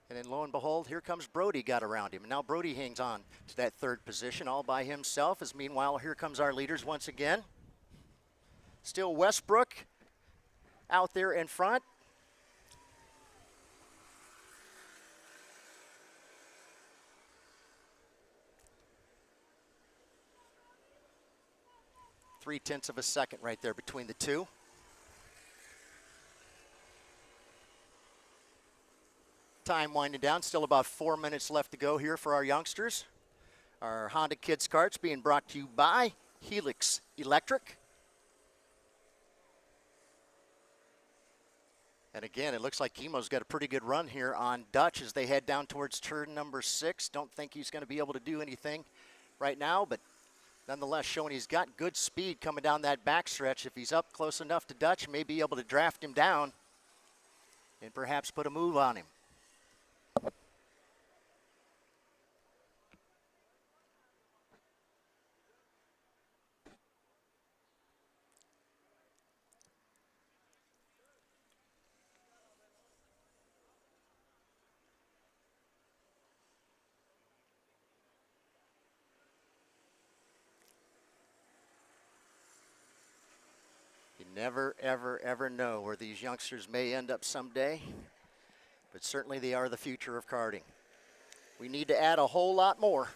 And then lo and behold, here comes Brody, got around him. And now Brody hangs on to that third position all by himself. As meanwhile, here comes our leaders once again. Still Westbrook out there in front. 3/10 of a second right there between the two. Time winding down, still about 4 minutes left to go here for our youngsters. Our Honda Kid Karts being brought to you by Helix Electric. And again, it looks like Chemo's got a pretty good run here on Dutch as they head down towards turn number 6. Don't think he's going to be able to do anything right now, but nonetheless showing he's got good speed coming down that backstretch. If he's up close enough to Dutch, may be able to draft him down and perhaps put a move on him. Never, ever, ever know where these youngsters may end up someday, but certainly they are the future of karting. We need to add a whole lot more.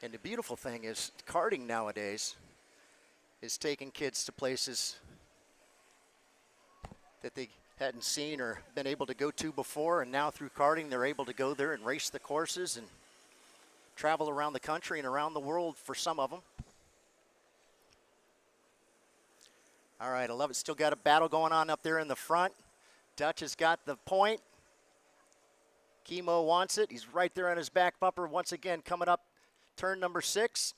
And the beautiful thing is karting nowadays is taking kids to places that they hadn't seen or been able to go to before, and now through karting they're able to go there and race the courses and travel around the country and around the world for some of them. All right, I love it. Still got a battle going on up there in the front. Dutch has got the point. Chemo wants it. He's right there on his back bumper once again coming up turn number 6.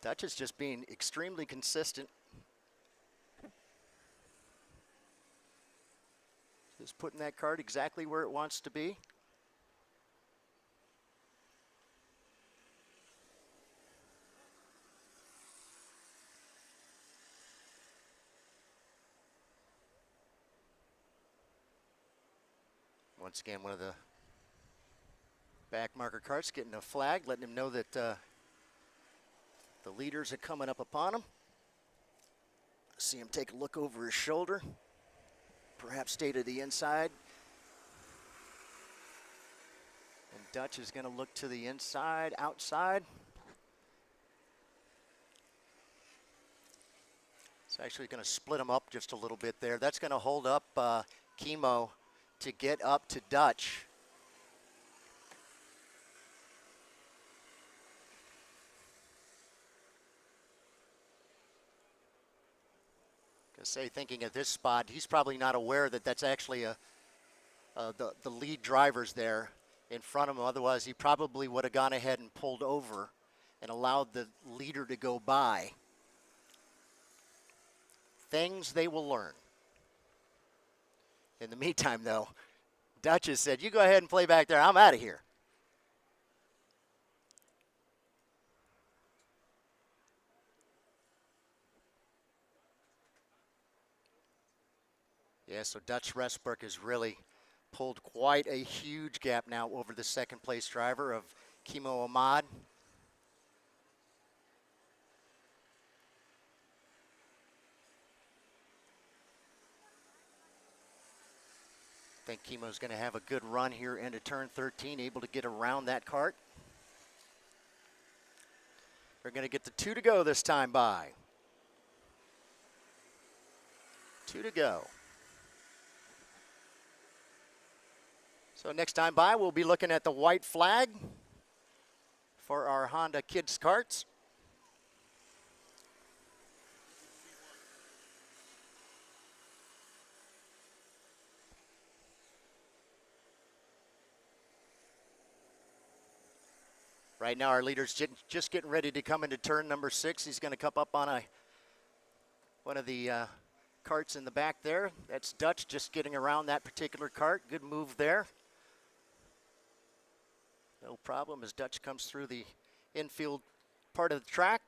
Dutch is just being extremely consistent. Just putting that kart exactly where it wants to be. Once again, one of the back marker karts getting a flag, letting him know that the leaders are coming up upon him. See him take a look over his shoulder, perhaps stay to the inside. And Dutch is going to look to the inside, outside. It's actually going to split them up just a little bit there. That's going to hold up Chemo to get up to Dutch. Thinking at this spot, he's probably not aware that that's actually the lead drivers there in front of him. Otherwise, he probably would have gone ahead and pulled over and allowed the leader to go by. Things they will learn. In the meantime, though, Dutch has said, you go ahead and play back there. I'm out of here. Yeah, so Dutch Restberg has really pulled quite a huge gap now over the second place driver of Chemo Ahmad. I think Chemo's going to have a good run here into turn 13, able to get around that kart. They're going to get the 2 to go this time by. 2 to go. So next time by, we'll be looking at the white flag for our Honda Kid Karts. Right now, our leader's just getting ready to come into turn number 6. He's going to come up on one of the karts in the back there. That's Dutch just getting around that particular kart. Good move there. No problem as Dutch comes through the infield part of the track.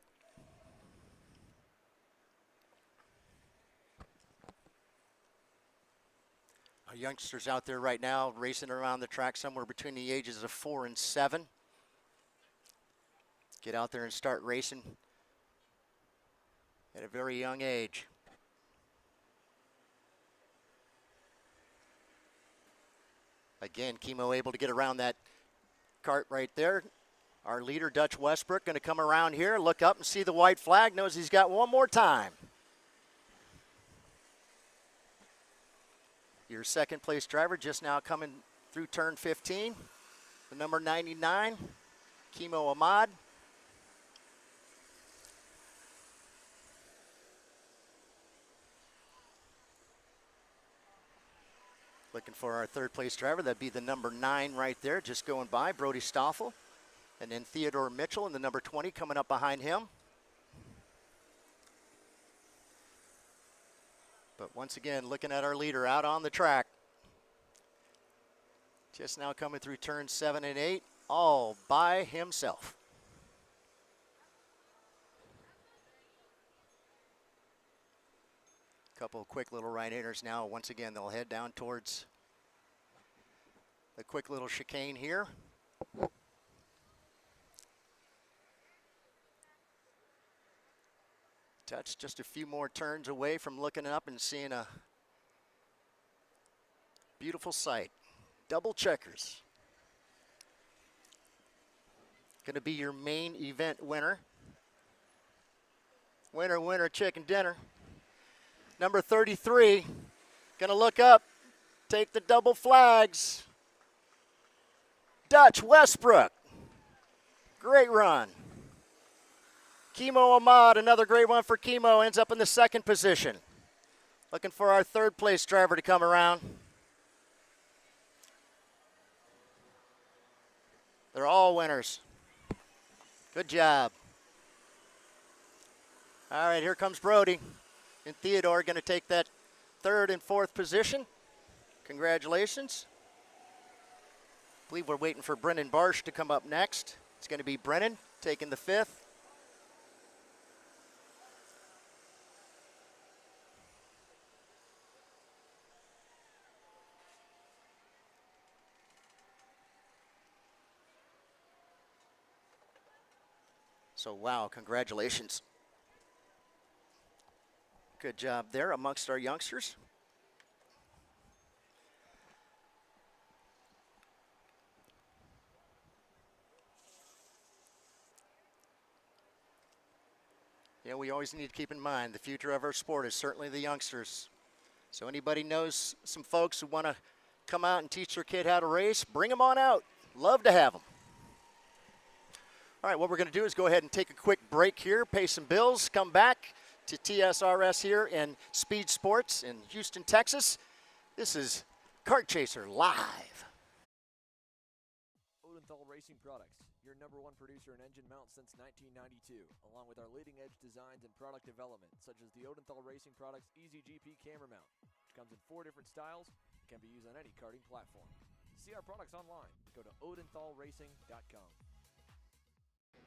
Our youngsters out there right now racing around the track somewhere between the ages of 4 and 7. Get out there and start racing at a very young age. Again, Chemo able to get around that cart right there. Our leader, Dutch Westbrook, going to come around here, look up and see the white flag, knows he's got one more time. Your second place driver just now coming through turn 15, the number 99, Kimo Ahmad. Looking for our third place driver, that'd be the number 9 right there, just going by, Brody Stoffel. And then Theodore Mitchell in the number 20 coming up behind him. But once again, looking at our leader out on the track. Just now coming through turns 7 and 8, all by himself. Couple of quick little right-handers now. Once again, they'll head down towards the quick little chicane here. Dutch just a few more turns away from looking up and seeing a beautiful sight. Double checkers. Going to be your main event winner. Winner, winner, chicken dinner. Number 33, going to look up, take the double flags. Dutch Westbrook. Great run. Kimo Ahmad, another great one for Kimo, ends up in the second position. Looking for our third place driver to come around. They're all winners. Good job. All right, here comes Brody and Theodore going to take that third and fourth position. Congratulations. I believe we're waiting for Brennan Barsh to come up next. It's going to be Brennan taking the fifth. So, wow, congratulations. Good job there amongst our youngsters. Yeah, we always need to keep in mind the future of our sport is certainly the youngsters. So anybody knows some folks who want to come out and teach their kid how to race, bring them on out. Love to have them. All right, what we're going to do is go ahead and take a quick break here, pay some bills, come back to TSRS here in SpeedSportz in Houston, Texas. This is Kart Chaser Live. Odenthal Racing Products, your #1 producer in engine mounts since 1992, along with our leading-edge designs and product development, such as the Odenthal Racing Products EasyGP camera mount, which comes in 4 different styles and can be used on any karting platform. See our products online. Go to odenthalracing.com.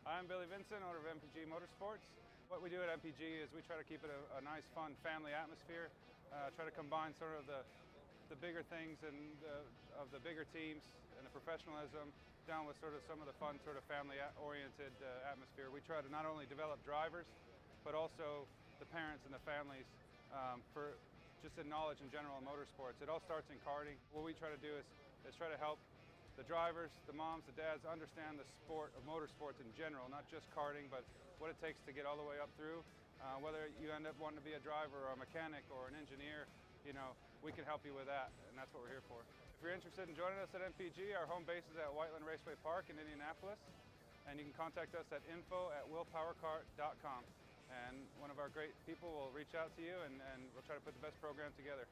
I'm Billy Vincent, owner of MPG Motorsports. What we do at MPG is we try to keep it a nice, fun family atmosphere, try to combine sort of the bigger things and of the bigger teams and the professionalism down with sort of some of the fun, sort of family-oriented atmosphere. We try to not only develop drivers, but also the parents and the families for just the knowledge in general in motorsports. It all starts in karting. What we try to do is try to help the drivers, the moms, the dads understand the sport of motorsports in general, not just karting, but what it takes to get all the way up through. Whether you end up wanting to be a driver or a mechanic or an engineer, you know, we can help you with that, and that's what we're here for. If you're interested in joining us at MPG, our home base is at Whiteland Raceway Park in Indianapolis, and you can contact us at info@willpowerkart.com. And one of our great people will reach out to you, and we'll try to put the best program together.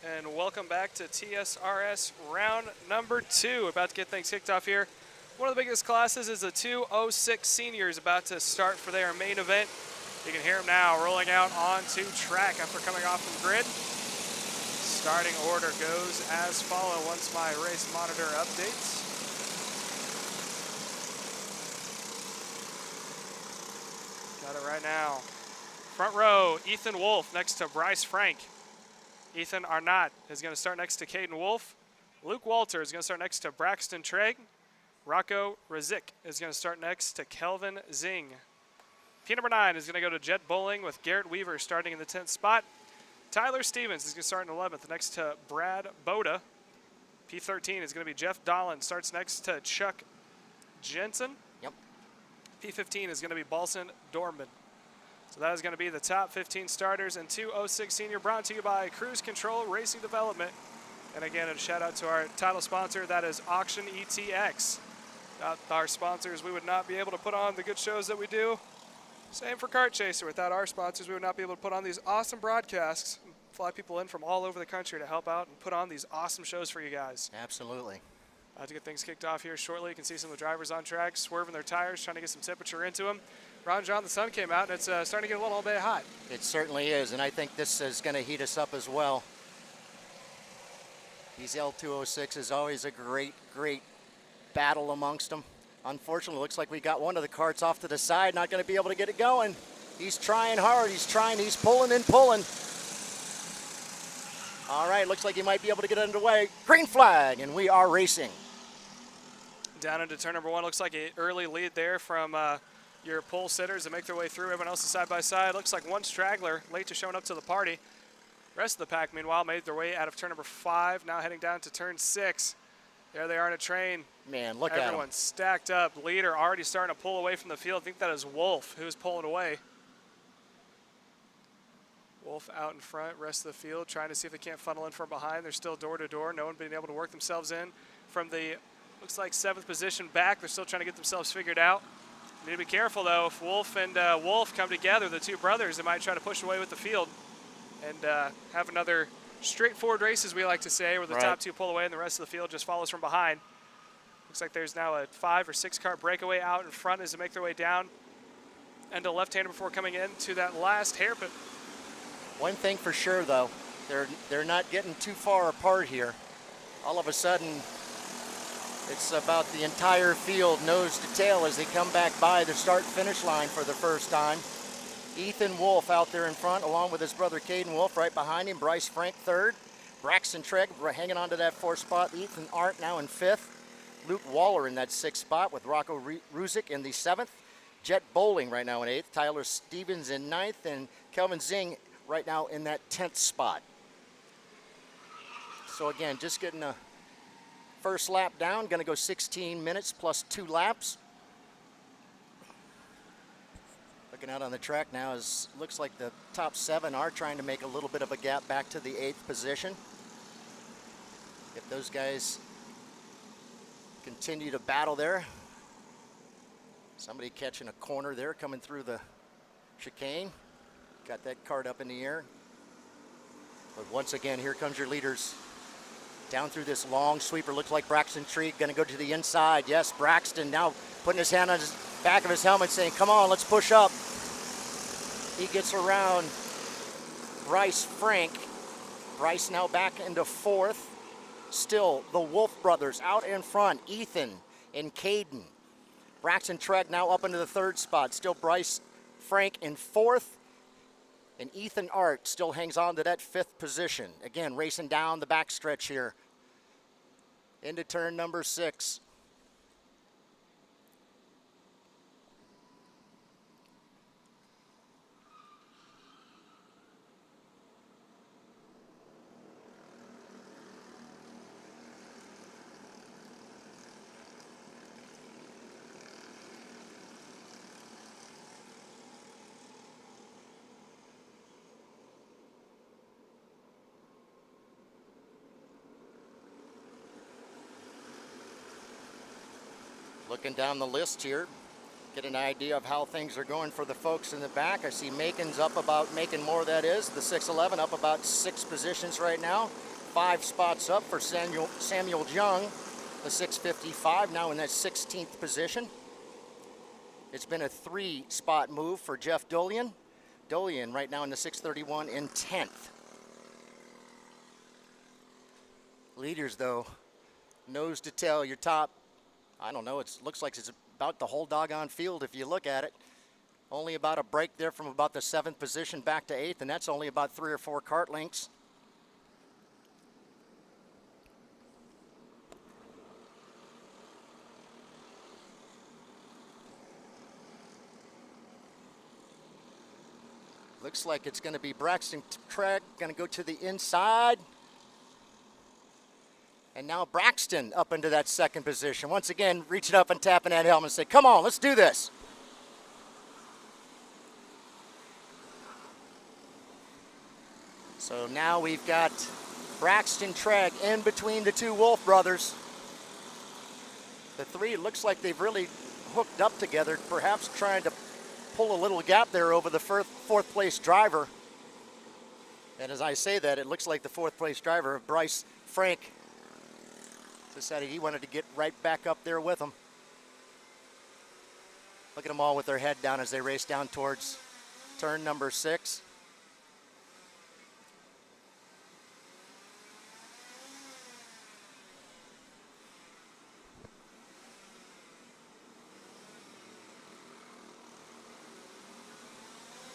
and welcome back to TSRS round number 2. About to get things kicked off here. One of the biggest classes is the 206 seniors about to start for their main event. You can hear them now rolling out onto track after coming off from grid. Starting order goes as follow once my race monitor updates. Got it right now. Front row, Ethan Wolf next to Bryce Frank. Ethan Arnott is going to start next to Caden Wolf. Luke Walter is going to start next to Braxton Trigg. Rocco Razik is going to start next to Kelvin Zing. P number 9 is going to go to Jet Bowling with Garrett Weaver starting in the 10th spot. Tyler Stevens is going to start in 11th next to Brad Boda. P13 is going to be Jeff Dolan, starts next to Chuck Jensen. Yep. P15 is going to be Balson Dorman. So that is going to be the top 15 starters in 206 Senior, brought to you by Cruise Control Racing Development. And again, a shout out to our title sponsor, that is Auction ETX. Without our sponsors, we would not be able to put on the good shows that we do. Same for Kart Chaser. Without our sponsors, we would not be able to put on these awesome broadcasts, and fly people in from all over the country to help out and put on these awesome shows for you guys. Absolutely. To get things kicked off here shortly, you can see some of the drivers on track swerving their tires, trying to get some temperature into them. Ron John, the sun came out, and it's starting to get a little bit hot. It certainly is, and I think this is going to heat us up as well. These L206 is always a great, great battle amongst them. Unfortunately, looks like we got one of the carts off to the side, not going to be able to get it going. He's trying hard, he's pulling and pulling. All right, looks like he might be able to get it underway. Green flag, and we are racing. Down into turn number 1, looks like an early lead there from your pole sitters to make their way through. Everyone else is side by side. Looks like one straggler late to showing up to the party. Rest of the pack, meanwhile, made their way out of turn number 5, now heading down to turn 6. There they are in a train. Man, look at them. Everyone's stacked up. Leader already starting to pull away from the field. I think that is Wolf who's pulling away. Wolf out in front, rest of the field trying to see if they can't funnel in from behind. They're still door to door. No one being able to work themselves in from the, looks like 7th position back. They're still trying to get themselves figured out. Need to be careful though. If Wolf and Wolf come together, the two brothers, they might try to push away with the field and have another straightforward race, as we like to say, where the top two pull away and the rest of the field just follows from behind. Looks like there's now a 5 or 6 car breakaway out in front as they make their way down and a left-hander before coming in to that last hairpin. One thing for sure though, they're not getting too far apart here. All of a sudden, it's about the entire field nose to tail as they come back by the start-finish line for the first time. Ethan Wolf out there in front, along with his brother Caden Wolf right behind him. Bryce Frank 3rd. Braxton Trigg hanging on to that 4th spot. Ethan Arndt now in 5th. Luke Waller in that 6th spot with Rocco Ruzik in the 7th. Jet Bowling right now in 8th. Tyler Stevens in 9th. And Kelvin Zing right now in that 10th spot. So again, just getting a first lap down. Going to go 16 minutes plus 2 laps. Looking out on the track now, is looks like the top 7 are trying to make a little bit of a gap back to the 8th position. If those guys continue to battle there. Somebody catching a corner there coming through the chicane. Got that cart up in the air. But once again, here comes your leaders. Down through this long sweeper. Looks like Braxton Trigg going to go to the inside. Yes, Braxton now putting his hand on his back of his helmet saying, come on, let's push up. He gets around Bryce Frank. Bryce now back into 4th. Still the Wolf brothers out in front. Ethan and Caden. Braxton Trigg now up into the 3rd spot. Still Bryce Frank in 4th. And Ethan Arndt still hangs on to that 5th position. Again, racing down the backstretch here. Into turn number 6. Looking down the list here, get an idea of how things are going for the folks in the back. I see Macon's up about, Macon more that is, the 611 up about 6 positions right now. 5 spots up for Samuel Jung, the 655, now in that 16th position. It's been a 3-spot move for Jeff Dolian. Dolian right now in the 631 in 10th. Leaders, though, nose to tail, your top, I don't know, it looks like it's about the whole doggone field if you look at it. Only about a break there from about the 7th position back to 8th, and that's only about 3 or 4 kart lengths. Looks like it's going to be Braxton Treg going to go to the inside. And now Braxton up into that 2nd position. Once again, reaching up and tapping that helmet and say, come on, let's do this. So now we've got Braxton Treg in between the 2 Wolf brothers. The 3, it looks like they've really hooked up together, perhaps trying to pull a little gap there over the 4th place driver. And as I say that, it looks like the 4th place driver, Bryce Frank, decided he wanted to get right back up there with them. Look at them all with their head down as they race down towards turn number 6.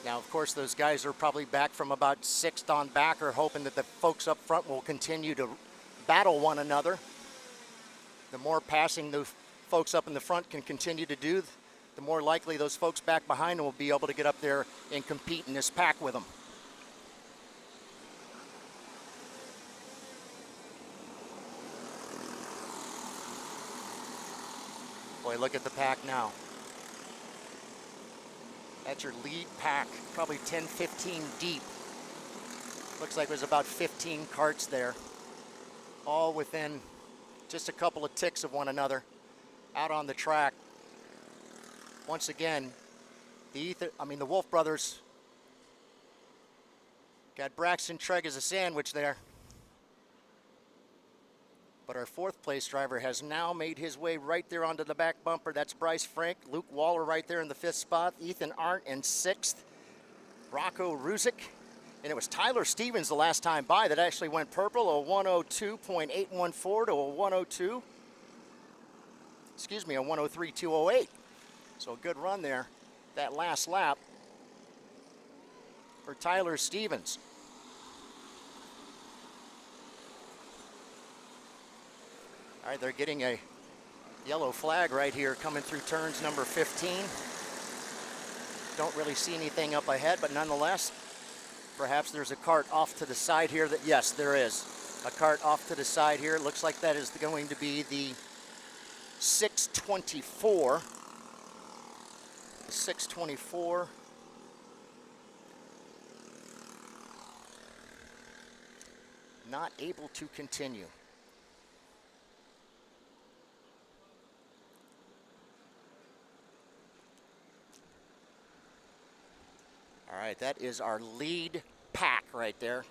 Now, of course, those guys are probably back from about 6th on back, or hoping that the folks up front will continue to battle one another. The more passing those folks up in the front can continue to do, the more likely those folks back behind them will be able to get up there and compete in this pack with them. Boy, look at the pack now. That's your lead pack, probably 10, 15 deep. Looks like there's about 15 karts there, all within just a couple of ticks of one another out on the track. Once again, the Wolf brothers got Braxton Treg as a sandwich there. But our 4th place driver has now made his way right there onto the back bumper. That's Bryce Frank. Luke Waller right there in the 5th spot. Ethan Arndt in 6th. Rocco Ruzick. And it was Tyler Stevens the last time by that actually went purple, a 102.814 to a 102. Excuse me, a 103.208. So a good run there that last lap for Tyler Stevens. All right, they're getting a yellow flag right here coming through turns number 15. Don't really see anything up ahead, but nonetheless, perhaps there's a kart off to the side here that, yes, there is. A kart off to the side here. It looks like that is going to be the 624. The 624. Not able to continue. All right, that is our lead pack right there.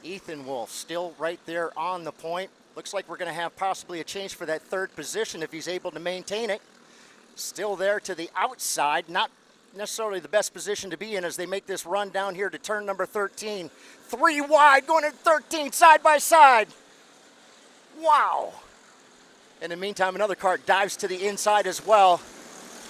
Ethan Wolf still right there on the point. Looks like we're going to have possibly a change for that 3rd position if he's able to maintain it. Still there to the outside, not necessarily the best position to be in as they make this run down here to turn number 13. 3 wide, going to 13, side by side. Wow. In the meantime, another kart dives to the inside as well,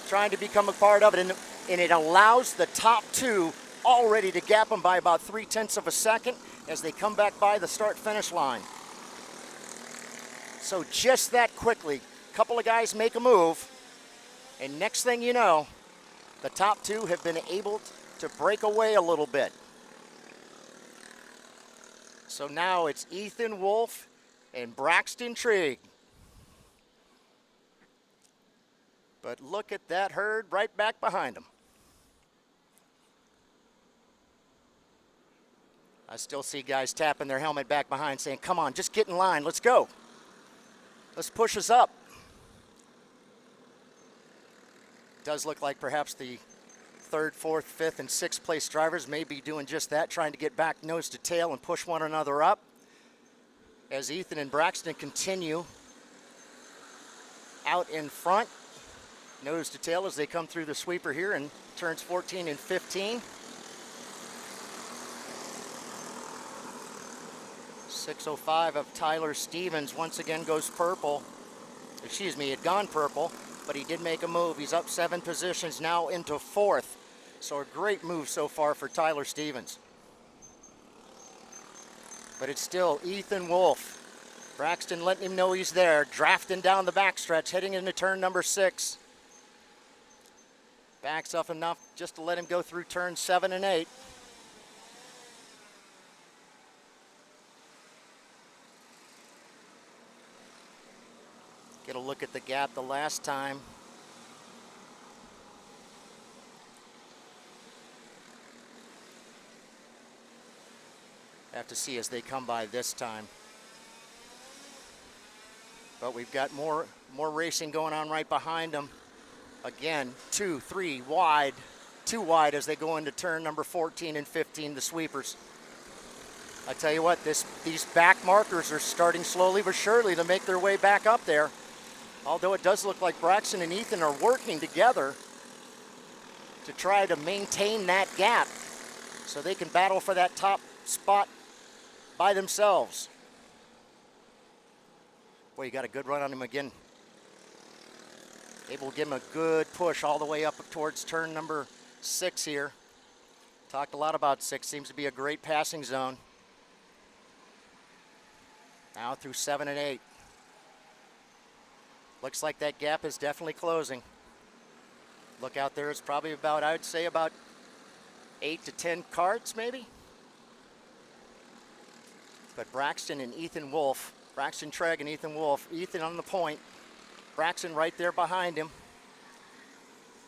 trying to become a part of it, and it allows the top 2 already to gap them by about 0.3 of a second as they come back by the start-finish line. So just that quickly, a couple of guys make a move, and next thing you know, the top 2 have been able to break away a little bit. So now it's Ethan Wolf and Braxton Treg. But look at that herd right back behind them. I still see guys tapping their helmet back behind saying, come on, just get in line, let's go. Let's push us up. Does look like perhaps the third, fourth, fifth, and sixth place drivers may be doing just that, trying to get back nose to tail and push one another up. As Ethan and Braxton continue out in front, nose to tail as they come through the sweeper here in turns 14 and 15. 605 of Tyler Stevens once again goes purple. Excuse me, had gone purple, but he did make a move. He's up 7 positions now into fourth. So a great move so far for Tyler Stevens. But it's still Ethan Wolf. Braxton letting him know he's there, drafting down the backstretch, heading into turn number 6. Backs up enough just to let him go through turns 7 and 8. Get a look at the gap the last time. Have to see as they come by this time. But we've got more racing going on right behind them. Again, 2, 3 wide, 2 wide as they go into turn number 14 and 15, the sweepers. I tell you what, these back markers are starting slowly but surely to make their way back up there. Although it does look like Braxton and Ethan are working together to try to maintain that gap so they can battle for that top spot by themselves. Boy, you got a good run on him again. Able to give him a good push all the way up towards turn number 6 here. Talked a lot about 6, seems to be a great passing zone. Now through 7 and 8. Looks like that gap is definitely closing. Look out there, it's probably about, I would say about 8 to 10 carts maybe. But Braxton and Ethan Wolf, Braxton Tregg and Ethan Wolf, Ethan on the point, Braxton right there behind him.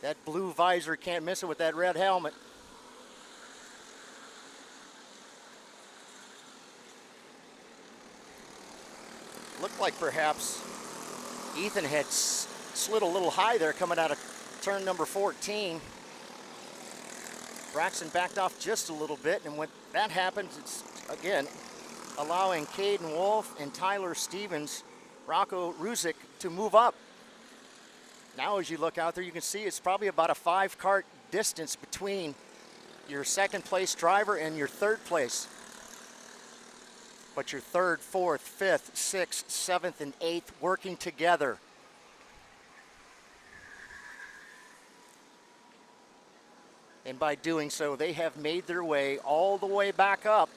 That blue visor, can't miss it with that red helmet. Looked like perhaps Ethan had slid a little high there coming out of turn number 14. Braxton backed off just a little bit, and when that happens, it's, again, allowing Caden Wolf and Tyler Stevens, Rocco Ruzick to move up. Now as you look out there, you can see it's probably about a 5-cart distance between your second place driver and your third place. But your third, fourth, fifth, sixth, seventh, and eighth working together. And by doing so, they have made their way all the way back up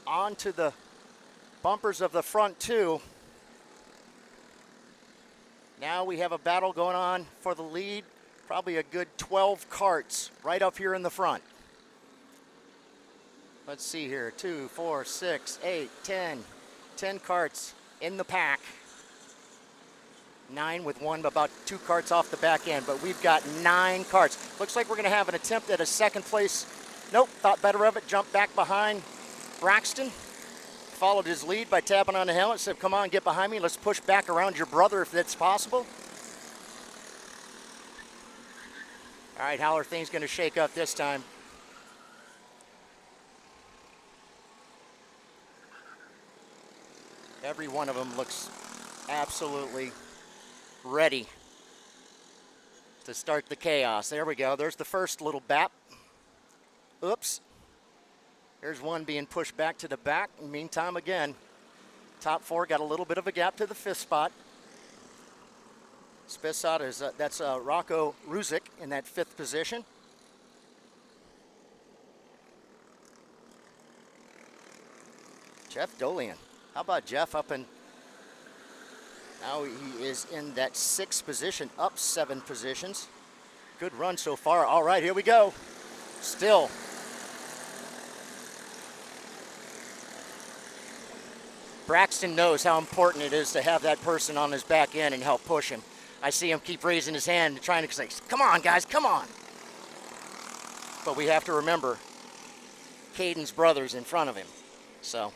onto the bumpers of the front 2. Now we have a battle going on for the lead. Probably a good 12 carts right up here in the front. Let's see here, 2, 4, 6, 8, 10. 10 carts in the pack. 9 with one, about 2 carts off the back end, but we've got 9 carts. Looks like we're gonna have an attempt at a second place. Nope, thought better of it, jumped back behind Braxton. Followed his lead by tapping on the helmet, said, come on, get behind me, let's push back around your brother if that's possible. All right, how are things gonna shake up this time? Every one of them looks absolutely ready to start the chaos. There we go. There's the first little bap. Oops. There's one being pushed back to the back. In the meantime, again, top 4 got a little bit of a gap to the 5th spot. 5th spot is that's Rocco Ruzick in that 5th position. Jeff Dolian. How about Jeff up in, now he is in that 6th position, up 7 positions. Good run so far. All right, here we go. Still. Braxton knows how important it is to have that person on his back end and help push him. I see him keep raising his hand and trying to say, come on, guys, come on. But we have to remember, Caden's brother's in front of him. So,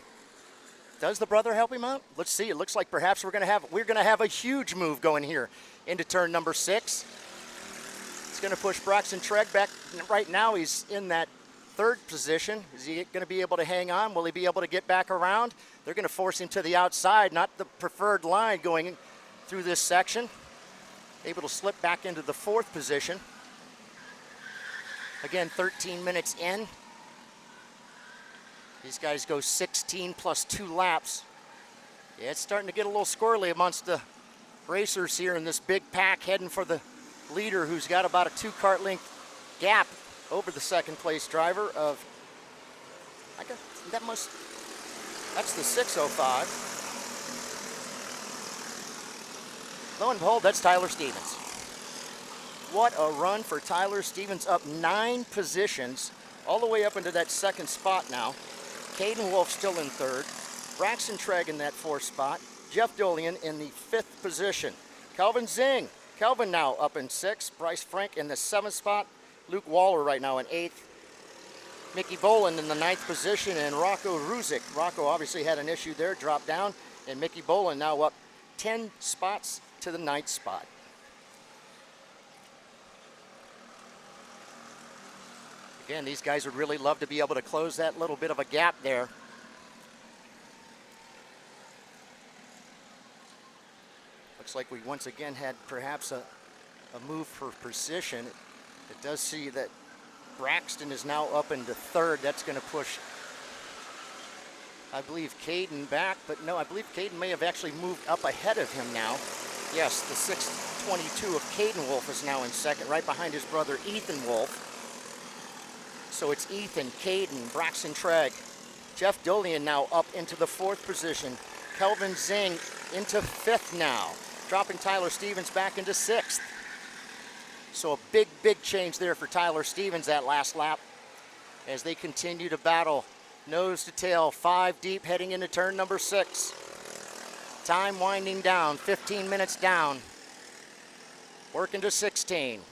does the brother help him out? Let's see. It looks like perhaps we're gonna have a huge move going here into turn number 6. It's going to push Braxton Treg back. Right now he's in that third position. Is he going to be able to hang on? Will he be able to get back around? They're going to force him to the outside, not the preferred line going through this section. Able to slip back into the fourth position. Again, 13 minutes in. These guys go 16 plus 2 laps. Yeah, it's starting to get a little squirrely amongst the racers here in this big pack heading for the leader, who's got about a 2-kart length gap over the second place driver of, that's the 605. Lo and behold, that's Tyler Stevens. What a run for Tyler Stevens, up 9 positions, all the way up into that second spot now. Caden Wolf still in third. Braxton Treg in that 4th spot. Jeff Dolian in the 5th position. Kelvin Zing. Kelvin now up in 6th. Bryce Frank in the 7th spot. Luke Waller right now in 8th. Mickey Boland in the 9th position, and Rocco Ruzic. Rocco obviously had an issue there, dropped down, and Mickey Boland now up 10 spots to the 9th spot. Again, these guys would really love to be able to close that little bit of a gap there. Looks like we once again had perhaps a move for position. It does see that Braxton is now up into 3rd. That's going to push, I believe, Caden back. But no, I believe Caden may have actually moved up ahead of him now. Yes, the 622 of Caden Wolf is now in 2nd, right behind his brother Ethan Wolf. So it's Ethan, Caden, Braxton Treg. Jeff Dolian now up into the 4th position. Kelvin Zing into 5th now, dropping Tyler Stevens back into 6th. So a big, big change there for Tyler Stevens that last lap as they continue to battle nose to tail, 5 deep heading into turn number 6. Time winding down, 15 minutes down, working to 16.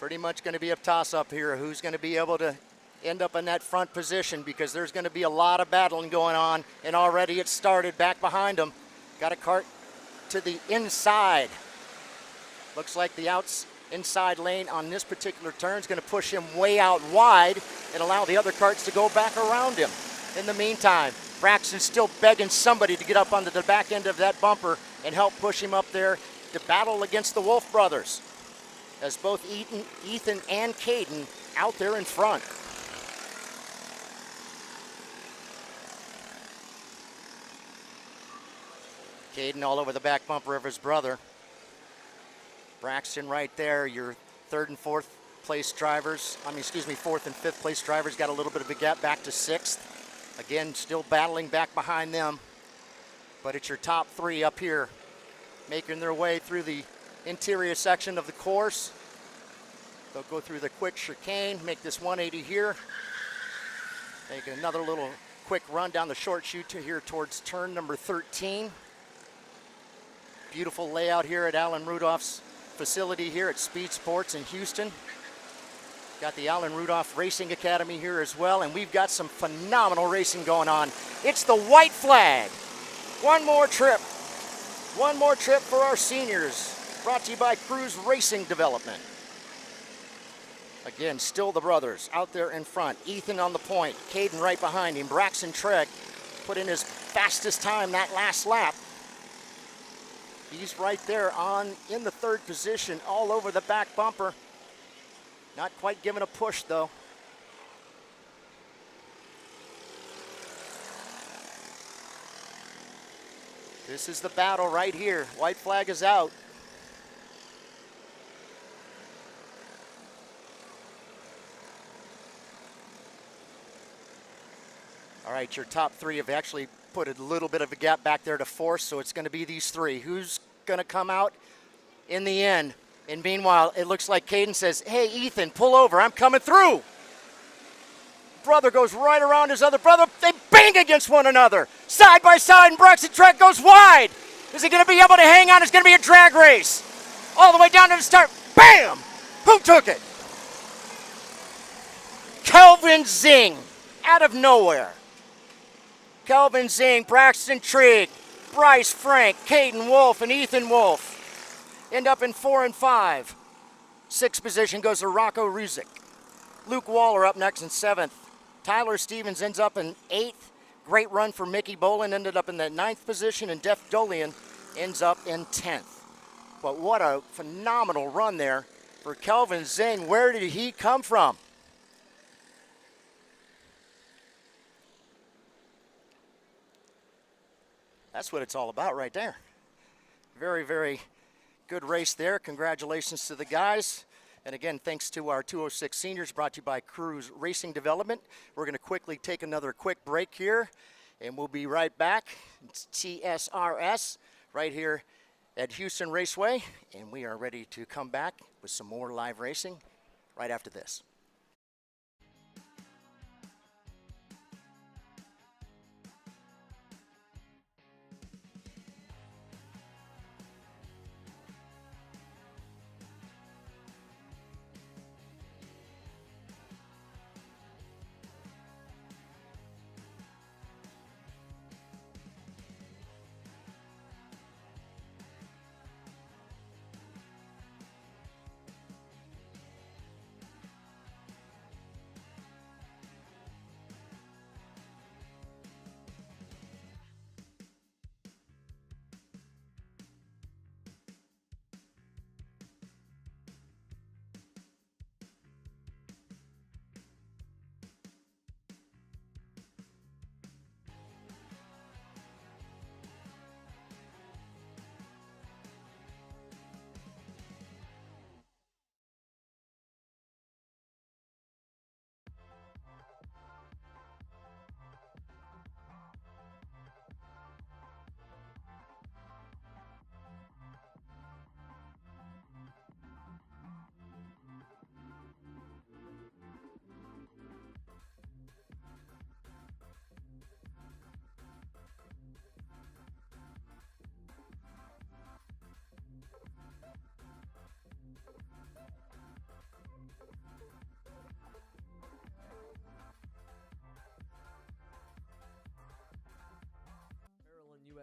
Pretty much going to be a toss-up here. Who's going to be able to end up in that front position, because there's going to be a lot of battling going on, and already it started back behind them. Got a cart to the inside. Looks like the inside lane on this particular turn is going to push him way out wide and allow the other carts to go back around him. In the meantime, Braxton's still begging somebody to get up onto the back end of that bumper and help push him up there to battle against the Wolf brothers, as both Ethan and Caden out there in front. Caden all over the back bumper of his brother. Braxton right there, your 3rd and 4th place drivers, 4th and 5th place drivers got a little bit of a gap back to 6th. Again, still battling back behind them, but it's your top 3 up here making their way through the interior section of the course. They'll go through the quick chicane, make this 180 here. Make another little quick run down the short chute to here towards turn number 13. Beautiful layout here at Alan Rudolph's facility here at SpeedSportz in Houston. Got the Alan Rudolph Racing Academy here as well, and we've got some phenomenal racing going on. It's the white flag. One more trip for our seniors, brought to you by Cruz Racing Development. Again, still the brothers out there in front. Ethan on the point, Caden right behind him. Braxton Treg put in his fastest time that last lap. He's right there in the 3rd position, all over the back bumper. Not quite giving a push though. This is the battle right here. White flag is out. All right, your top 3 have actually put a little bit of a gap back there to force, so it's going to be these 3. Who's going to come out in the end? And meanwhile, it looks like Caden says, hey, Ethan, pull over. I'm coming through. Brother goes right around his other brother. They bang against one another, side by side, and Braxton Treg goes wide. Is he going to be able to hang on? It's going to be a drag race. All the way down to the start. Bam! Who took it? Kelvin Zing out of nowhere. Kelvin Zing, Braxton Trigg, Bryce Frank, Caden Wolf, and Ethan Wolf end up in 4 and 5. 6th position goes to Rocco Ruzick. Luke Waller up next in 7th. Tyler Stevens ends up in 8th. Great run for Mickey Bolin, ended up in the 9th position, and Def Dolian ends up in 10th. But what a phenomenal run there for Kelvin Zing. Where did he come from? That's what it's all about right there. Very, very good race there. Congratulations to the guys. And again, thanks to our 206 seniors, brought to you by Cruise Racing Development. We're going to quickly take another quick break here, and we'll be right back. It's TSRS right here at Houston Raceway, and we are ready to come back with some more live racing right after this.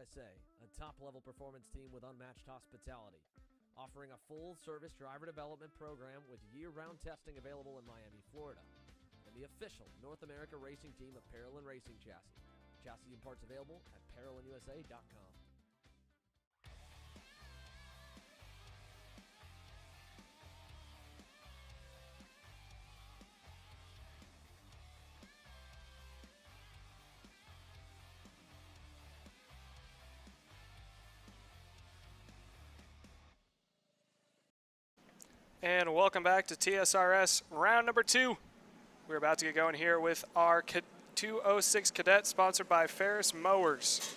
USA, a top-level performance team with unmatched hospitality, offering a full-service driver development program with year-round testing available in Miami, Florida, and the official North America racing team of Parolin Racing Chassis. Chassis and parts available at ParolinUSA.com. And welcome back to TSRS round number 2. We're about to get going here with our 206 Cadet, sponsored by Ferris Mowers.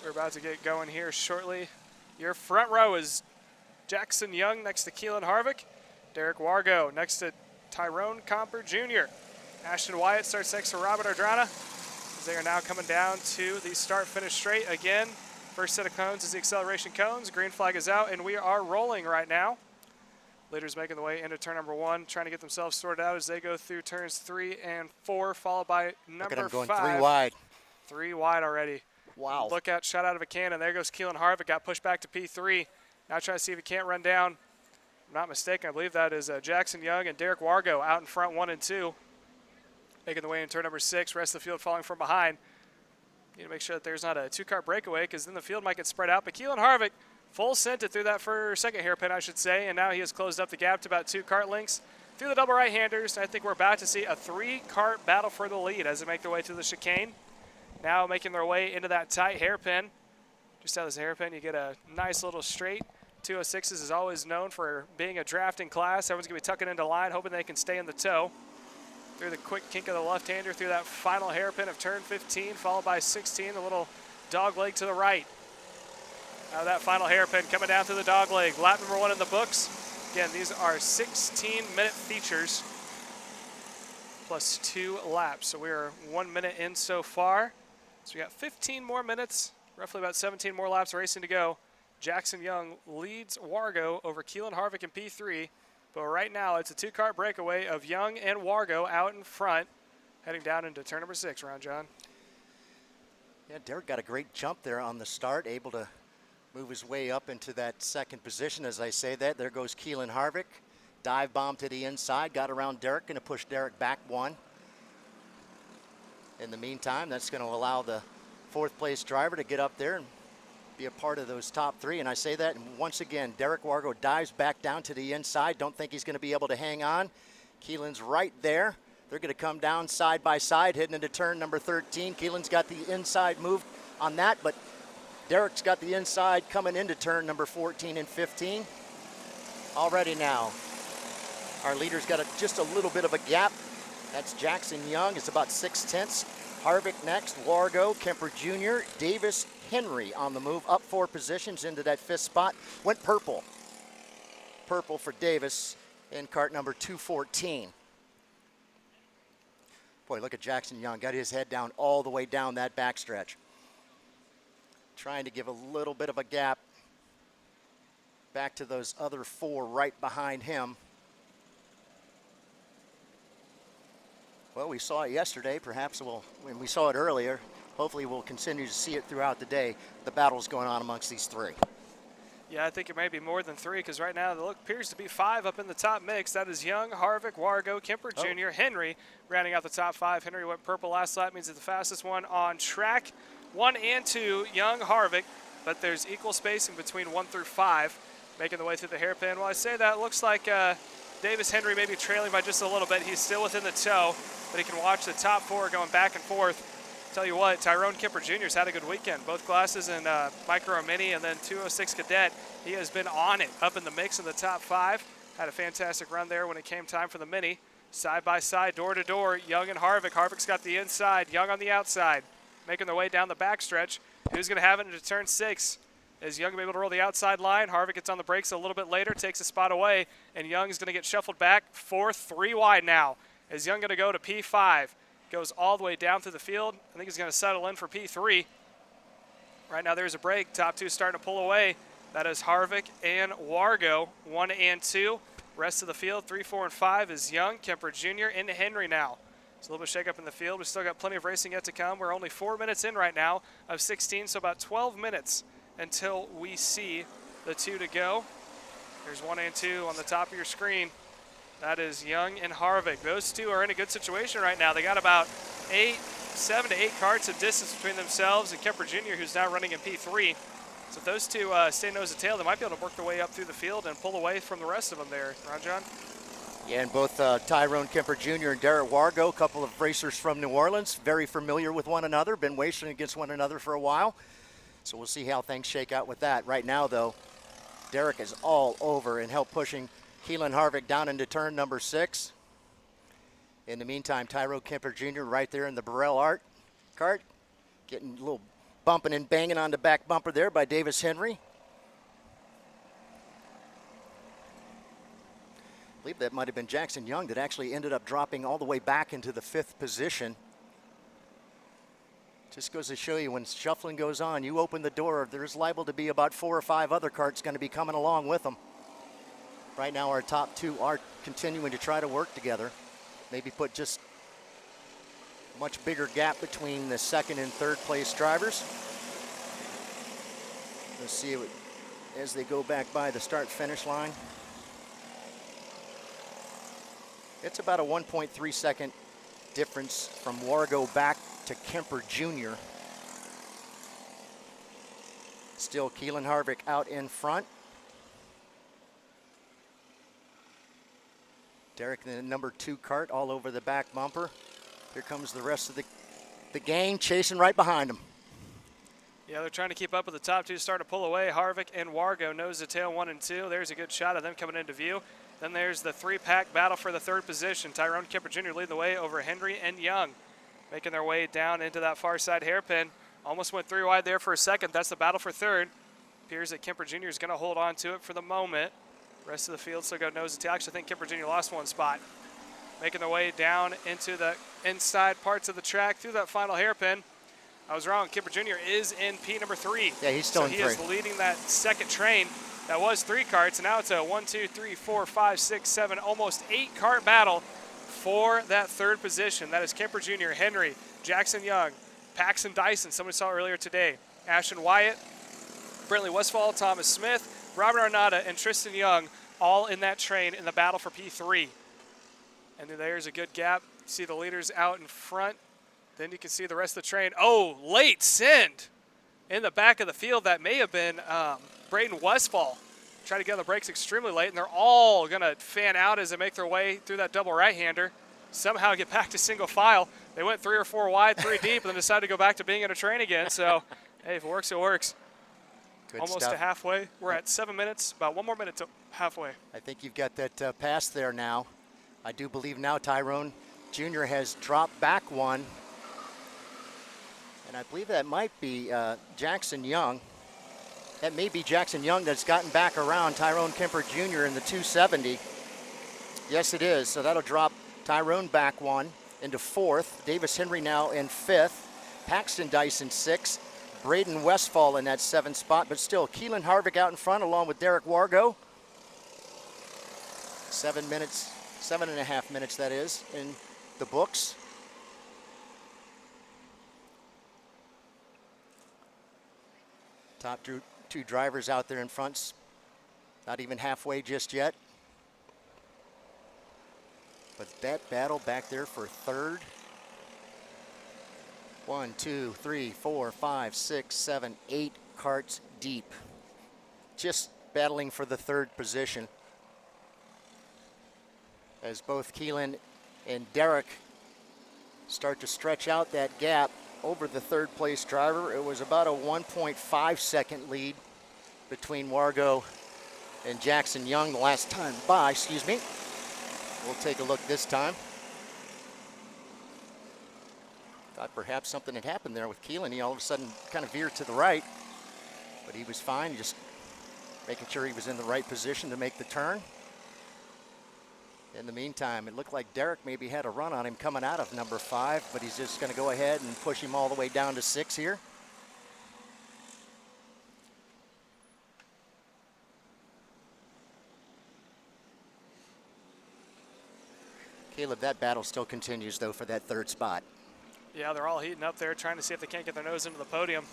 We're about to get going here shortly. Your front row is Jackson Young next to Keelan Harvick. Derek Wargo next to Tyrone Comper Jr. Ashton Wyatt starts next to Robert Ardrana. They are now coming down to the start-finish straight again. First set of cones is the acceleration cones. Green flag is out, and we are rolling right now. Leaders making the way into turn number 1, trying to get themselves sorted out as they go through turns 3 and 4, followed by number 5. Look at him going 3 wide. 3 wide already. Wow. Look out, shot out of a cannon. There goes Keelan Harvick, got pushed back to P3. Now trying to see if he can't run down. If I'm not mistaken, I believe that is Jackson Young and Derek Wargo out in front 1 and 2. Making the way in turn number 6, rest of the field falling from behind. Need to make sure that there's not a 2-car breakaway, because then the field might get spread out. But Keelan Harvick full sent it through that second hairpin, I should say, and now he has closed up the gap to about 2 kart lengths through the double right-handers. I think we're about to see a 3-kart battle for the lead as they make their way through the chicane. Now making their way into that tight hairpin. Just out of this hairpin, you get a nice little straight. 206s is always known for being a drafting class. Everyone's going to be tucking into line, hoping they can stay in the toe. Through the quick kink of the left-hander through that final hairpin of turn 15, followed by 16, a little dog leg to the right. Now that final hairpin coming down through the dog leg. Lap number 1 in the books. Again, these are 16-minute features plus 2 laps. So we are 1 minute in so far. So we got 15 more minutes, roughly about 17 more laps racing to go. Jackson Young leads Wargo over Keelan Harvick in P3. But right now, it's a 2-kart breakaway of Young and Wargo out in front, heading down into turn number 6, Ron John. Yeah, Derek got a great jump there on the start, able to move his way up into that second position. As I say that, there goes Keelan Harvick. Dive bomb to the inside, got around Derek, going to push Derek back one. In the meantime, that's going to allow the 4th place driver to get up there and be a part of those top 3. And I say that, and once again, Derek Wargo dives back down to the inside. Don't think he's going to be able to hang on. Keelan's right there. They're going to come down side by side, heading into turn number 13. Keelan's got the inside move on that, but Derek's got the inside coming into turn number 14 and 15. Already now, our leader's got just a little bit of a gap. That's Jackson Young. It's about 6/10. Harvick next, Wargo, Kemper Jr., Davis, Henry on the move, up 4 positions into that 5th spot. Went purple. Purple for Davis in kart number 214. Boy, look at Jackson Young. Got his head down all the way down that backstretch. Trying to give a little bit of a gap back to those other 4 right behind him. Well, we saw it yesterday. Perhaps when we saw it earlier, hopefully we'll continue to see it throughout the day. The battle's going on amongst these 3. Yeah, I think it may be more than 3 because right now there appears to be 5 up in the top mix. That is Young, Harvick, Wargo, Kemper Jr., Henry rounding out the top 5. Henry went purple last lap, means it's the fastest one on track. 1 and 2, Young, Harvick, but there's equal spacing between 1 through 5, making the way through the hairpin. Well, I say that, it looks like Davis Henry may be trailing by just a little bit. He's still within the tow, but he can watch the top 4 going back and forth. Tell you what, Tyrone Kemper Jr.'s had a good weekend. Both classes in Micro Mini and then 206 Cadet. He has been on it, up in the mix in the top 5. Had a fantastic run there when it came time for the Mini. Side by side, door to door, Young and Harvick. Harvick's got the inside, Young on the outside, making their way down the backstretch. Who's going to have it into turn 6? Is Young going to be able to roll the outside line? Harvick gets on the brakes a little bit later, takes a spot away, and Young's going to get shuffled back. 4th, 3 wide now. Is Young going to go to P5? Goes all the way down through the field. I think he's going to settle in for P3. Right now there's a break. Top 2 starting to pull away. That is Harvick and Wargo, 1 and 2. Rest of the field, 3, 4, and 5 is Young, Kemper Jr., into Henry now. It's a little bit of shake up in the field. We've still got plenty of racing yet to come. We're only 4 minutes in right now of 16, so about 12 minutes until we see the 2 to go. There's 1 and 2 on the top of your screen. That is Young and Harvick. Those 2 are in a good situation right now. They got about 7 to 8 karts of distance between themselves and Kemper Jr., who's now running in P3. So if those 2 stay nose to tail, they might be able to work their way up through the field and pull away from the rest of them there, Ron John. Yeah, and both Tyrone Kemper Jr. and Derek Wargo, a couple of racers from New Orleans, very familiar with one another, been racing against one another for a while. So we'll see how things shake out with that. Right now, though, Derek is all over and help pushing Keelan Harvick down into turn number 6. In the meantime, Tyrone Kemper Jr. right there in the Burrell Art kart, getting a little bumping and banging on the back bumper there by Davis Henry. I believe that might have been Jackson Young that actually ended up dropping all the way back into the 5th position. Just goes to show you, when shuffling goes on, you open the door, there's liable to be about 4 or 5 other karts going to be coming along with them. Right now our top 2 are continuing to try to work together. Maybe put just a much bigger gap between the 2nd and 3rd place drivers. Let's see it as they go back by the start finish line. It's about a 1.3 second difference from Wargo back to Kemper Jr. Still Keelan Harvick out in front. Derek in the number 2 kart all over the back bumper. Here comes the rest of the gang chasing right behind him. Yeah, they're trying to keep up with the top 2, starting to pull away. Harvick and Wargo nose to tail 1 and 2. There's a good shot of them coming into view. Then there's the 3-pack battle for the 3rd position. Tyrone Kemper Jr. leading the way over Henry and Young, making their way down into that far side hairpin. Almost went 3 wide there for a second. That's the battle for 3rd. Appears that Kemper Jr. is going to hold on to it for the moment. Rest of the field still go nose to tail. Actually, I think Kemper Jr. lost 1 spot. Making their way down into the inside parts of the track through that final hairpin. I was wrong. Kipper Jr. is in P number 3. Yeah, he's still in he 3. is leading that second train. That was 3 carts, and now it's a 1, 2, 3, 4, 5, 6, 7, almost 8 cart battle for that third position. That is Kipper Jr., Henry, Jackson Young, Paxton Dyson, someone saw earlier today, Ashton Wyatt, Brentley Westfall, Thomas Smith, Robert Arnada, and Tristan Young, all in that train in the battle for P3. And then there's a good gap. See the leaders out in front. Then you can see the rest of the train. Oh, late send in the back of the field. That may have been Braden Westfall. Tried to get on the brakes extremely late, and they're all going to fan out as they make their way through that double right-hander. Somehow get back to single file. They went 3 or 4 wide, 3 deep, and then decided to go back to being in a train again. So, hey, if it works, it works. Good Almost stuff. to halfway. We're at 7 minutes, about 1 more minute to halfway. I think you've got that pass there now. I do believe now Tyrone Jr. has dropped back one. And I believe that might be Jackson Young. That may be Jackson Young that's gotten back around Tyrone Kemper Jr. in the 270. Yes, it is. So that'll drop Tyrone back one into 4th. Davis Henry now in 5th. Paxton Dyson 6th. Braden Westfall in that 7th spot, but still Keelan Harvick out in front along with Derek Wargo. 7 minutes, 7.5 minutes that is, in the books. Top 2 drivers out there in front, not even halfway just yet. But that battle back there for 3rd. 1, 2, 3, 4, 5, 6, 7, 8 carts deep. Just battling for the 3rd position. As both Keelan and Derek start to stretch out that gap over the 3rd place driver. It was about a 1.5 second lead between Wargo and Jackson Young the last time by, excuse me. We'll take a look this time. Thought perhaps something had happened there with Keelan. He all of a sudden kind of veered to the right, but he was fine, just making sure he was in the right position to make the turn. In the meantime, it looked like Derek maybe had a run on him coming out of number 5, but he's just going to go ahead and push him all the way down to 6 here. Caleb, that battle still continues, though, for that 3rd spot. Yeah, they're all heating up there, trying to see if they can't get their nose into the podium.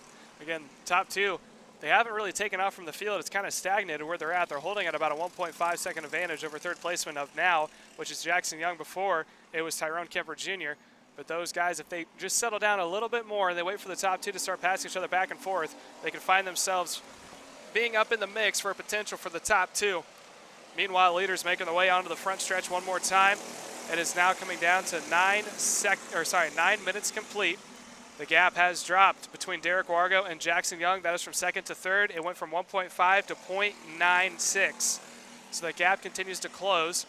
Again, top 2, they haven't really taken off from the field. It's kind of stagnated where they're at. They're holding at about a 1.5 second advantage over 3rd placement of now, which is Jackson Young. Before, it was Tyrone Kemper Jr. But those guys, if they just settle down a little bit more and they wait for the top 2 to start passing each other back and forth, they can find themselves being up in the mix for a potential for the top 2. Meanwhile, leaders making their way onto the front stretch one more time. It is now coming down to 9 minutes complete. The gap has dropped between Derek Wargo and Jackson Young. That is from 2nd to 3rd. It went from 1.5 to 0.96. So the gap continues to close.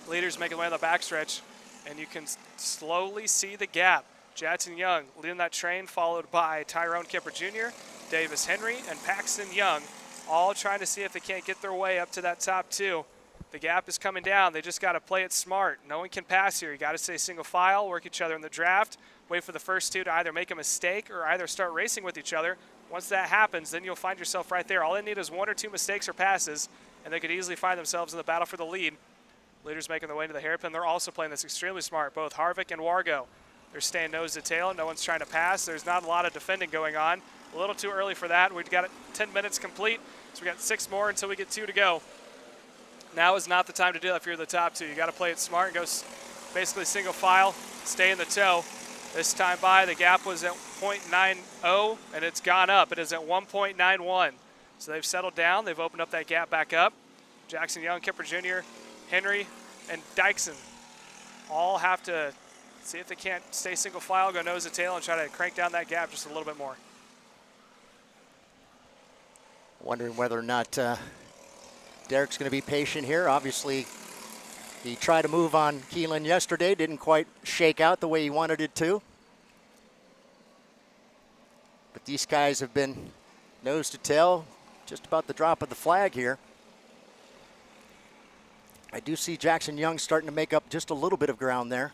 Leaders making their way on the backstretch, and you can slowly see the gap. Jackson Young leading that train, followed by Tyrone Kemper Jr., Davis Henry, and Paxton Young, all trying to see if they can't get their way up to that top 2. The gap is coming down. They just got to play it smart. No one can pass here. You got to stay single file, work each other in the draft, wait for the first 2 to either make a mistake or either start racing with each other. Once that happens, then you'll find yourself right there. All they need is 1 or 2 mistakes or passes, and they could easily find themselves in the battle for the lead. Leaders making their way to the hairpin. They're also playing this extremely smart, both Harvick and Wargo. They're staying nose to tail. No one's trying to pass. There's not a lot of defending going on. A little too early for that. We've got 10 minutes complete, so we got 6 more until we get 2 to go. Now is not the time to do that if you're the top 2. You got to play it smart and go basically single file, stay in the tow. This time by, the gap was at 0.90, and it's gone up. It is at 1.91. So they've settled down. They've opened up that gap back up. Jackson Young, Kemper Jr., Henry, and Dyson all have to see if they can't stay single file, go nose to tail, and try to crank down that gap just a little bit more. Wondering whether or not Derek's going to be patient here. Obviously, he tried to move on Keelan yesterday, didn't quite shake out the way he wanted it to. But these guys have been nose to tail, just about the drop of the flag here. I do see Jackson Young starting to make up just a little bit of ground there.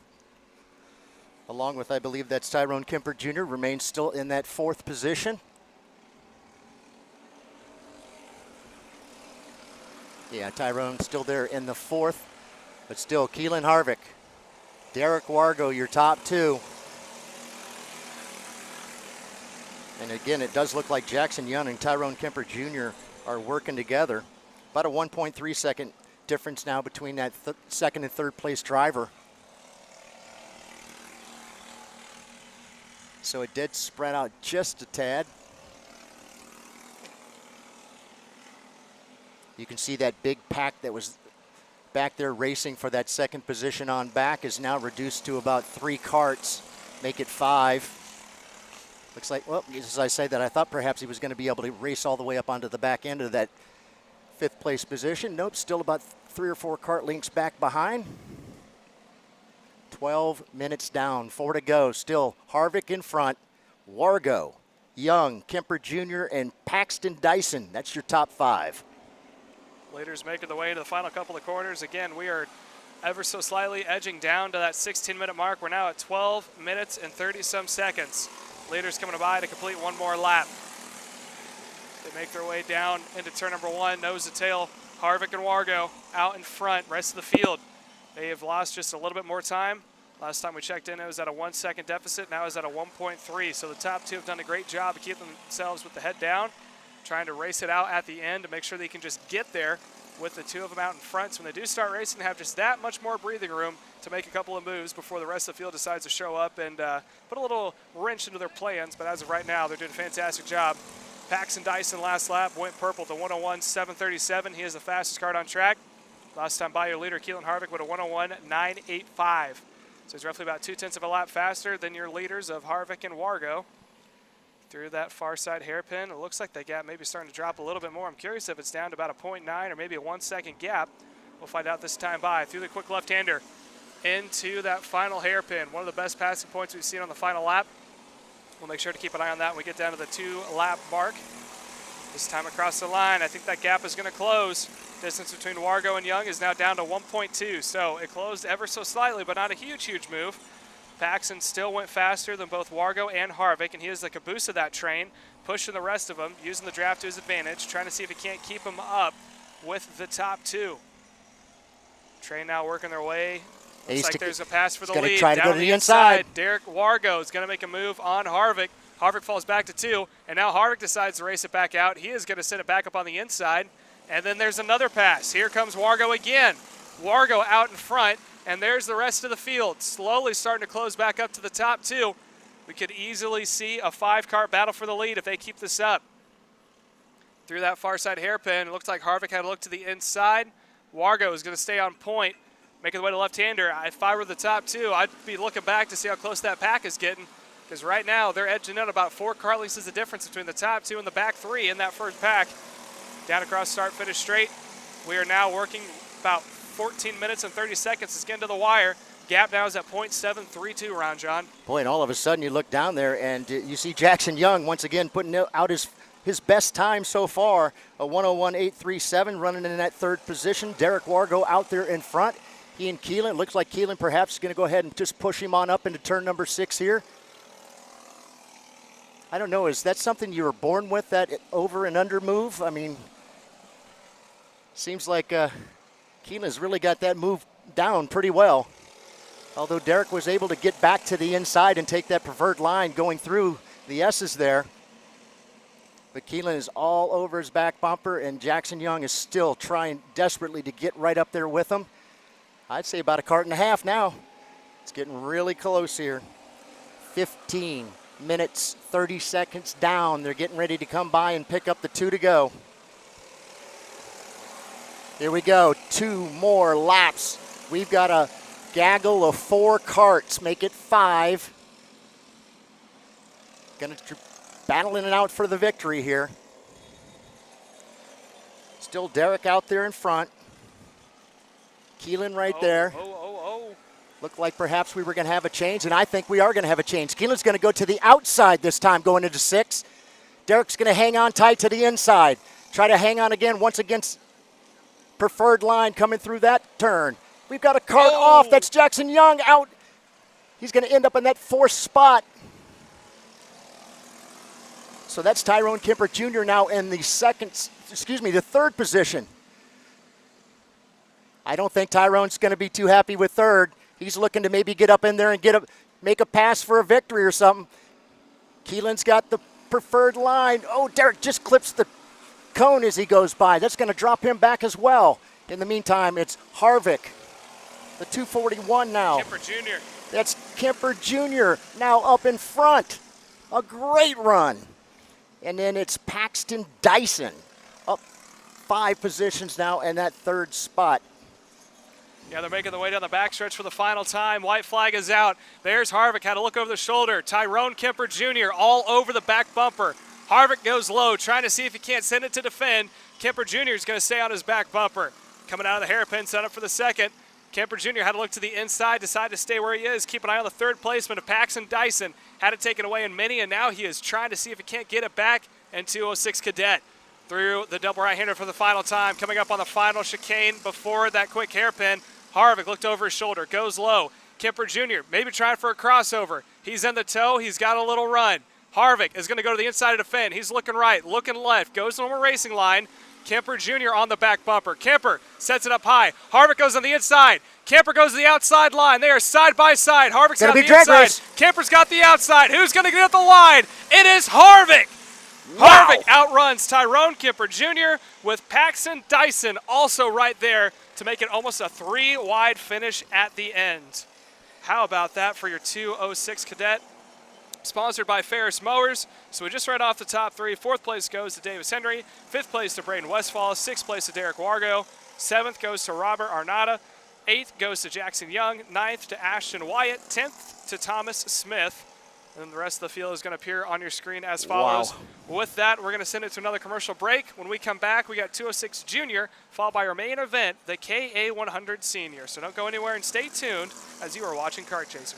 along with, I believe that's Tyrone Kemper Jr., remains still in that 4th position. Yeah, Tyrone still there in the 4th, but still Keelan Harvick, Derek Wargo, your top 2. And again, it does look like Jackson Young and Tyrone Kemper Jr. are working together. About a 1.3 second difference now between that 2nd and 3rd place driver. So it did spread out just a tad. You can see that big pack that was back there racing for that 2nd position on back is now reduced to about 3 karts, make it 5. Looks like, well, as I say that, I thought perhaps he was going to be able to race all the way up onto the back end of that 5th place position. Nope, still about 3 or 4 kart lengths back behind. 12 minutes down, 4 to go. Still Harvick in front, Wargo, Young, Kemper Jr., and Paxton Dyson. That's your top 5. Leaders making the way into the final couple of corners. Again, we are ever so slightly edging down to that 16-minute mark. We're now at 12 minutes and 30-some seconds. Leaders coming by to complete one more lap. They make their way down into turn number 1, nose to tail. Harvick and Wargo out in front. Rest of the field, they have lost just a little bit more time. Last time we checked in, it was at a 1 second deficit. Now it's at a 1.3. So the top 2 have done a great job of keeping themselves with the head down, trying to race it out at the end to make sure they can just get there with the 2 of them out in front. So when they do start racing, they have just that much more breathing room to make a couple of moves before the rest of the field decides to show up and put a little wrench into their plans. But as of right now, they're doing a fantastic job. Paxton Dyson last lap went purple to 101.737. He is the fastest kart on track. Last time by your leader, Keelan Harvick, with a 101.985. So he's roughly about 0.2 of a lap faster than your leaders of Harvick and Wargo. Through that far side hairpin, it looks like the gap may be starting to drop a little bit more. I'm curious if it's down to about a 0.9 or maybe a 1 second gap. We'll find out this time by. Through the quick left-hander into that final hairpin. One of the best passing points we've seen on the final lap. We'll make sure to keep an eye on that when we get down to the 2-lap mark. This time across the line, I think that gap is going to close. Distance between Wargo and Young is now down to 1.2, so it closed ever so slightly, but not a huge move. Paxton still went faster than both Wargo and Harvick, and he is the caboose of that train, pushing the rest of them, using the draft to his advantage, trying to see if he can't keep them up with the top 2. Train now working their way. Looks like there's a pass for the lead. Try to go to the inside. Derek Wargo is going to make a move on Harvick. Harvick falls back to 2, and now Harvick decides to race it back out. He is going to set it back up on the inside, and then there's another pass. Here comes Wargo again. Wargo out in front, and there's the rest of the field, slowly starting to close back up to the top 2. We could easily see a 5-kart battle for the lead if they keep this up. Through that far side hairpin, it looks like Harvick had a look to the inside. Wargo is going to stay on point, making the way to left-hander. If I were the top 2, I'd be looking back to see how close that pack is getting, because right now they're edging out about 4 kart lengths is the difference between the top 2 and the back 3 in that first pack. Down across start, finish straight. We are now working about 14 minutes and 30 seconds. It's getting to the wire. Gap now is at 0.732, Ron John. Boy, and all of a sudden you look down there and you see Jackson Young once again putting out his best time so far, a 101.837, running in that 3rd position. Derek Wargo out there in front. He and Keelan, looks like Keelan perhaps is going to go ahead and just push him on up into turn number 6 here. I don't know, is that something you were born with, that over and under move? I mean, seems like Keelan's really got that move down pretty well. Although Derek was able to get back to the inside and take that preferred line going through the S's there. But Keelan is all over his back bumper, and Jackson Young is still trying desperately to get right up there with him. I'd say about a kart and a half now. It's getting really close here. 15 minutes, 30 seconds down. They're getting ready to come by and pick up the 2 to go. Here we go, 2 more laps. We've got a gaggle of 4 karts, make it 5. Gonna battling it out for the victory here. Still Derek out there in front. Keelan right there. Looked like perhaps we were going to have a change, and I think we are going to have a change. Keelan's going to go to the outside this time going into 6. Derek's going to hang on tight to the inside. Try to hang on again once against preferred line coming through that turn. We've got a kart off. That's Jackson Young out He's going to end up in that 4th spot. So that's Tyrone Kemper Jr. now in the 3rd position. I don't think Tyrone's going to be too happy with 3rd. He's looking to maybe get up in there and make a pass for a victory or something. Keelan's got the preferred line. Oh, Derek just clips the cone as he goes by. That's going to drop him back as well. In the meantime, it's Harvick, the 241 now. Kemper Jr. That's Kemper Jr. now up in front. A great run. And then it's Paxton Dyson up 5 positions now in that 3rd spot. Yeah, they're making the way down the backstretch for the final time. White flag is out. There's Harvick, had a look over the shoulder. Tyrone Kemper Jr. all over the back bumper. Harvick goes low, trying to see if he can't send it to defend. Kemper Jr. is going to stay on his back bumper. Coming out of the hairpin, set up for the 2nd. Kemper Jr. had to look to the inside, decided to stay where he is. Keep an eye on the 3rd placement of Paxton Dyson. Had it taken away in mini, and now he is trying to see if he can't get it back. And 206 Cadet through the double right-hander for the final time. Coming up on the final chicane before that quick hairpin. Harvick looked over his shoulder, goes low. Kemper Jr. maybe trying for a crossover. He's in the toe, he's got a little run. Harvick is going to go to the inside to defend. He's looking right, looking left, goes on a racing line. Kemper Jr. on the back bumper. Kemper sets it up high. Harvick goes on the inside. Kemper goes to the outside line. They are side by side. Harvick's got the inside. Kemper's got the outside. Who's going to get the line? It is Harvick. Wow. Harvick outruns Tyrone Kemper Jr. with Paxton Dyson also right there to make it almost a 3-wide finish at the end. How about that for your 206 Cadet? Sponsored by Ferris Mowers. So we just read off the top 3. 4th place goes to Davis Henry. 5th place to Braden Westfall. 6th place to Derek Wargo. 7th goes to Robert Arnada. 8th goes to Jackson Young. 9th to Ashton Wyatt. 10th to Thomas Smith. And then the rest of the field is going to appear on your screen as follows. Wow. With that, we're going to send it to another commercial break. When we come back, we got 206 Jr., followed by our main event, the KA100 Sr. So don't go anywhere and stay tuned as you are watching Kart Chaser.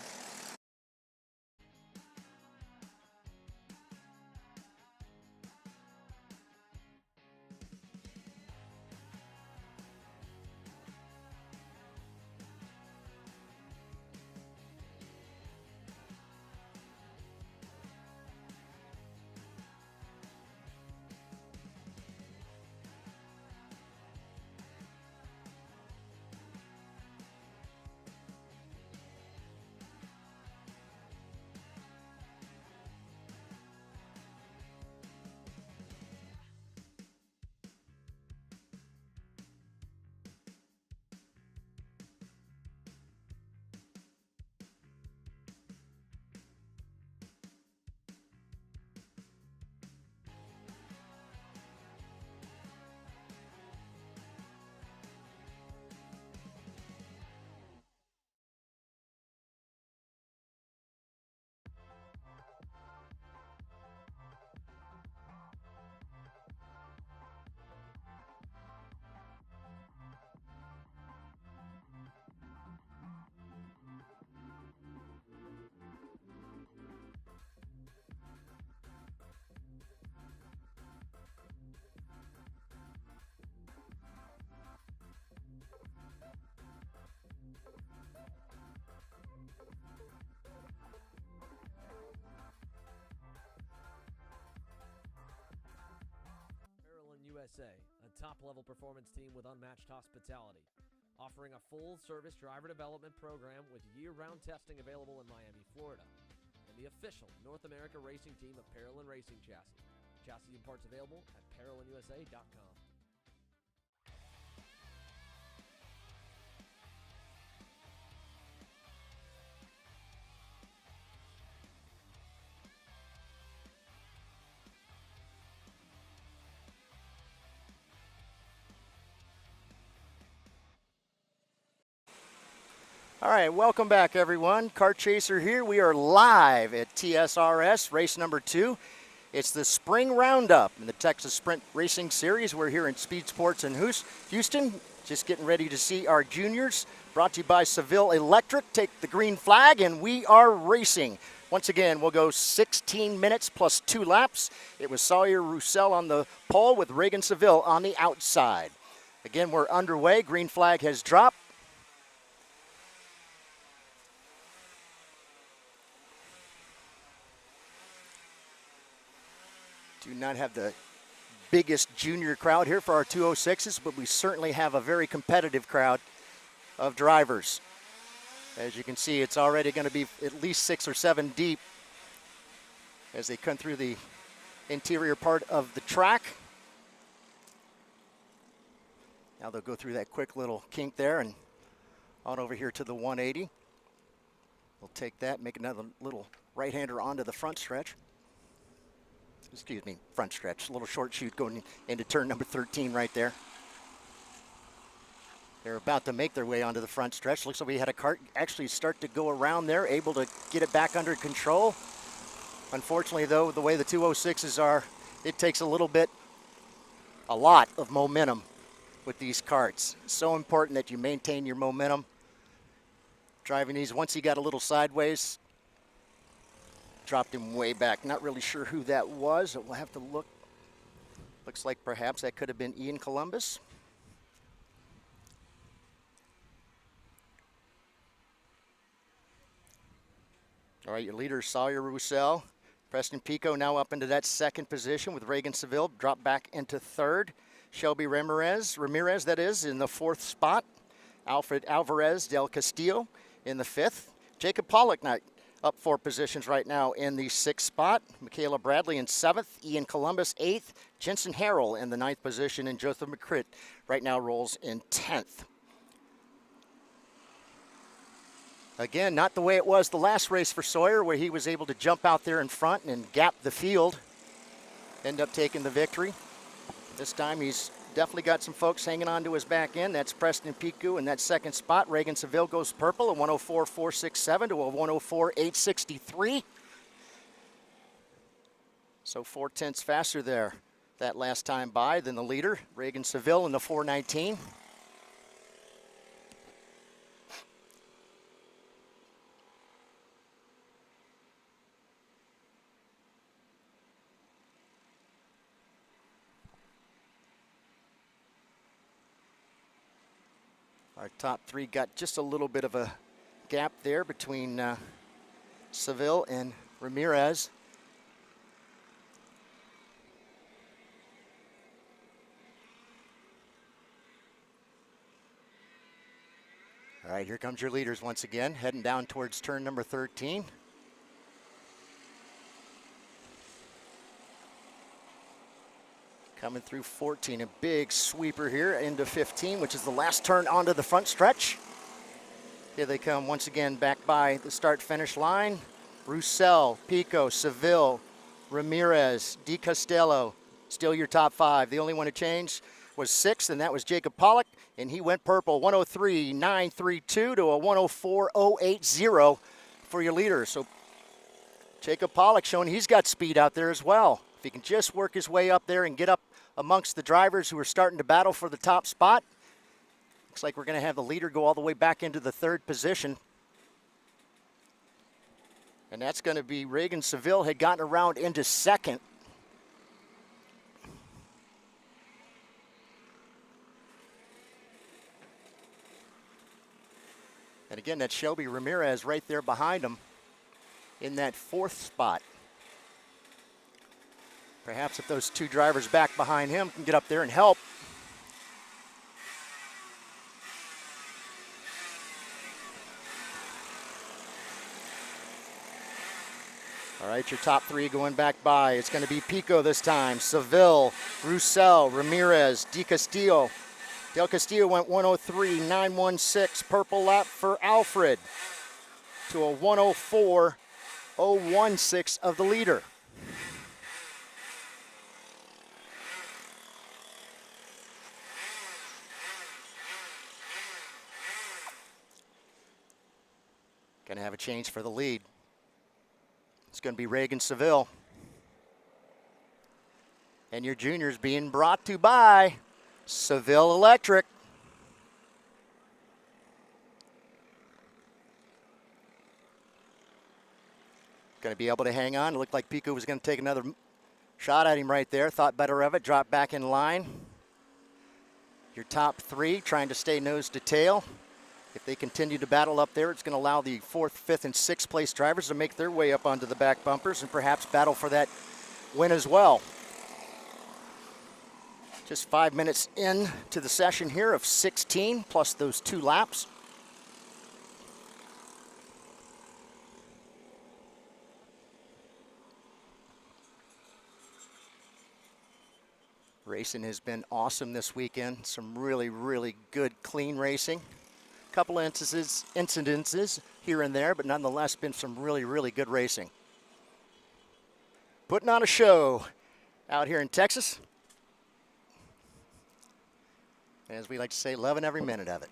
USA, a top-level performance team with unmatched hospitality, offering a full-service driver development program with year-round testing available in Miami, Florida, and the official North America racing team of Parolin Racing Chassis. Chassis and parts available at ParolinUSA.com. All right, welcome back, everyone. Kart Chaser here. We are live at TSRS, race number 2. It's the spring roundup in the Texas Sprint Racing Series. We're here in SpeedSportz in Houston, just getting ready to see our juniors. Brought to you by Seville Electric. Take the green flag, and we are racing. Once again, we'll go 16 minutes plus 2 laps. It was Sawyer Roussel on the pole with Reagan Seville on the outside. Again, we're underway. Green flag has dropped. do not have the biggest junior crowd here for our 206s, but we certainly have a very competitive crowd of drivers. As you can see, it's already going to be at least 6 or 7 deep as they come through the interior part of the track. Now they'll go through that quick little kink there and on over here to the 180. We'll take that, make another little right-hander onto the front stretch. Excuse me, front stretch. A little short shoot going into turn number 13 right there. They're about to make their way onto the front stretch. Looks like we had a kart actually start to go around there, able to get it back under control. Unfortunately, though, the way the 206s are, it takes a lot of momentum with these karts. It's so important that you maintain your momentum. Driving these, once he got a little sideways, dropped him way back. Not really sure who that was. We'll have to look. Looks like perhaps that could have been Ian Columbus. All right, your leader, Sawyer Roussel. Preston Pico now up into that second position with Reagan Seville, dropped back into third. Shelby Ramirez, that is, in the fourth spot. Alfred Alvarez del Castillo in the fifth. Jacob Pollock up 4 positions right now in the sixth spot. Michaela Bradley in seventh. Ian Columbus, eighth. Jensen Harrell in the ninth position. And Joseph McCrit right now rolls in 10th. Again, not the way it was the last race for Sawyer, where he was able to jump out there in front and gap the field, end up taking the victory. This time he's definitely got some folks hanging on to his back end. That's Preston Pico in that second spot. Reagan Seville goes purple, a 104.467 to a 104.863. So 0.4 faster there that last time by than the leader, Reagan Seville in the 419. Our top 3 got just a little bit of a gap there between Seville and Ramirez. All right, here comes your leaders once again, heading down towards turn number 13. Coming through 14, a big sweeper here into 15, which is the last turn onto the front stretch. Here they come once again back by the start-finish line. Roussel, Pico, Seville, Ramirez, Di Castello, still your top 5. The only one who changed was 6th, and that was Jacob Pollock, and he went purple, 103.932 to a 104.080 for your leader. So Jacob Pollock showing he's got speed out there as well. If he can just work his way up there and get up amongst the drivers who are starting to battle for the top spot. Looks like we're going to have the leader go all the way back into the 3rd position. And that's going to be Reagan Seville, had gotten around into 2nd. And again, that's Shelby Ramirez right there behind him in that 4th spot. Perhaps if those 2 drivers back behind him can get up there and help. All right, your top 3 going back by. It's going to be Pico this time. Seville, Roussel, Ramirez, Di Castillo. Del Castillo went 103.916. Purple lap for Alfred to a 104.016 of the leader. Going to have a change for the lead. It's going to be Reagan Seville. And your juniors being brought to by Seville Electric. Going to be able to hang on. It looked like Pico was going to take another shot at him right there. Thought better of it. Dropped back in line. Your top 3 trying to stay nose to tail. If they continue to battle up there, it's going to allow the 4th, 5th, and 6th place drivers to make their way up onto the back bumpers and perhaps battle for that win as well. Just 5 minutes in to the session here of 16 plus those 2 laps. Racing has been awesome this weekend. Some really, really good, clean racing. A couple incidences here and there, but nonetheless been some really, really good racing. Putting on a show out here in Texas. As we like to say, loving every minute of it.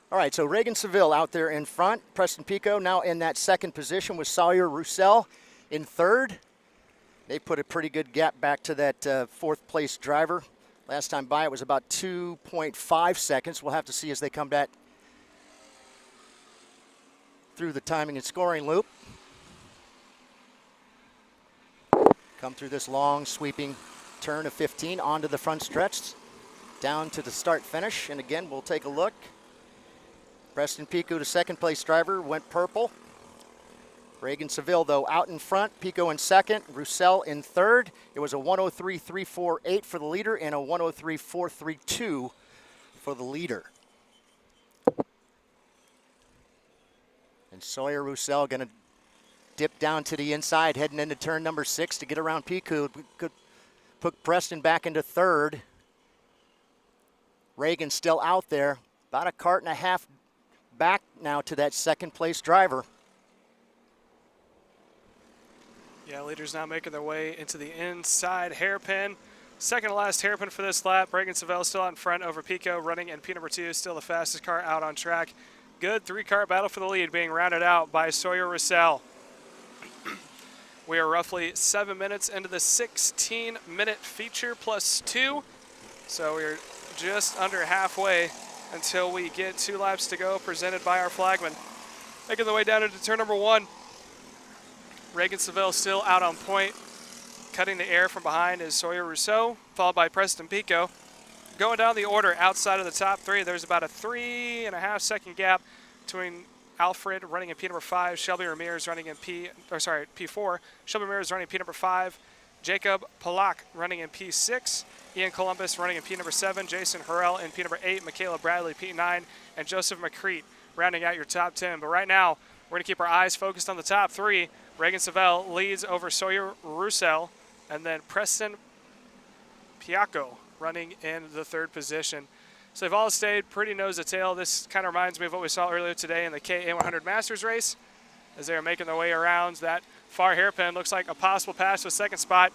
All right, so Reagan Seville out there in front. Preston Pico now in that second position with Sawyer Roussel in third. They put a pretty good gap back to that fourth place driver. Last time by it was about 2.5 seconds. We'll have to see as they come back through the timing and scoring loop. Come through this long sweeping turn of 15 onto the front stretch, down to the start finish. And again, we'll take a look. Preston Pico, the second place driver, went purple. Reagan Seville, though, out in front. Pico in second. Roussel in third. It was a 103.348 for the leader and a 103.432 for the leader. And Sawyer Roussel going to dip down to the inside, heading into turn number 6 to get around Pico. Could put Preston back into third. Reagan still out there. About a kart and a half back now to that second place driver. Yeah, leaders now making their way into the inside hairpin. Second to last hairpin for this lap. Reagan Seville still out in front over Pico, running in P number 2, still the fastest car out on track. Good 3-car battle for the lead, being rounded out by Sawyer Roussel. We are roughly 7 minutes into the 16-minute feature plus 2. So we're just under halfway until we get 2 laps to go, presented by our flagman. Making the way down into turn number 1. Reagan Seville still out on point. Cutting the air from behind is Sawyer Roussel, followed by Preston Pico. Going down the order outside of the top 3, there's about a 3.5 second gap between Alfred running in P number 5, Shelby Ramirez running in P4, Shelby Ramirez running in P number 5, Jacob Polak running in P6, Ian Columbus running in P number 7, Jason Harrell in P number 8, Michaela Bradley P9, and Joseph McCreet rounding out your top 10. But right now, we're going to keep our eyes focused on the top 3. Reagan Seville leads over Sawyer Roussel, and then Preston Pico running in the 3rd position. So they've all stayed pretty nose to tail. This kind of reminds me of what we saw earlier today in the KA100 Masters race as they are making their way around that far hairpin. Looks like a possible pass to a second spot.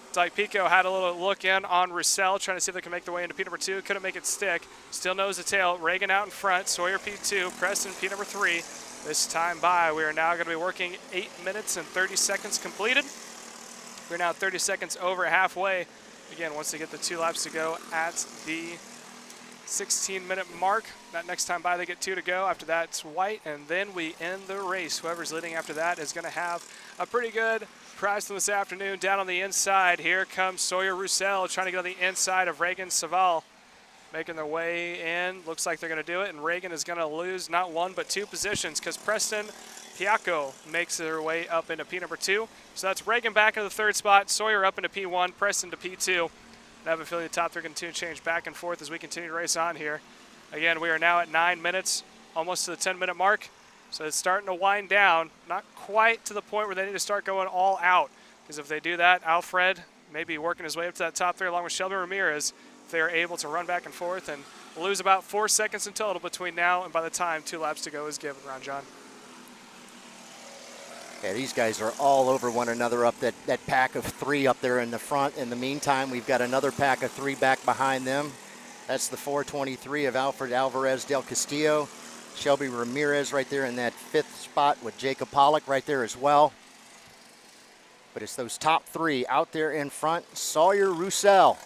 It's like Pico had a little look in on Roussel, trying to see if they can make their way into P number 2. Couldn't make it stick. Still nose to tail. Reagan out in front. Sawyer P2. Preston P number 3. This time by, we are now going to be working 8 minutes and 30 seconds completed. We're now 30 seconds over halfway. Again, once they get the 2 laps to go at the 16-minute mark. That next time by, they get 2 to go. After that, it's white, and then we end the race. Whoever's leading after that is going to have a pretty good prize from this afternoon. Down on the inside, here comes Sawyer Roussel trying to get on the inside of Reagan Seville. Making their way in. Looks like they're going to do it, and Reagan is going to lose not 1 but 2 positions because Preston Pico makes their way up into P number 2. So that's Reagan back into the 3rd spot, Sawyer up into P1, Preston to P2. I have a feeling the top 3 continue to change back and forth as we continue to race on here. Again, we are now at 9 minutes, almost to the 10-minute mark. So it's starting to wind down, not quite to the point where they need to start going all out. Because if they do that, Alfred may be working his way up to that top 3 along with Shelby Ramirez. They are able to run back and forth and lose about 4 seconds in total between now and by the time 2 laps to go is given, Ron John. Yeah, these guys are all over one another up that pack of 3 up there in the front. In the meantime, we've got another pack of 3 back behind them. That's the 423 of Alfred Alvarez del Castillo. Shelby Ramirez right there in that 5th spot with Jacob Pollock right there as well. But it's those top 3 out there in front. Sawyer Roussel.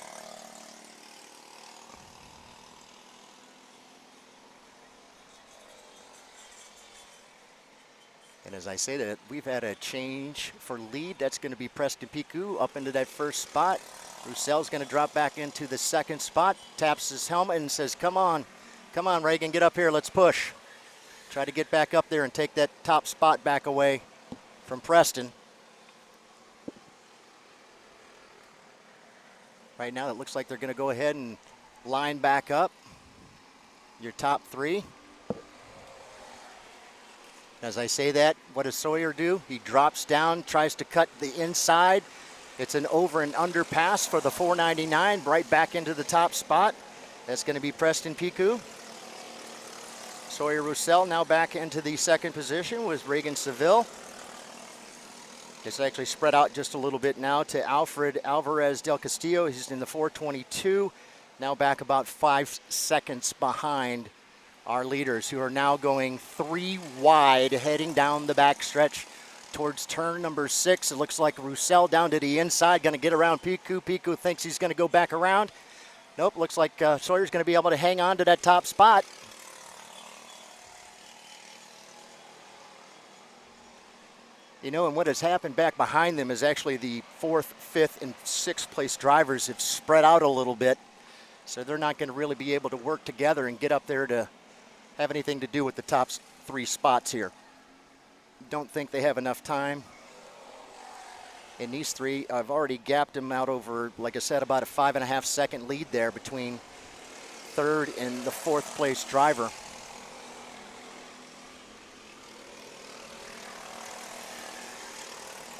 And as I say that, we've had a change for lead. That's going to be Preston Pico up into that 1st spot. Roussel's going to drop back into the 2nd spot, taps his helmet and says, come on, Reagan, get up here, let's push. Try to get back up there and take that top spot back away from Preston. Right now it looks like they're going to go ahead and line back up your top three. As I say that, what does Sawyer do? He drops down, tries to cut the inside. It's an over and under pass for the 499, right back into the top spot. That's going to be Preston Piku. Sawyer Roussel now back into the second position with Reagan Seville. It's actually spread out just a little bit now to Alfred Alvarez del Castillo. He's in the 422, now back about 5 seconds behind our leaders, who are now going 3 wide, heading down the backstretch towards turn number 6. It looks like Roussel down to the inside, going to get around Piku. Piku thinks he's going to go back around. Nope, looks like Sawyer's going to be able to hang on to that top spot. You know, and what has happened back behind them is actually the 4th, 5th, and 6th place drivers have spread out a little bit. So they're not going to really be able to work together and get up there to have anything to do with the top 3 spots here. Don't think they have enough time. And these 3, I've already gapped them out over, like I said, about a 5.5 second lead there between 3rd and the 4th place driver.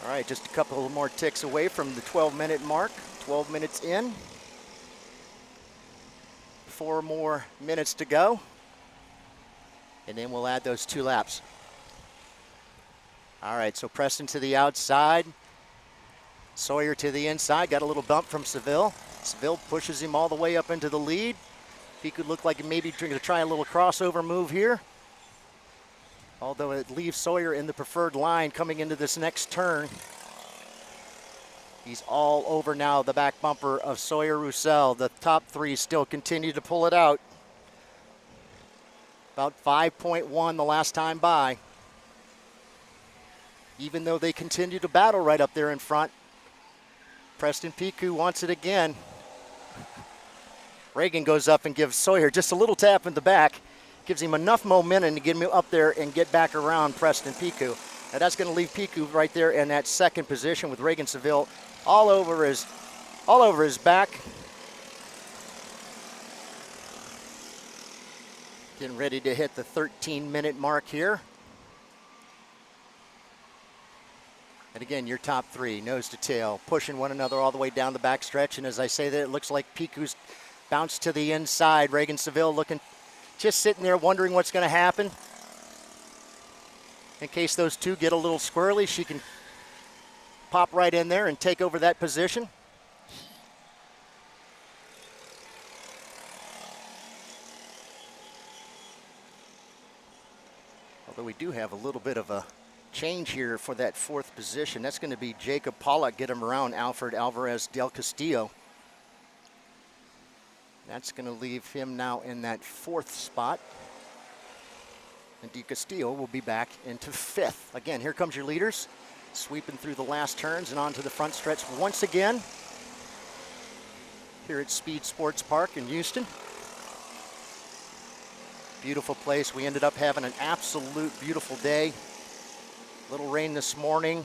All right, just a couple more ticks away from the 12-minute mark. 12 minutes in. 4 more minutes to go. And then we'll add those 2 laps. All right, so Preston to the outside. Sawyer to the inside. Got a little bump from Seville. Seville pushes him all the way up into the lead. He could look like maybe going to try a little crossover move here. Although it leaves Sawyer in the preferred line coming into this next turn. He's all over now the back bumper of Sawyer Roussel. The top 3 still continue to pull it out. About 5.1 the last time by. Even though they continue to battle right up there in front. Preston Piku wants it again. Reagan goes up and gives Sawyer just a little tap in the back. Gives him enough momentum to get him up there and get back around Preston Piku. Now that's going to leave Piku right there in that second position with Reagan Seville all over his back. Getting ready to hit the 13-minute mark here. And again, your top 3, nose to tail, pushing one another all the way down the backstretch. And as I say that, it looks like Piku's bounced to the inside. Reagan Seville looking, just sitting there wondering what's going to happen. In case those 2 get a little squirrely, she can pop right in there and take over that position. Although we do have a little bit of a change here for that 4th position. That's going to be Jacob Pollock, get him around Alfred Alvarez del Castillo. That's going to leave him now in that 4th spot. And Del Castillo will be back into 5th. Again, here comes your leaders, sweeping through the last turns and onto the front stretch once again here at SpeedSportz Park in Houston. Beautiful place. We ended up having an absolute beautiful day. Little rain this morning.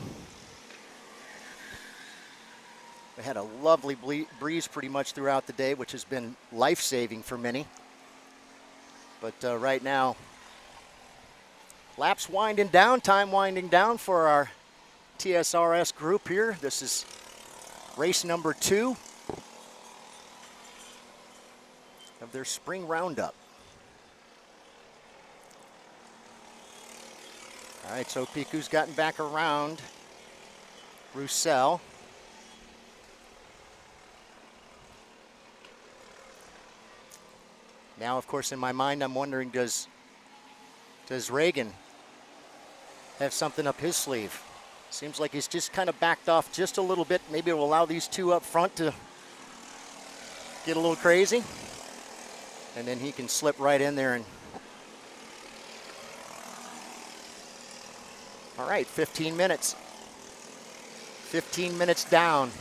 We had a lovely breeze pretty much throughout the day, which has been life-saving for many. But right now, laps winding down, time winding down for our TSRS group here. This is race number 2 of their spring roundup. All right, so Piku's gotten back around Roussel. Now, of course, in my mind, I'm wondering, does Reagan have something up his sleeve? Seems like he's just kind of backed off just a little bit. Maybe it'll allow these 2 up front to get a little crazy. And then he can slip right in there and... All right, 15 minutes. 15 minutes down.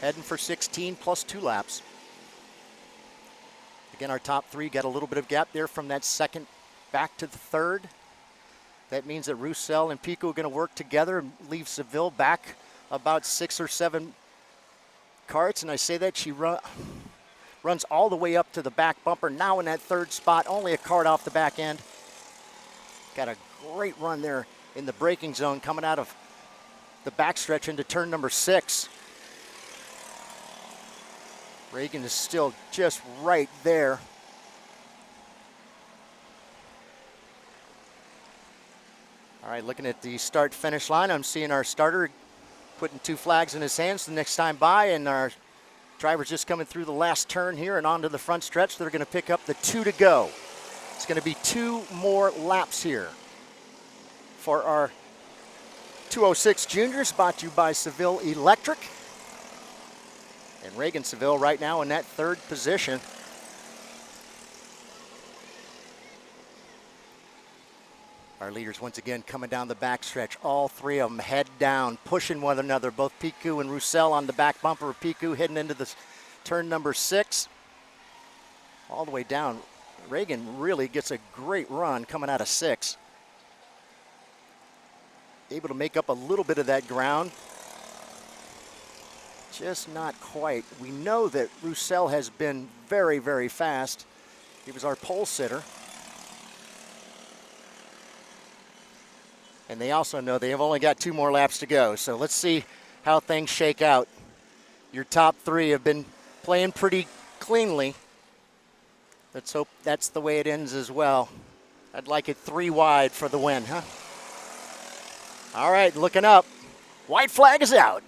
Heading for 16 plus 2 laps. Again, our top 3 got a little bit of gap there from that 2nd back to the 3rd. That means that Roussel and Piku are going to work together and leave Seville back about 6 or 7 Karts, and I say that she runs all the way up to the back bumper, now in that third spot, only a cart off the back end. Got a great run there in the braking zone coming out of the backstretch into turn number 6. Reagan is still just right there. All right, looking at the start-finish line, I'm seeing our starter putting 2 flags in his hands the next time by, and our driver's just coming through the last turn here and onto the front stretch. They're going to pick up the 2 to go. It's going to be 2 more laps here for our 206 Juniors, brought to you by Seville Electric. And Reagan Seville right now in that 3rd position. Our leaders once again coming down the backstretch. All 3 of them head down, pushing one another. Both Piku and Roussel on the back bumper of Piku heading into the turn number 6. All the way down. Reagan really gets a great run coming out of 6. Able to make up a little bit of that ground. Just not quite. We know that Roussel has been very, very fast. He was our pole sitter. And they also know they have only got 2 more laps to go. So let's see how things shake out. Your top 3 have been playing pretty cleanly. Let's hope that's the way it ends as well. I'd like it 3 wide for the win, huh? All right, looking up. White flag is out.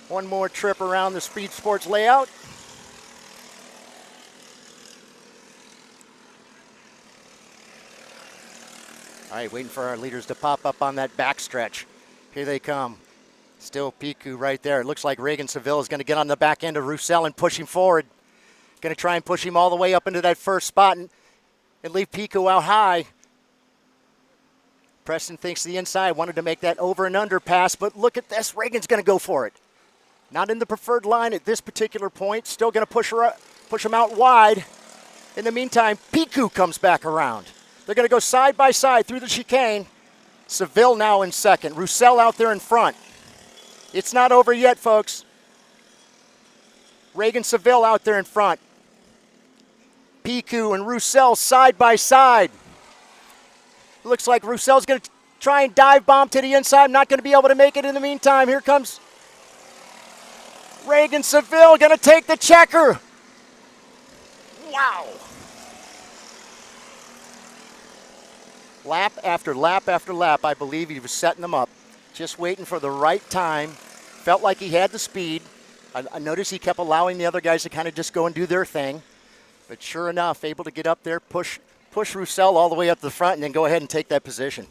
One more trip around the SpeedSportz layout. All right, waiting for our leaders to pop up on that backstretch. Here they come. Still Piku right there. It looks like Reagan Seville is going to get on the back end of Roussel and push him forward. Going to try and push him all the way up into that first spot and leave Piku out high. Preston thinks the inside, wanted to make that over and under pass, but look at this. Reagan's going to go for it. Not in the preferred line at this particular point. Still going to push him out wide. In the meantime, Piku comes back around. They're going to go side by side through the chicane. Seville now in second. Roussel out there in front. It's not over yet, folks. Reagan Seville out there in front. Piku and Roussel side by side. Looks like Roussel's going to try and dive bomb to the inside. Not going to be able to make it in the meantime. Here comes Reagan Seville, going to take the checker. Wow. Lap after lap after lap, I believe he was setting them up. Just waiting for the right time. Felt like he had the speed. I noticed he kept allowing the other guys to kind of just go and do their thing. But sure enough, able to get up there, push Roussel all the way up to the front, and then go ahead and take that position.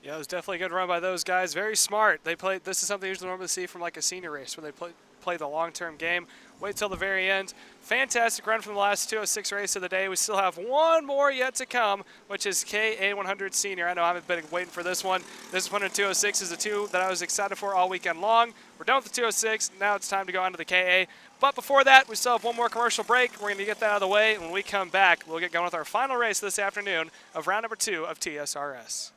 Yeah, it was definitely a good run by those guys. Very smart. They played. This is something you usually normally see from like a senior race where they play the long-term game. Wait till the very end. Fantastic run from the last 206 race of the day. We still have one more yet to come, which is KA100 Sr. I know I've been waiting for this one. This one in 206 is the 2 that I was excited for all weekend long. We're done with the 206. Now it's time to go on to the KA. But before that, we still have one more commercial break. We're going to get that out of the way. And when we come back, we'll get going with our final race this afternoon of round number 2 of TSRS.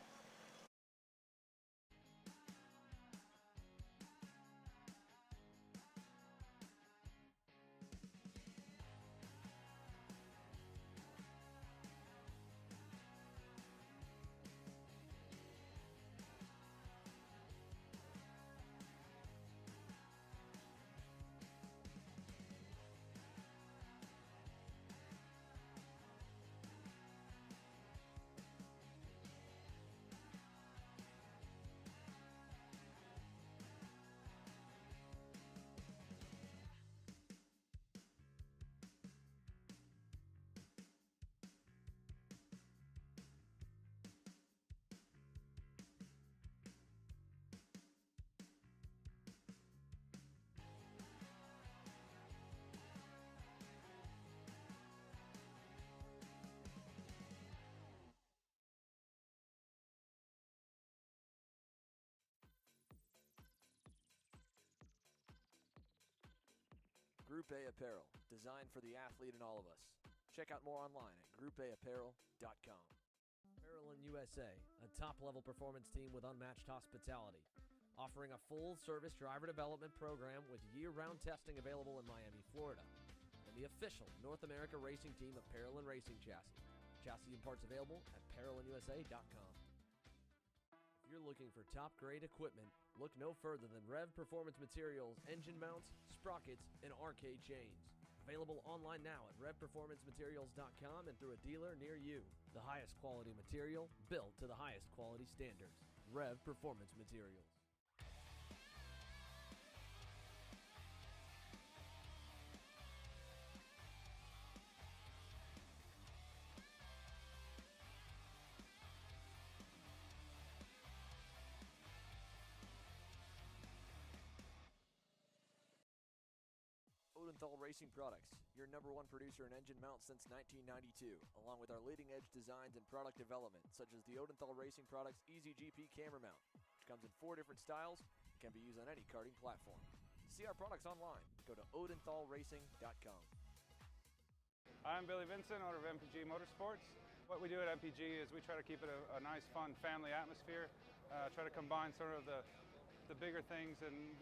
Group A Apparel, designed for the athlete in all of us. Check out more online at groupAapparel.com. Apparel USA, a top-level performance team with unmatched hospitality, offering a full-service driver development program with year-round testing available in Miami, Florida, and the official North America racing team of Parolin Racing Chassis. Chassis and parts available at ParolinUSA.com. If you're looking for top-grade equipment, look no further than Rev Performance Materials, engine mounts, sprockets, and arcade chains. Available online now at RevPerformanceMaterials.com and through a dealer near you. The highest quality material, built to the highest quality standards. Rev Performance Materials. Odenthal Racing Products, your #1 producer in engine mounts since 1992, along with our leading-edge designs and product development, such as the Odenthal Racing Products EasyGP camera mount, which comes in 4 different styles and can be used on any karting platform. See our products online. Go to odenthalracing.com. I'm Billy Vincent, owner of MPG Motorsports. What we do at MPG is we try to keep it a nice, fun family atmosphere, try to combine sort of the bigger things and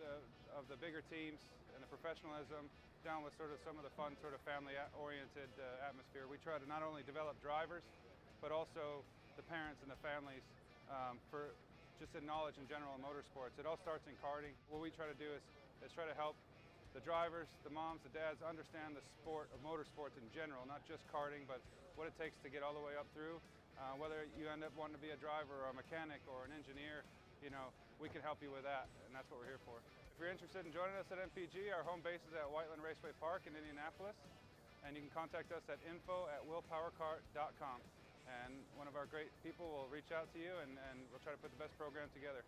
of the bigger teams and the professionalism down with sort of some of the fun, sort of family-oriented atmosphere. We try to not only develop drivers, but also the parents and the families for just in knowledge in general in motorsports. It all starts in karting. What we try to do is try to help the drivers, the moms, the dads understand the sport of motorsports in general, not just karting, but what it takes to get all the way up through. Whether you end up wanting to be a driver or a mechanic or an engineer, you know, we can help you with that, and that's what we're here for. If you're interested in joining us at MPG, our home base is at Whiteland Raceway Park in Indianapolis, and you can contact us at info@willpowerkart.com, and one of our great people will reach out to you, and we'll try to put the best program together.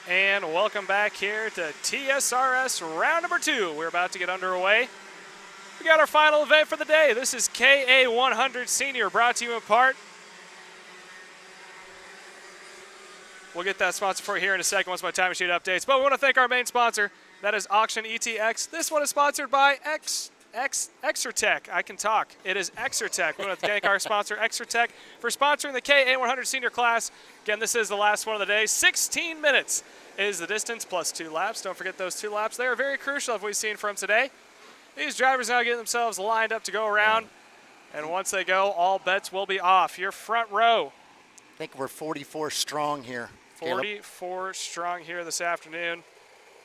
And welcome back here to TSRS round number 2. We're about to get underway. We got our final event for the day. This is KA100 Sr, brought to you in part. We'll get that sponsor for you here in a second once my time machine updates. But we want to thank our main sponsor. That is Auction ETX. This one is sponsored by Exertech. I can talk. It is Exertech. We want to thank our sponsor, Exertech, for sponsoring the KA100 Senior class. Again, this is the last one of the day. 16 minutes is the distance plus 2 laps. Don't forget those 2 laps. They are very crucial, as we've seen from today. These drivers now get themselves lined up to go around. And once they go, all bets will be off. Your front row. I think we're 44 strong here. 44 strong here this afternoon.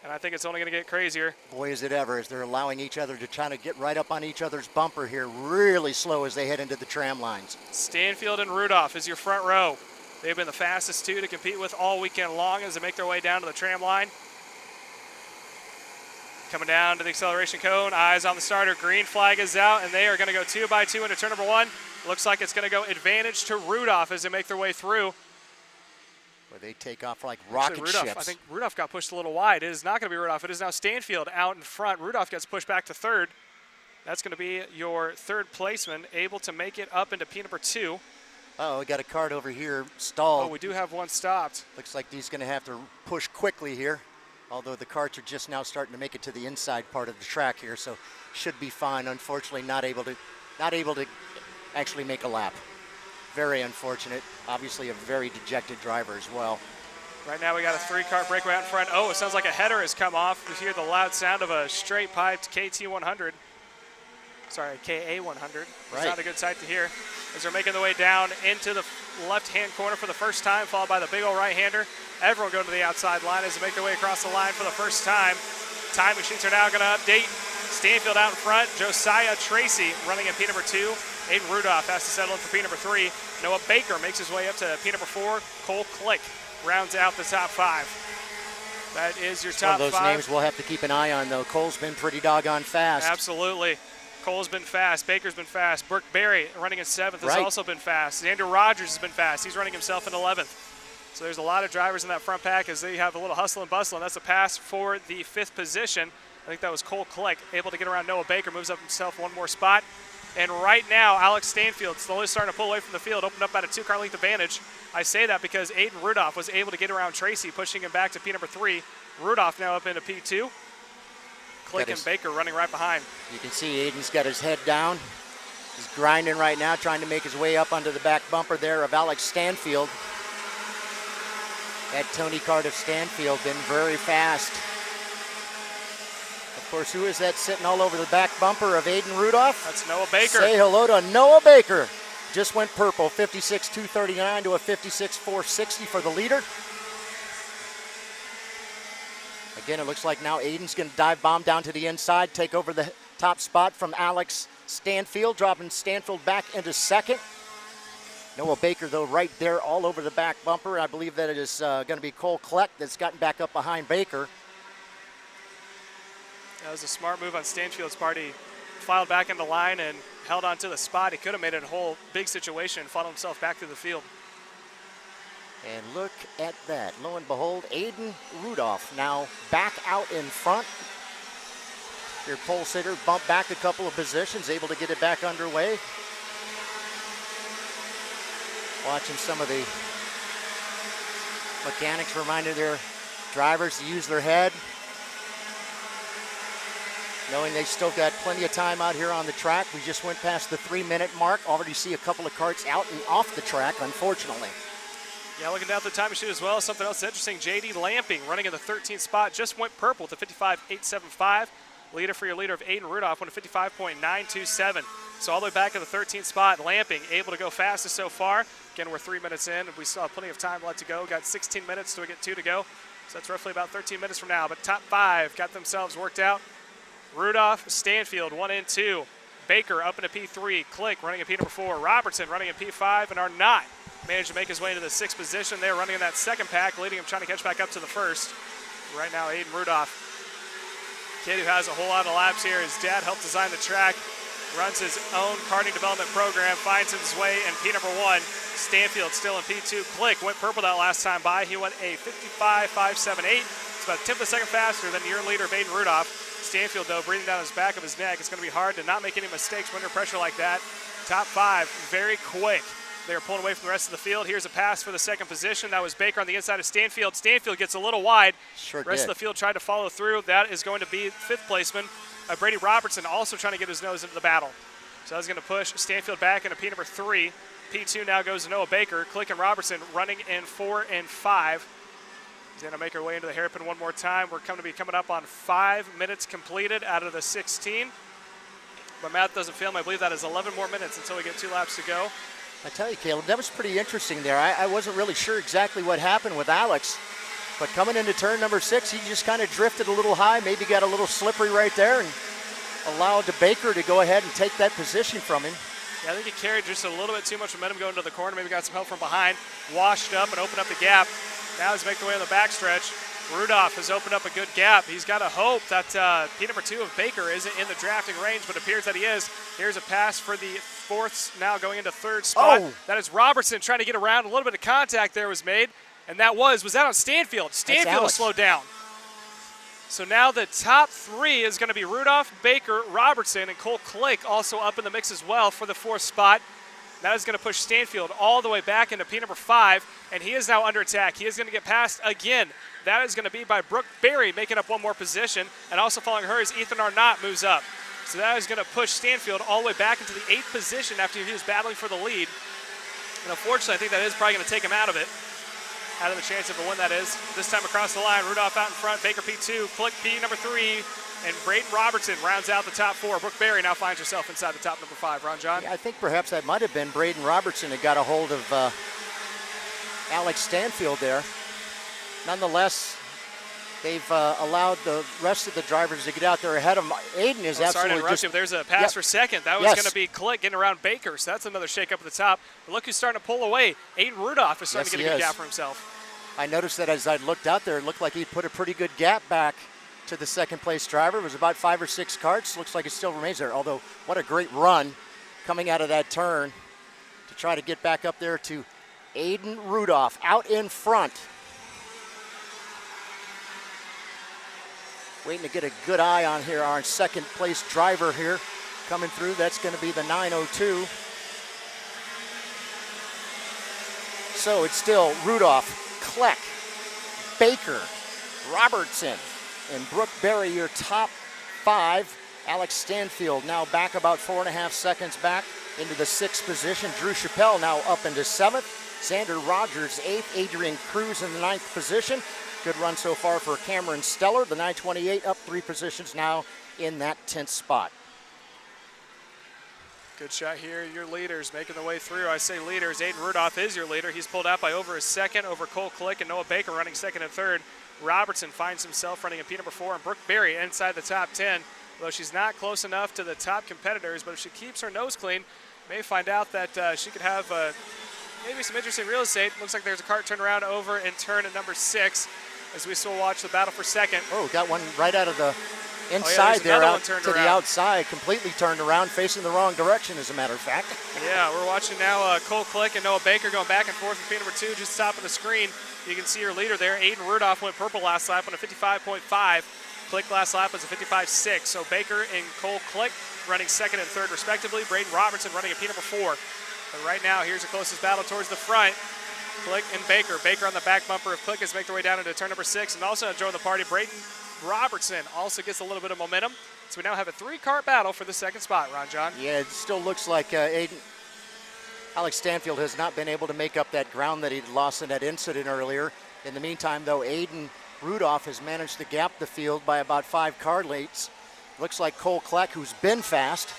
And I think it's only going to get crazier. Boy, is it ever, as they're allowing each other to try to get right up on each other's bumper here, really slow as they head into the tram lines. Stanfield and Rudolph is your front row. They've been the fastest two to compete with all weekend long as they make their way down to the tram line. Coming down to the acceleration cone, eyes on the starter, green flag is out, and they are going to go 2 by 2 into turn number 1. Looks like it's going to go advantage to Rudolph as they make their way through. Where they take off like rocket ships. I think Rudolph got pushed a little wide. It is not going to be Rudolph. It is now Stanfield out in front. Rudolph gets pushed back to third. That's going to be your third placeman, able to make it up into P number 2. Oh, we got a cart over here stalled. Oh, we do have one stopped. Looks like he's going to have to push quickly here, although the carts are just now starting to make it to the inside part of the track here, so should be fine. Unfortunately, not able to actually make a lap. Very unfortunate. Obviously a very dejected driver as well. Right now we got a 3-car breakaway out in front. Oh, it sounds like a header has come off. We hear the loud sound of a straight piped KT100. sorry, KA100. It's Right. not a good sight to hear. As they're making their way down into the left-hand corner for the first time, followed by the big old right-hander. Everyone going to the outside line as they make their way across the line for the first time. Timing sheets are now going to update. Stanfield out in front. Josiah Tracy running in P number 2. Aiden Rudolph has to settle in for P number 3. Noah Baker makes his way up to P number 4. Cole Click rounds out the top 5. That is your top 5. One of those names we'll have to keep an eye on, though. Cole's been pretty doggone fast. Absolutely. Cole's been fast. Baker's been fast. Brooke Berry running in 7th has also been fast. Xander Rogers has been fast. He's running himself in 11th. So there's a lot of drivers in that front pack as they have a little hustle and bustle, and that's a pass for the 5th position. I think that was Cole Click, able to get around Noah Baker, moves up himself one more spot. And right now, Alex Stanfield slowly starting to pull away from the field, opened up about a 2-car length advantage. I say that because Aiden Rudolph was able to get around Tracy, pushing him back to P number 3. Rudolph now up into P2. Click and Baker running right behind. You can see Aiden's got his head down. He's grinding right now, trying to make his way up onto the back bumper there of Alex Stanfield. That Tony Cardiff Stanfield been very fast. Of course, who is that sitting all over the back bumper of Aiden Rudolph? That's Noah Baker. Say hello to Noah Baker. Just went purple, 56.239 to a 56.460 for the leader. Again, it looks like now Aiden's going to dive bomb down to the inside, take over the top spot from Alex Stanfield, dropping Stanfield back into 2nd. Noah Baker, though, right there all over the back bumper. I believe that it is going to be Cole Kleck that's gotten back up behind Baker. That was a smart move on Stanfield's part. He filed back into line and held on to the spot. He could have made it a whole big situation and fought himself back through the field. And look at that. Lo and behold, Aiden Rudolph now back out in front. Your pole sitter bumped back a couple of positions, able to get it back underway. Watching some of the mechanics reminding their drivers to use their head, knowing they still got plenty of time out here on the track. We just went past the 3-minute mark. Already see a couple of karts out and off the track, unfortunately. Yeah, looking down at the time machine as well. Something else interesting, J.D. Lamping running in the 13th spot. Just went purple with a 55.875. Leader for your leader of Aiden Rudolph went a 55.927. So all the way back in the 13th spot, Lamping able to go fastest so far. Again, we're 3 minutes in. We still have plenty of time left to go. Got 16 minutes till we get 2 to go. So that's roughly about 13 minutes from now. But top 5 got themselves worked out. Rudolph, Stanfield, 1 and 2. Baker up into P3. Click running in P number 4. Robertson running in P5 and are not managed to make his way into the 6th position. They're running in that 2nd pack, leading him trying to catch back up to the 1st. Right now, Aiden Rudolph, kid who has a whole lot of laps here. His dad helped design the track, runs his own karting development program, finds his way in P number 1. Stanfield still in P2. Click went purple that last time by. He went a 55.578. It's about a tenth of a second faster than your leader, Aiden Rudolph. Stanfield, though, breathing down his back of his neck. It's going to be hard to not make any mistakes when under pressure like that. Top 5, very quick. They're pulling away from the rest of the field. Here's a pass for the 2nd position. That was Baker on the inside of Stanfield. Stanfield gets a little wide. Sure Rest did. of the field tried to follow through. That is going to be 5th placeman, Brady Robertson, also trying to get his nose into the battle. So that's going to push Stanfield back into P number 3. P2 now goes to Noah Baker. Click and Robertson running in 4 and 5. He's going to make her way into the hairpin one more time. We're going to be coming up on 5 minutes completed out of the 16. My math doesn't fail me. I believe that is 11 more minutes until we get 2 laps to go. I tell you, Caleb, that was pretty interesting there. I wasn't really sure exactly what happened with Alex, but coming into turn number 6, he just kind of drifted a little high, maybe got a little slippery right there, and allowed Baker to go ahead and take that position from him. Yeah, I think he carried just a little bit too much momentum going to the corner, maybe got some help from behind, washed up and opened up the gap. Now he's making the way on the backstretch. Rudolph has opened up a good gap. He's got to hope that P number 2 of Baker isn't in the drafting range, but it appears that he is. Here's a pass for the 4th, now going into 3rd spot. Oh. That is Robertson trying to get around. A little bit of contact there was made, and that was that on Stanfield? Stanfield slowed down. So now the top 3 is going to be Rudolph, Baker, Robertson, and Cole Click also up in the mix as well for the 4th spot. That is going to push Stanfield all the way back into P number 5, and he is now under attack. He is going to get passed again. That is going to be by Brooke Berry, making up one more position, and also following her is Ethan Arnott moves up. So that is going to push Stanfield all the way back into the 8th position after he was battling for the lead. And unfortunately, I think that is probably going to take him out of it. Out of the chance of a win, that is. This time across the line, Rudolph out in front, Baker P2, Click P number 3, and Braden Robertson rounds out the top 4. Brooke Berry now finds herself inside the top number 5. Ron John? Yeah, I think perhaps that might have been Braden Robertson that got a hold of Alex Stanfield there. Nonetheless, they've allowed the rest of the drivers to get out there ahead of them. Aiden is sorry to absolutely interrupt just... you. There's a pass for second. That was Yes. going to be Click getting around Baker, so that's another shake up at the top. But look who's starting to pull away. Aiden Rudolph is starting to get a good gap for himself. I noticed that as I looked out there, it looked like he put a pretty good gap back to the second place driver. It was about 5 or 6 karts. Looks like it still remains there, although what a great run coming out of that turn to try to get back up there to Aiden Rudolph out in front. Waiting to get a good eye on here, our second place driver here coming through. That's going to be the 902. So it's still Rudolph, Kleck, Baker, Robertson, and Brooke Berry, your top 5. Alex Stanfield now back about 4.5 seconds back into the 6th position. Drew Chappelle now up into 7th. Xander Rogers 8th. Adrian Cruz in the 9th position. Good run so far for Cameron Steller. The 928 up 3 positions now in that 10th spot. Good shot here. Your leaders making the way through. I say leaders. Aiden Rudolph is your leader. He's pulled out by over a second over Cole Click and Noah Baker running 2nd and 3rd. Robertson finds himself running in P number 4, and Brooke Berry inside the top 10. Although she's not close enough to the top competitors, but if she keeps her nose clean, may find out that she could have maybe some interesting real estate. Looks like there's a kart turnaround over in turn at number 6 as we still watch the battle for second. Oh, got one right out of the inside there, out to the outside, completely turned around, facing the wrong direction, as a matter of fact. Yeah, we're watching now Cole Click and Noah Baker going back and forth with P number 2, just top of the screen. You can see your leader there. Aiden Rudolph went purple last lap on a 55.5. Click last lap was a 55.6. So Baker and Cole Click running 2nd and 3rd respectively. Braden Robertson running a P number 4. But right now, here's the closest battle towards the front. Click and Baker. Baker on the back bumper of Click as make their way down into turn number 6. And also join the party, Braden Robertson also gets a little bit of momentum. So we now have a 3-kart battle for the 2nd spot, Ron John. Yeah, it still looks like Alex Stanfield has not been able to make up that ground that he'd lost in that incident earlier. In the meantime, though, Aiden Rudolph has managed to gap the field by about 5 car lengths. Looks like Cole Kleck, who's been fast,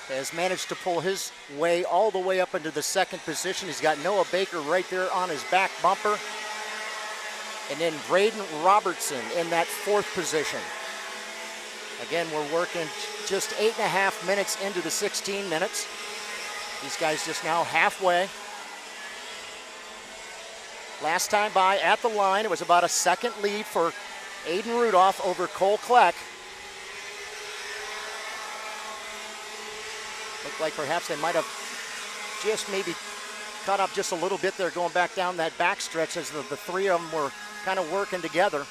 has managed to pull his way all the way up into the 2nd position. He's got Noah Baker right there on his back bumper. And then Braden Robertson in that 4th position. Again, we're working just 8.5 minutes into the 16 minutes. These guys just now halfway. Last time by at the line, it was about a 2nd lead for Aiden Rudolph over Cole Kleck. Looked like perhaps they might have just maybe caught up just a little bit there going back down that back stretch as the 3 of them were kind of working together.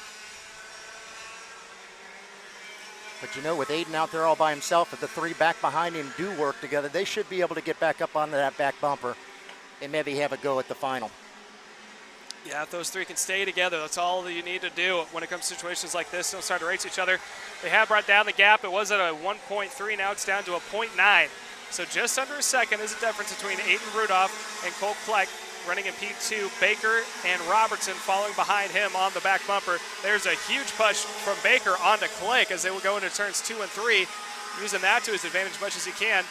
But you know, with Aiden out there all by himself, if the 3 back behind him do work together, they should be able to get back up onto that back bumper and maybe have a go at the final. Yeah, if those 3 can stay together, that's all that you need to do when it comes to situations like this. Don't start to race each other. They have brought down the gap. It was at a 1.3. Now it's down to a 0.9. So just under a second is the difference between Aiden Rudolph and Cole Kleck running in P2. Baker and Robertson following behind him on the back bumper. There's a huge push from Baker onto Kleck as they will go into turns 2 and 3, using that to his advantage as much as he can.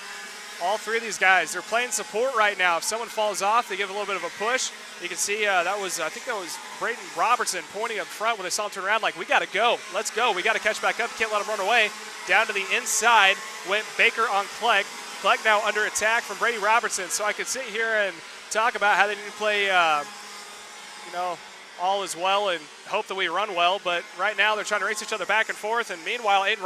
All 3 of these guys, they're playing support right now. If someone falls off, they give a little bit of a push. You can see I think that was Braden Robertson pointing up front when they saw him turn around like, we got to go. Let's go. We got to catch back up. Can't let him run away. Down to the inside went Baker on Kleck. Kleck now under attack from Brady Robertson. So I could sit here and talk about how they need to play, all is well and hope that we run well. But right now they're trying to race each other back and forth. And meanwhile, Aiden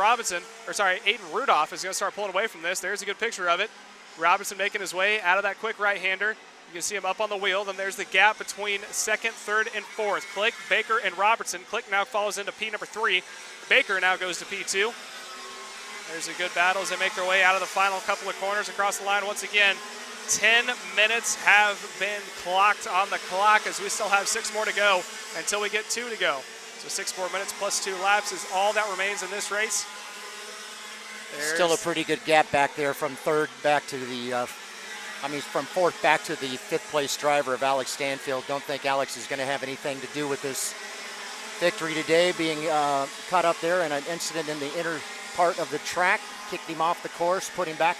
Rudolph is going to start pulling away from this. There's a good picture of it. Robinson making his way out of that quick right-hander. You can see him up on the wheel. Then there's the gap between 2nd, 3rd, and 4th. Click, Baker, and Robertson. Click now falls into P number 3. Baker now goes to P2. There's a good battle as they make their way out of the final couple of corners across the line. Once again, 10 minutes have been clocked on the clock as we still have 6 more to go until we get 2 to go. So 6 more minutes plus 2 laps is all that remains in this race. Still a pretty good gap back there from 3rd back to the, from 4th back to the 5th place driver of Alex Stanfield. Don't think Alex is going to have anything to do with this victory today, being caught up there in an incident in the part of the track, kicked him off the course, put him back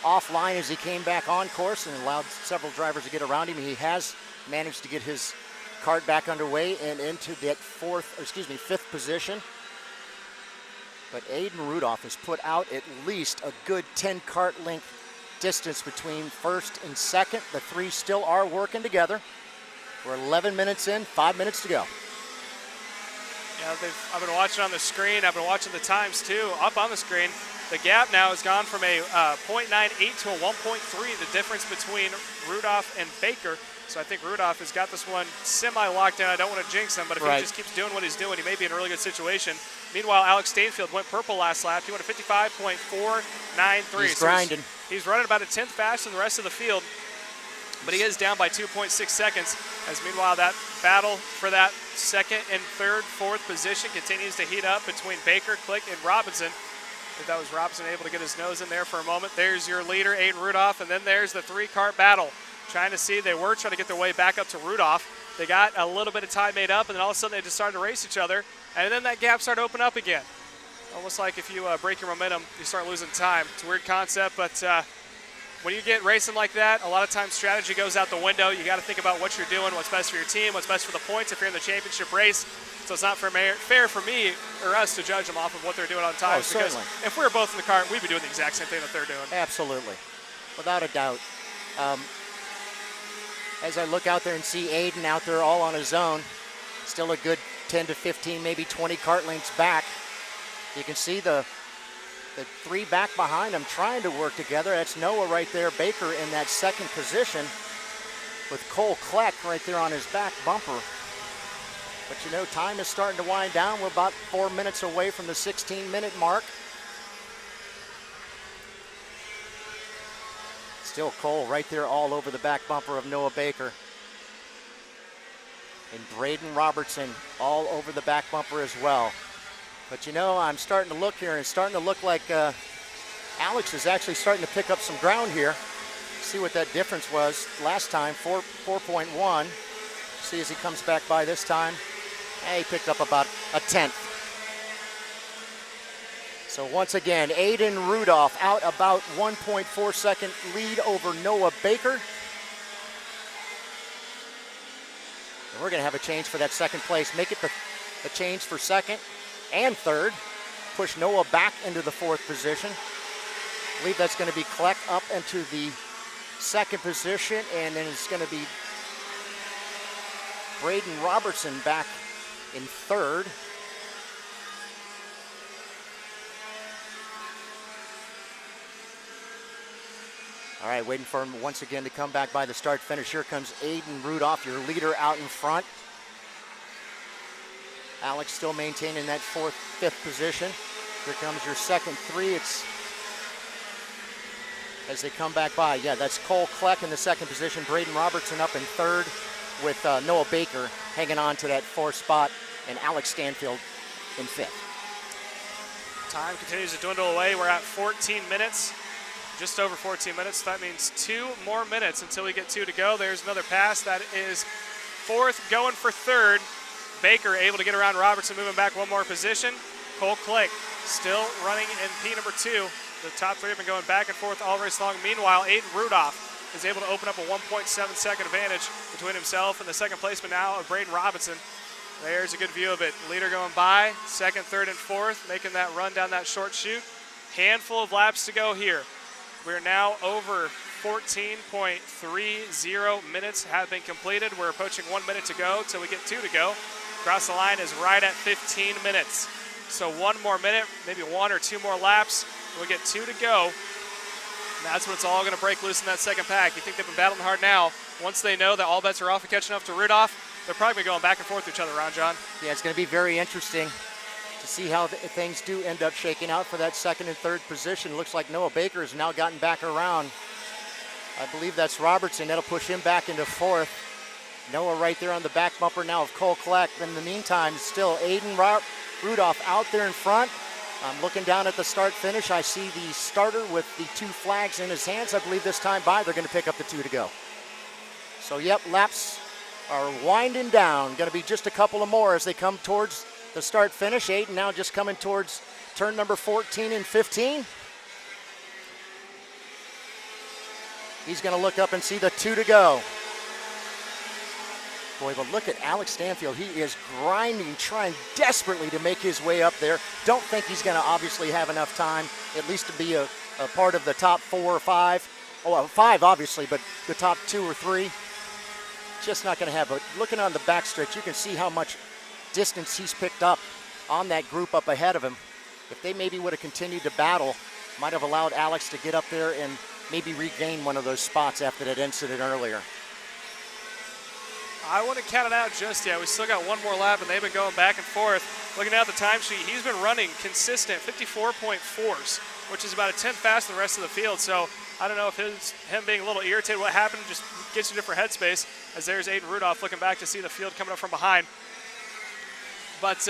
offline as he came back on course and allowed several drivers to get around him. He has managed to get his kart back underway and into that fifth position. But Aiden Rudolph has put out at least a good 10 kart length distance between first and second. The three still are working together. We're 11 minutes in, 5 minutes to go. Yeah, I've been watching on the screen. I've been watching the times too, up on the screen. The gap now has gone from a 0.98 to a 1.3, the difference between Rudolph and Baker. So I think Rudolph has got this one semi-locked down. I don't want to jinx him, but if he just keeps doing what he's doing, he may be in a really good situation. Meanwhile, Alex Stainfield went purple last lap. He went a 55.493. He's grinding. He's running about a tenth faster than the rest of the field, but he is down by 2.6 seconds. As meanwhile, that battle for that second and third, fourth position continues to heat up between Baker, Click, and Robinson. I think that was Robinson able to get his nose in there for a moment. There's your leader, Aiden Rudolph, and then there's the three-kart battle. Trying to see, they were trying to get their way back up to Rudolph. They got a little bit of time made up, and then all of a sudden they just started to race each other, and then that gap started to open up again. Almost like if you break your momentum, you start losing time. It's a weird concept, but when you get racing like that, a lot of times strategy goes out the window. You got to think about what you're doing, what's best for your team, what's best for the points if you're in the championship race. So it's not fair for me or us to judge them off of what they're doing on time. Because if we were both in the car, we'd be doing the exact same thing that they're doing. Absolutely, without a doubt. As I look out there and see Aiden out there all on his own, still a good 10 to 15, maybe 20 kart lengths back. You can see the three back behind him trying to work together. That's Noah right there, Baker in that second position with Cole Kleck right there on his back bumper. But you know, time is starting to wind down. We're about 4 minutes away from the 16-minute mark. Still Cole right there all over the back bumper of Noah Baker. And Braden Robertson all over the back bumper as well. But you know, I'm starting to look here, and it's starting to look like Alex is actually starting to pick up some ground here. See what that difference was last time, 4.1. See as he comes back by this time. He picked up about a tenth. So once again, Aiden Rudolph out about 1.4 second lead over Noah Baker. And we're going to have a change for that second place. Make it the change for second and third. Push Noah back into the fourth position. I believe that's going to be Kleck up into the second position, and then it's going to be Braden Robertson back in third. All right, waiting for him once again to come back by the start finish. Here comes Aiden Rudolph, your leader out in front. Alex still maintaining that fifth position. Here comes your second three. It's as they come back by. Yeah, that's Cole Kleck in the second position. Braden Robertson up in third with Noah Baker hanging on to that fourth spot, and Alex Stanfield in fifth. Time continues to dwindle away. We're at 14 minutes. Just over 14 minutes. That means 2 more minutes until we get 2 to go. There's another pass. That is fourth, going for third. Baker able to get around Robertson, moving back one more position. Cole Kleck still running in P number 2. The top three have been going back and forth all race long. Meanwhile, Aiden Rudolph is able to open up a 1.7 second advantage between himself and the second placement now of Braden Robinson. There's a good view of it. Leader going by, second, third, and fourth, making that run down that short chute. Handful of laps to go here. We're now over 14.30 minutes have been completed. We're approaching 1 minute to go till we get 2 to go. Across the line is right at 15 minutes. So 1 more minute, maybe 1 or 2 more laps. We get 2 to go. And that's when it's all going to break loose in that second pack. You think they've been battling hard now. Once they know that all bets are off and catching up to Rudolph, they're probably going back and forth with each other, Ron John. Yeah, it's going to be very interesting to see how things do end up shaking out for that second and third position. Looks like Noah Baker has now gotten back around. I believe that's Robertson. That'll push him back into fourth. Noah right there on the back bumper now of Cole Kleck. In the meantime, still Aiden Rudolph out there in front. I'm looking down at the start finish. I see the starter with the 2 flags in his hands. I believe this time by they're going to pick up the 2 to go. So yep, laps are winding down. Going to be just a couple of more as they come towards the start finish. Aiden now just coming towards turn number 14 and 15. He's going to look up and see the 2 to go. Boy, but look at Alex Stanfield. He is grinding, trying desperately to make his way up there. Don't think he's going to obviously have enough time, at least to be a part of the top 4 or 5. Oh, well, 5 obviously, but the top 2 or 3, just not going to have. But looking on the backstretch, you can see how much distance he's picked up on that group up ahead of him. If they maybe would have continued to battle, might have allowed Alex to get up there and maybe regain one of those spots after that incident earlier. I wouldn't count it out just yet. We still got one more lap, and they've been going back and forth. Looking at the timesheet, he's been running consistent 54.4s, which is about a 10 faster than the rest of the field. So I don't know if him being a little irritated what happened just gets you a different headspace, as there's Aiden Rudolph looking back to see the field coming up from behind. But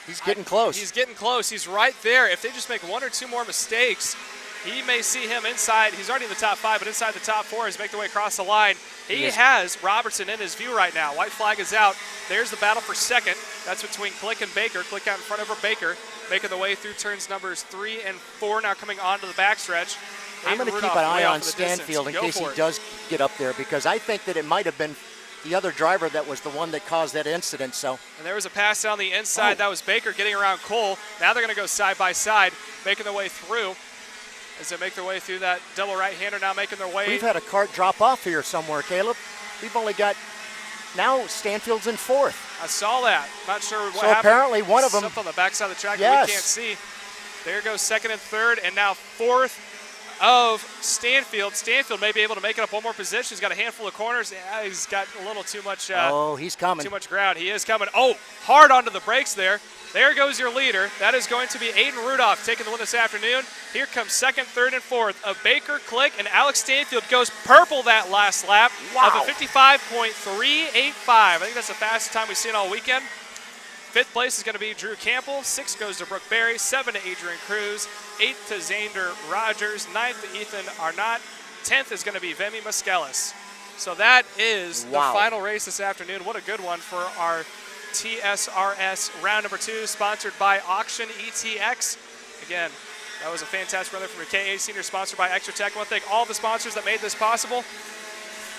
he's getting close. He's getting close. He's right there. If they just make 1 or 2 more mistakes, he may see him inside. He's already in the top 5, but inside the top 4 as he make their way across the line. He has Robertson in his view right now. White flag is out. There's the battle for second. That's between Click and Baker. Click out in front over Baker, making the way through turns numbers 3 and 4, now coming onto the backstretch. I'm going to keep an eye on Stanfield in case he does get up there, because I think that it might have been the other driver that was the one that caused that incident. So. And there was a pass down the inside. That was Baker getting around Cole. Now they're going to go side by side, making their way through. As they make their way through that double right-hander, now making their way. We've had a cart drop off here somewhere, Caleb. We've only got, now Stanfield's in 4th. I saw that. Not sure what so happened. Apparently one of them. Up on the backside of the track yes. that we can't see. There goes 2nd and 3rd, and now 4th of Stanfield. Stanfield may be able to make it up one more position. He's got a handful of corners. Yeah, he's got a little too much. He's coming. Too much ground. He is coming. Oh, hard onto the brakes there. There goes your leader. That is going to be Aiden Rudolph taking the win this afternoon. Here comes 2nd, 3rd, and 4th of Baker, Click, and Alex Stanfield goes purple that last lap of a 55.385. I think that's the fastest time we've seen all weekend. 5th place is going to be Drew Campbell. 6th goes to Brooke Berry. 7 to Adrian Cruz. 8th to Zander Rogers. 9th to Ethan Arnott. 10th is going to be Vemi Muskelis. So that is the final race this afternoon. What a good one for our TSRS round number 2, sponsored by Auction ETX. Again, that was a fantastic run there from your KA Senior, sponsored by Extra Tech. I want to thank all the sponsors that made this possible.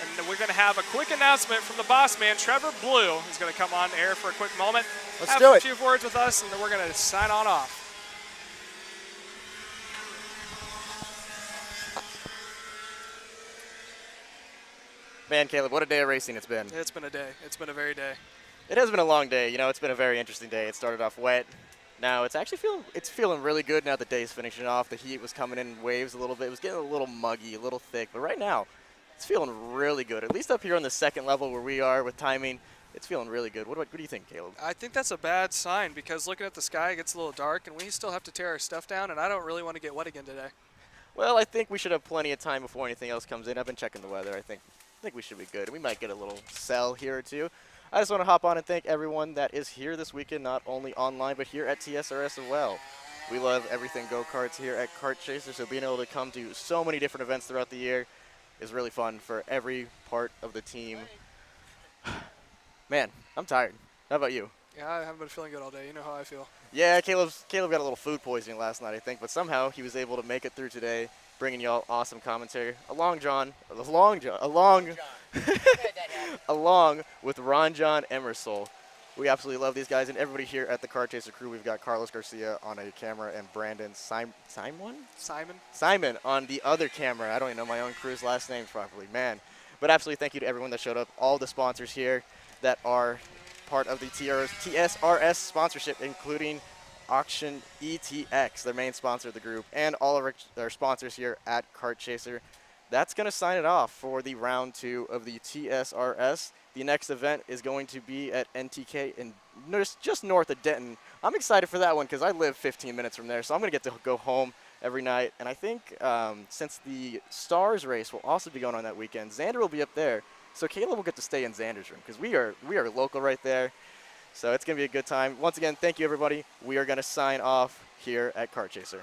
And we're going to have a quick announcement from the boss man, Trevor Blue. He's going to come on air for a quick moment. Let's do it. Have a few words with us, and then we're going to sign on off. Man, Caleb, what a day of racing it's been. It's been a day. It's been a very day. It has been a long day. You know, it's been a very interesting day. It started off wet. Now it's actually feeling really good now the day's finishing off. The heat was coming in waves a little bit. It was getting a little muggy, a little thick. But right now, it's feeling really good. At least up here on the 2nd level where we are with timing, it's feeling really good. What do you think, Caleb? I think that's a bad sign, because looking at the sky, it gets a little dark, and we still have to tear our stuff down, and I don't really want to get wet again today. Well, I think we should have plenty of time before anything else comes in. I've been checking the weather. I think we should be good. We might get a little sell here or two. I just want to hop on and thank everyone that is here this weekend, not only online, but here at TSRS as well. We love everything go-karts here at Kart Chaser, so being able to come to so many different events throughout the year is really fun for every part of the team. Man, I'm tired. How about you? Yeah, I haven't been feeling good all day. You know how I feel. Yeah, Caleb got a little food poisoning last night, I think, but somehow he was able to make it through today, bringing y'all awesome commentary. Along with Ron John Emersol. We absolutely love these guys, and everybody here at the Kart Chaser crew. We've got Carlos Garcia on a camera and Brandon Simon on the other camera. I don't even know my own crew's last names properly, man. But absolutely thank you to everyone that showed up, all the sponsors here that are part of the TSRS sponsorship, including Auction ETX, their main sponsor of the group, and all of our sponsors here at Kart Chaser. That's going to sign it off for the round 2 of the TSRS. The next event is going to be at NTK in just north of Denton. I'm excited for that one because I live 15 minutes from there, so I'm going to get to go home every night. And I think since the Stars race will also be going on that weekend, Xander will be up there. So Caleb will get to stay in Xander's room because we are local right there. So it's going to be a good time. Once again, thank you, everybody. We are going to sign off here at Kart Chaser.